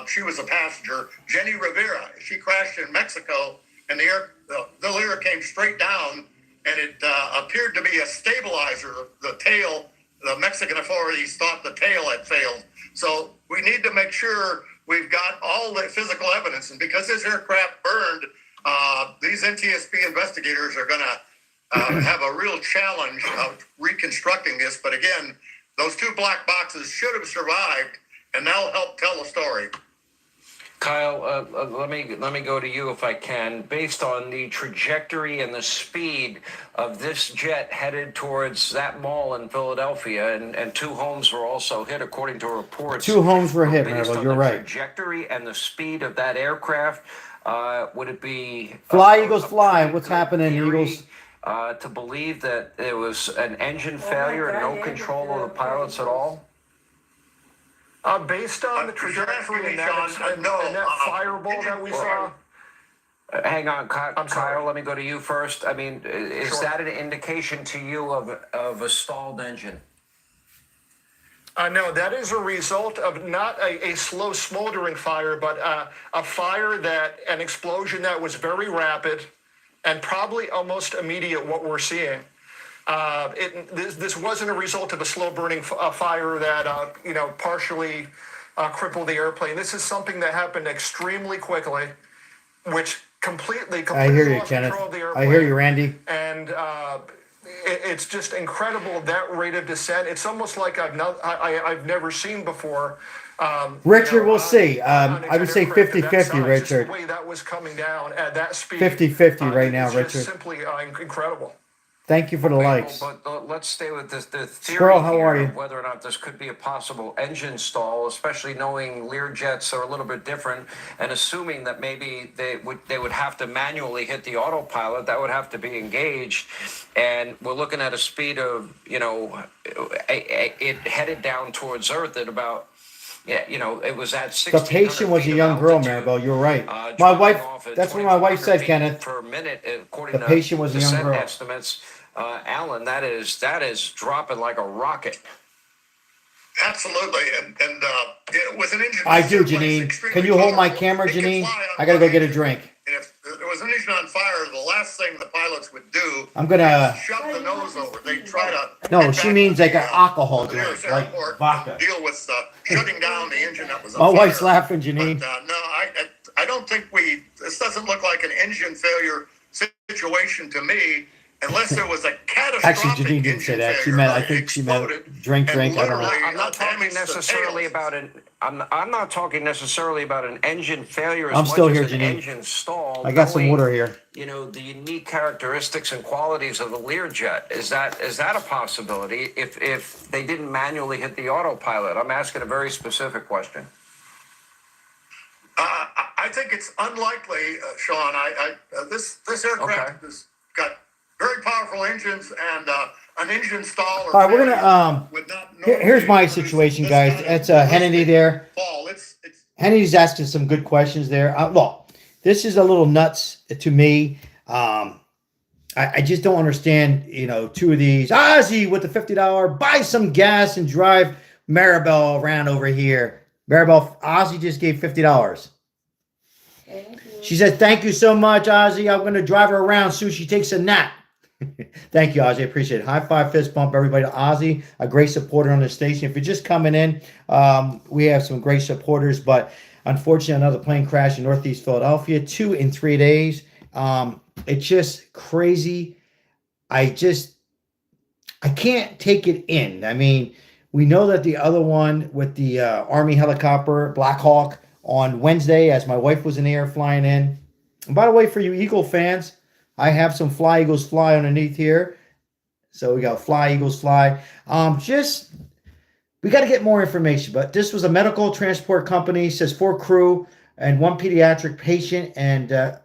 She was a passenger, Jenny Rivera. She crashed in Mexico, and the Lear came straight down, and it appeared to be a stabilizer. The tail, the Mexican authorities thought the tail had failed. So we need to make sure we've got all the physical evidence. And because this aircraft burned, these NTSB investigators are going to have a real challenge of reconstructing this. But again, those two black boxes should have survived, and that'll help tell the story. Kyle, let me go to you if I can. Based on the trajectory and the speed of this jet headed towards that mall in Philadelphia, and two homes were also hit, according to reports. 2 homes were hit, Based Maribel. on You're the right. trajectory and the speed of that aircraft, would it be Fly, Eagles, fly. What's happening, Eagles? to believe that it was an engine failure and no control of the pilots at all? Based on the trajectory and that fireball that we saw. Hang on, Kyle, let me go to you first. I mean, is that an indication to you of a stalled engine? No, that is a result of not a slow smoldering fire, but a fire an explosion that was very rapid and probably almost immediate, what we're seeing. This wasn't a result of a slow burning fire that, partially crippled the airplane. This is something that happened extremely quickly, which completely I hear you, lost Kenneth. control of the airplane. I hear you, Randy. And It's just incredible, that rate of descent. It's almost like I've never seen before. Richard, we'll see. I would say 50-50, Just Richard. the way that was coming down at that speed. 50-50 right now, it's Richard. just simply incredible. Thank you for the likes. But let's stay with the theory Squirrel, how here are you? of whether or not this could be a possible engine stall, especially knowing Lear jets are a little bit different, and assuming that maybe they would have to manually hit the autopilot, that would have to be engaged, and we're looking at a speed of, it headed down towards Earth at about. Yeah, it was at 1600 The patient was a young girl, Maribel. You're right. My wife, that's what my wife said, Kenneth. Per minute, according The to patient was a young descent girl. estimates. Alan, that is dropping like a rocket. Absolutely, and with an engine. I do, Janine. Can you hold my camera, Janine? I gotta go get a drink. And if there was an engine on fire, the last thing the pilots would do I'm gonna. is shut the nose over. They try to. No, she means like an alcohol drink, like vodka. Deal with shutting down the engine that was on My fire. wife's laughing, Janine. But, no, I don't think this doesn't look like an engine failure situation to me, unless there was a catastrophic Actually, Janine didn't say that. She meant, I think she meant drink. I don't know. I'm not talking necessarily about I'm not talking necessarily about an engine failure as I'm much still as here, an Janine. engine stall. I got some knowing, water here. The unique characteristics and qualities of the Learjet. Is that a possibility if they didn't manually hit the autopilot? I'm asking a very specific question. I think it's unlikely, Sean. This aircraft has got very powerful engines, and an engine stall. All right, we're gonna. Here's my situation, guys. It's Hennedy there. Hennedy's asking some good questions there. Well, this is a little nuts to me. I just don't understand. Two of these. Ozzy with the $50. Buy some gas and drive Maribel around over here. Maribel, Ozzy just gave $50. She said, "Thank you so much, Ozzy. I'm going to drive her around so she takes a nap." Thank you, Ozzy. I appreciate it. High five, fist bump, everybody to Ozzy, a great supporter on the station. If you're just coming in, we have some great supporters, but unfortunately, another plane crash in Northeast Philadelphia, 2 in 3 days. It's just crazy. I can't take it in. I mean, we know that the other one with the Army helicopter, Black Hawk, on Wednesday, as my wife was in the air flying in. And by the way, for you Eagle fans, I have some Fly Eagles Fly underneath here. So we got Fly Eagles Fly. We got to get more information, but this was a medical transport company, says 4 crew and 1 pediatric patient, and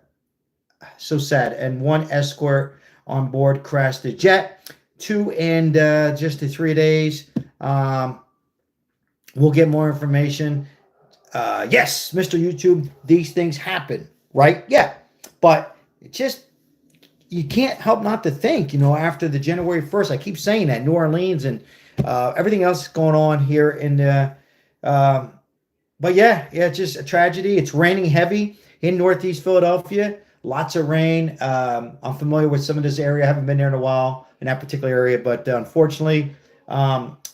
so sad, and 1 escort on board crashed the jet. 2 in just 3 days. We'll get more information. Yes, Mr. YouTube, these things happen, right? Yeah, but it just, you can't help not to think, after the January 1st, I keep saying that, New Orleans and everything else going on here in the, but yeah, it's just a tragedy. It's raining heavy in Northeast Philadelphia, lots of rain. I'm familiar with some of this area. I haven't been there in a while in that particular area, but unfortunately,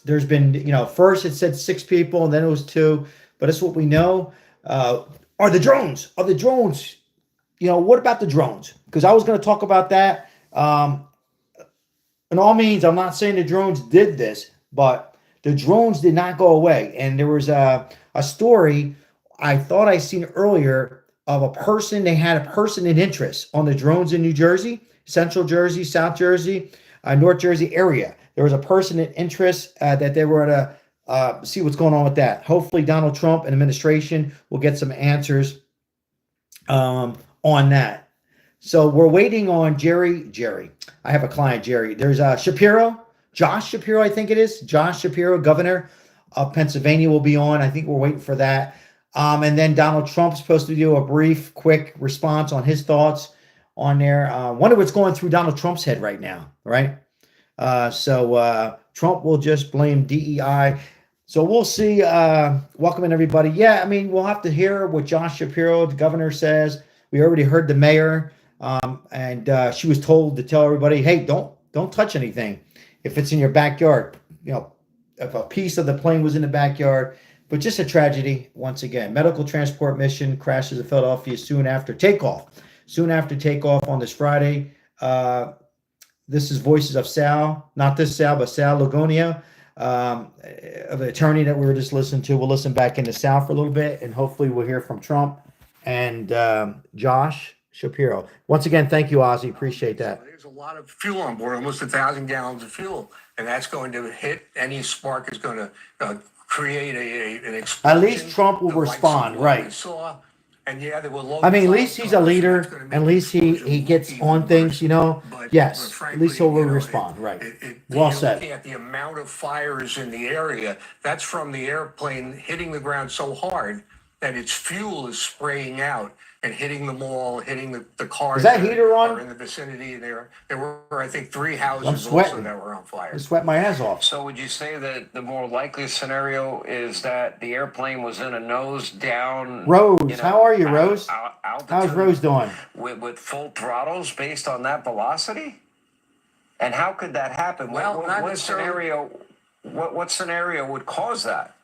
there's been, first it said 6 people and then it was 2. But that's what we know. Are the drones? What about the drones? Because I was going to talk about that. In all means, I'm not saying the drones did this, but the drones did not go away. And there was a story I thought I seen earlier of a person. They had a person in interest on the drones in New Jersey, Central Jersey, South Jersey, North Jersey area. There was a person in interest that they were at see what's going on with that. Hopefully Donald Trump and administration will get some answers on that. So we're waiting on Jerry. I have a client, Jerry. There's Shapiro, Josh Shapiro, I think it is. Josh Shapiro, governor of Pennsylvania, will be on. I think we're waiting for that. And then Donald Trump's supposed to do a brief, quick response on his thoughts on there. Wonder what's going through Donald Trump's head right now, right? So Trump will just blame DEI. So we'll see. Welcoming everybody. Yeah, I mean, we'll have to hear what Josh Shapiro, the governor, says. We already heard the mayor, and she was told to tell everybody, hey, don't touch anything if it's in your backyard. If a piece of the plane was in the backyard. But just a tragedy once again. Medical transport mission crashes in Philadelphia soon after takeoff. Soon after takeoff on this Friday. This is voices of Sal, not this Sal, but Sal Lugonia, of the attorney that we were just listening to. We'll listen back into Sal for a little bit, and hopefully we'll hear from Trump and Josh Shapiro. Once again, thank you, Ozzy. Appreciate that. There's a lot of fuel on board, almost 1,000 gallons of fuel, and that's going to hit. Any spark is going to create an explosion. At least Trump will respond, right? And yeah, there will. I mean, at least he's a leader. At least he gets on things, you know. Yes, at least he'll respond, right? Well said. Looking at the amount of fires in the area, that's from the airplane hitting the ground so hard that its fuel is spraying out and hitting the mall, hitting the cars. Is that heater on? Are in the vicinity there. There were, I think, 3 houses also that were on fire. I sweat my ass off. So would you say that the more likely scenario is that the airplane was in a nose down? Rose, how are you, Rose? How's Rose doing? With full throttles based on that velocity? And how could that happen? Well, what scenario? What scenario would cause that?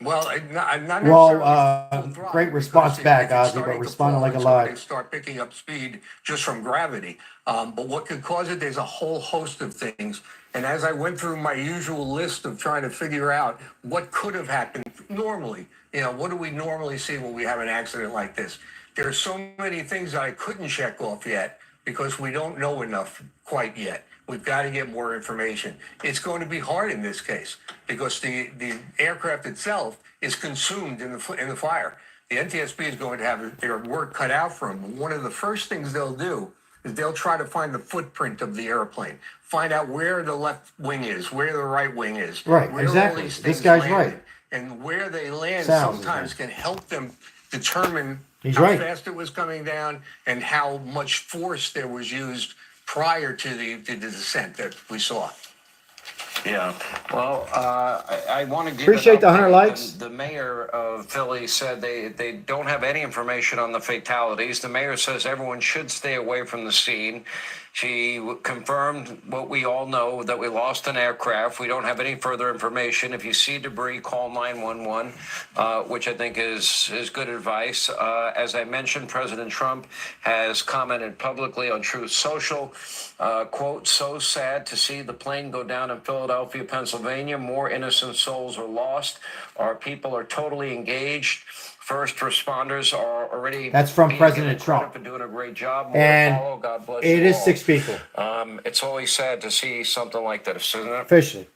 Well, not necessarily. Great response back, Ozzy, but responding like a lot. They start picking up speed just from gravity. But what could cause it? There's a whole host of things. And as I went through my usual list of trying to figure out what could have happened normally, what do we normally see when we have an accident like this? There are so many things that I couldn't check off yet because we don't know enough quite yet. We've got to get more information. It's going to be hard in this case because the aircraft itself is consumed in the fire. The NTSB is going to have their work cut out for them. One of the first things they'll do is they'll try to find the footprint of the airplane, find out where the left wing is, where the right wing is. Right, exactly. This guy's right. And where they land Sounds sometimes can help them determine He's how right. fast it was coming down and how much force there was used prior to the descent that we saw. Yeah. Well, I want to give Appreciate the 100 likes. The mayor of Philly said they don't have any information on the fatalities. The mayor says everyone should stay away from the scene. She confirmed what we all know, that we lost an aircraft. We don't have any further information. If you see debris, call 911, which I think is good advice. As I mentioned, President Trump has commented publicly on Truth Social, quote, "So sad to see the plane go down in Philadelphia, Pennsylvania. More innocent souls are lost. Our people are totally engaged. First responders are already." That's from President Trump. For doing a great job. And God bless it you is all. 6 people. It's always sad to see something like that, isn't it? Officially.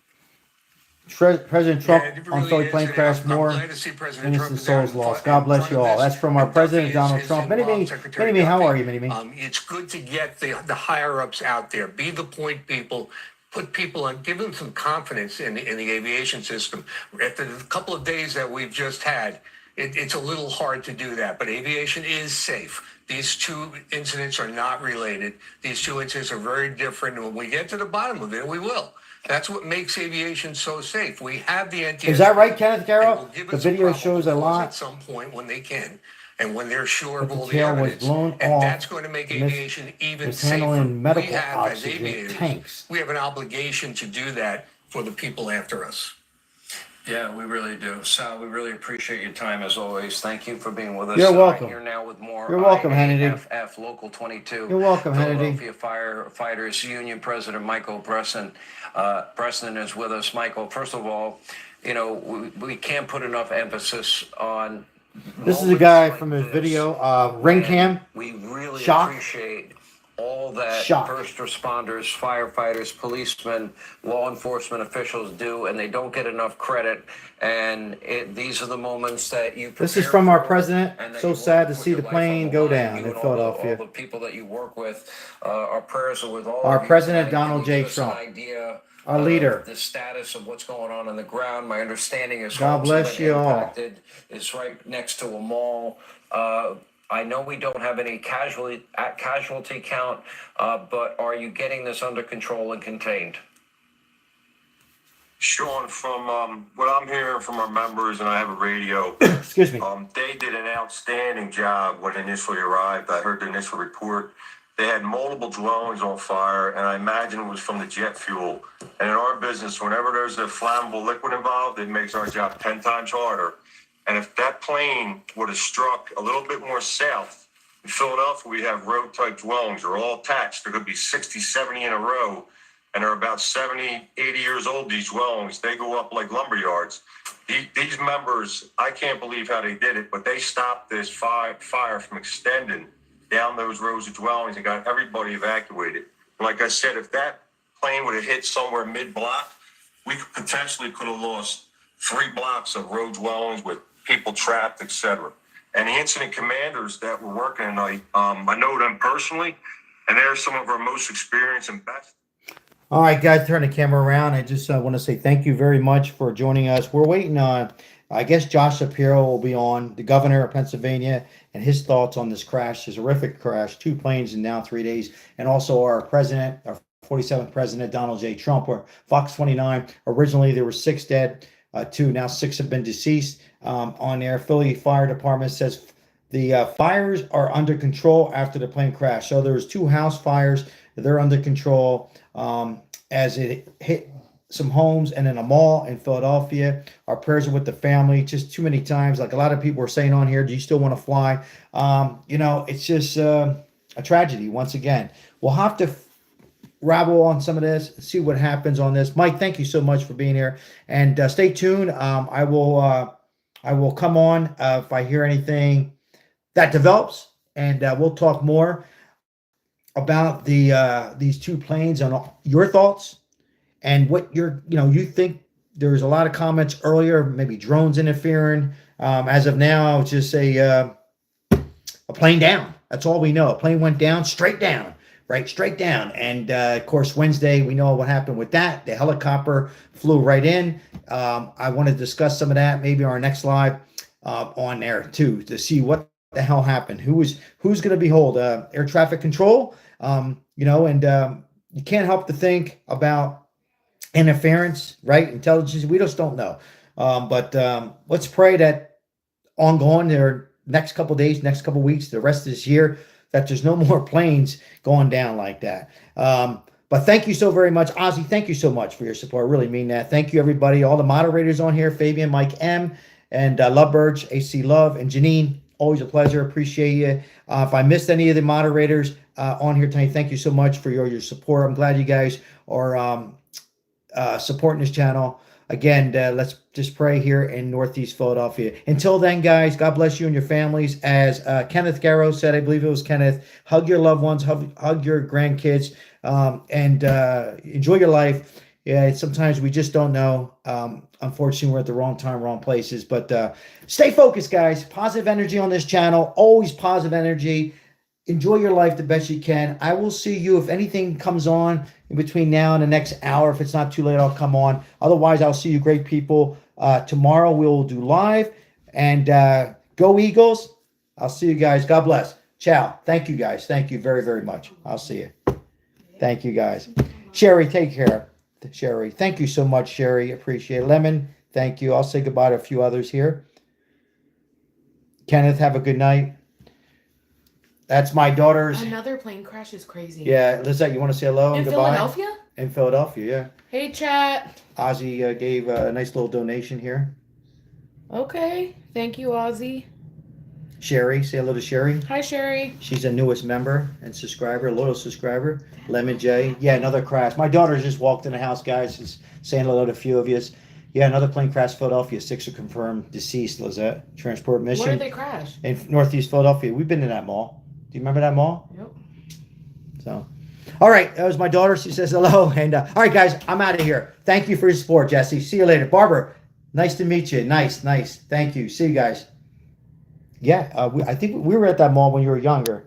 President Trump on Philly plane crash, I'm more glad to see President innocent Trump souls lost. God bless you all. That's from our President Donald Trump. Mini-Me, how are you, Mini-Me? It's good to get the higher-ups out there. Be the point people. Put people on, give them some confidence in the aviation system. After the couple of days that we've just had, it's a little hard to do that, but aviation is safe. These 2 incidents are not related. These 2 incidents are very different, and when we get to the bottom of it, we will. That's what makes aviation so safe. We have the NTSB. Is that right, Kenneth Carroll? The video shows a lot. At some point when they can, and when they're sure of But the all the tail was evidence, blown and off. that's going to make aviation even safer. Mishandling medical We have, as oxygen aviators, tanks. we have an obligation to do that for the people after us. Yeah, we really do. Sal, we really appreciate your time as always. Thank you for being with us. You're welcome. Here now with more. You're welcome, Hannity. IAFF Local 22. You're welcome, Hannity. Philadelphia Firefighters Union President Michael Bresson. Bresson is with us. Michael, first of all, we can't put enough emphasis on. This is a guy from his video, Ring Cam. We really Shock. appreciate all that Shock. first responders, firefighters, policemen, law enforcement officials do, and they don't get enough credit. And these are the moments that you. This is from our president. So sad to see the plane go down in Philadelphia. All the people that you work with, our prayers are with all Our of you President tonight. Donald Can you J. give us an Trump. idea Our of leader. the status of what's going on the ground. My understanding is God homes bless have been you all. impacted. It's right next to a mall. I know we don't have any casualty count, but are you getting this under control and contained? Sean, from what I'm hearing from our members, and I have a radio. Excuse me. They did an outstanding job when initially arrived. I heard the initial report. They had multiple dwellings on fire, and I imagine it was from the jet fuel. And in our business, whenever there's a flammable liquid involved, it makes our job 10 times harder. And if that plane would have struck a little bit more south, In Philadelphia, we have row type dwellings. They're all attached. They're going to be 60, 70 in a row. And they're about 70, 80 years old, these dwellings. They go up like lumber yards. These members, I can't believe how they did it, but they stopped this fire from extending down those rows of dwellings and got everybody evacuated. Like I said, if that plane would have hit somewhere mid-block, we could have lost 3 blocks of row dwellings with people trapped, etc. And the incident commanders that were working tonight, I know them personally, and they're some of our most experienced and best. All right, guys, turn the camera around. I just want to say thank you very much for joining us. We're waiting on, I guess Josh Shapiro will be on, the governor of Pennsylvania, and his thoughts on this crash, this horrific crash, 2 planes in now 3 days, and also our president, our 47th president, Donald J. Trump, or Fox 29. Originally, there were 6 dead, 2, now 6 have been deceased. On there, Philly Fire Department says the fires are under control after the plane crash. So there was 2 house fires. They're under control as it hit some homes and in a mall in Philadelphia. Our prayers are with the family. Just too many times, like a lot of people are saying on here, do you still want to fly? You know, it's just a tragedy once again. We'll have to rabble on some of this, see what happens on this. Mike, thank you so much for being here, and stay tuned. I will come on if I hear anything that develops, and we'll talk more about these 2 planes and your thoughts and what you think. There's a lot of comments earlier, maybe drones interfering. As of now, it's just a plane down. That's all we know. A plane went down, straight down, right? Straight down. And of course, Wednesday, we know what happened with that. The helicopter flew right in. I want to discuss some of that, maybe our next live on there too, to see what the hell happened. Who's going to behold air traffic control? And you can't help to think about interference, right? Intelligence. We just don't know. But let's pray that ongoing there next couple of days, next couple of weeks, the rest of this year, that there's no more planes going down like that. But thank you so very much, Ozzy. Thank you so much for your support. I really mean that. Thank you, everybody. All the moderators on here, Fabian, Mike M, and Lovebirds, AC Love, and Janine. Always a pleasure. Appreciate you. If I missed any of the moderators on here tonight, thank you so much for your support. I'm glad you guys are supporting this channel. Again, let's just pray here in Northeast Philadelphia. Until then, guys, God bless you and your families. As Kenneth Garrow said, I believe it was Kenneth, hug your loved ones, hug your grandkids, and enjoy your life. Yeah, sometimes we just don't know. Unfortunately, we're at the wrong time, wrong places. But stay focused, guys. Positive energy on this channel. Always positive energy. Enjoy your life the best you can. I will see you if anything comes on in between now and the next hour. If it's not too late, I'll come on. Otherwise, I'll see you great people. Tomorrow we'll do live. And go Eagles. I'll see you guys. God bless. Ciao. Thank you, guys. Thank you very, very much. I'll see you. Thank you, guys. Sherry, take care. Sherry, thank you so much, Sherry. Appreciate it. Lemon, thank you. I'll say goodbye to a few others here. Kenneth, have a good night. That's my daughter's. Another plane crash is crazy. Yeah, Lizette, you want to say hello and goodbye? In Philadelphia? In Philadelphia, yeah. Hey, chat. Ozzy gave a nice little donation here. Okay. Thank you, Ozzy. Sherry, say hello to Sherry. Hi, Sherry. She's a newest member and subscriber, loyal subscriber. Lemon J. Yeah, another crash. My daughter just walked in the house, guys. She's saying hello to a few of you. Yeah, another plane crash, Philadelphia. 6 are confirmed deceased, Lizette. Transport mission. Where did they crash? In Northeast Philadelphia. We've been to that mall. Do you remember that mall? Yep. So, all right. That was my daughter. She says hello. And all right, guys, I'm out of here. Thank you for your support, Jesse. See you later. Barbara, nice to meet you. Nice. Thank you. See you guys. Yeah, I think we were at that mall when you were younger.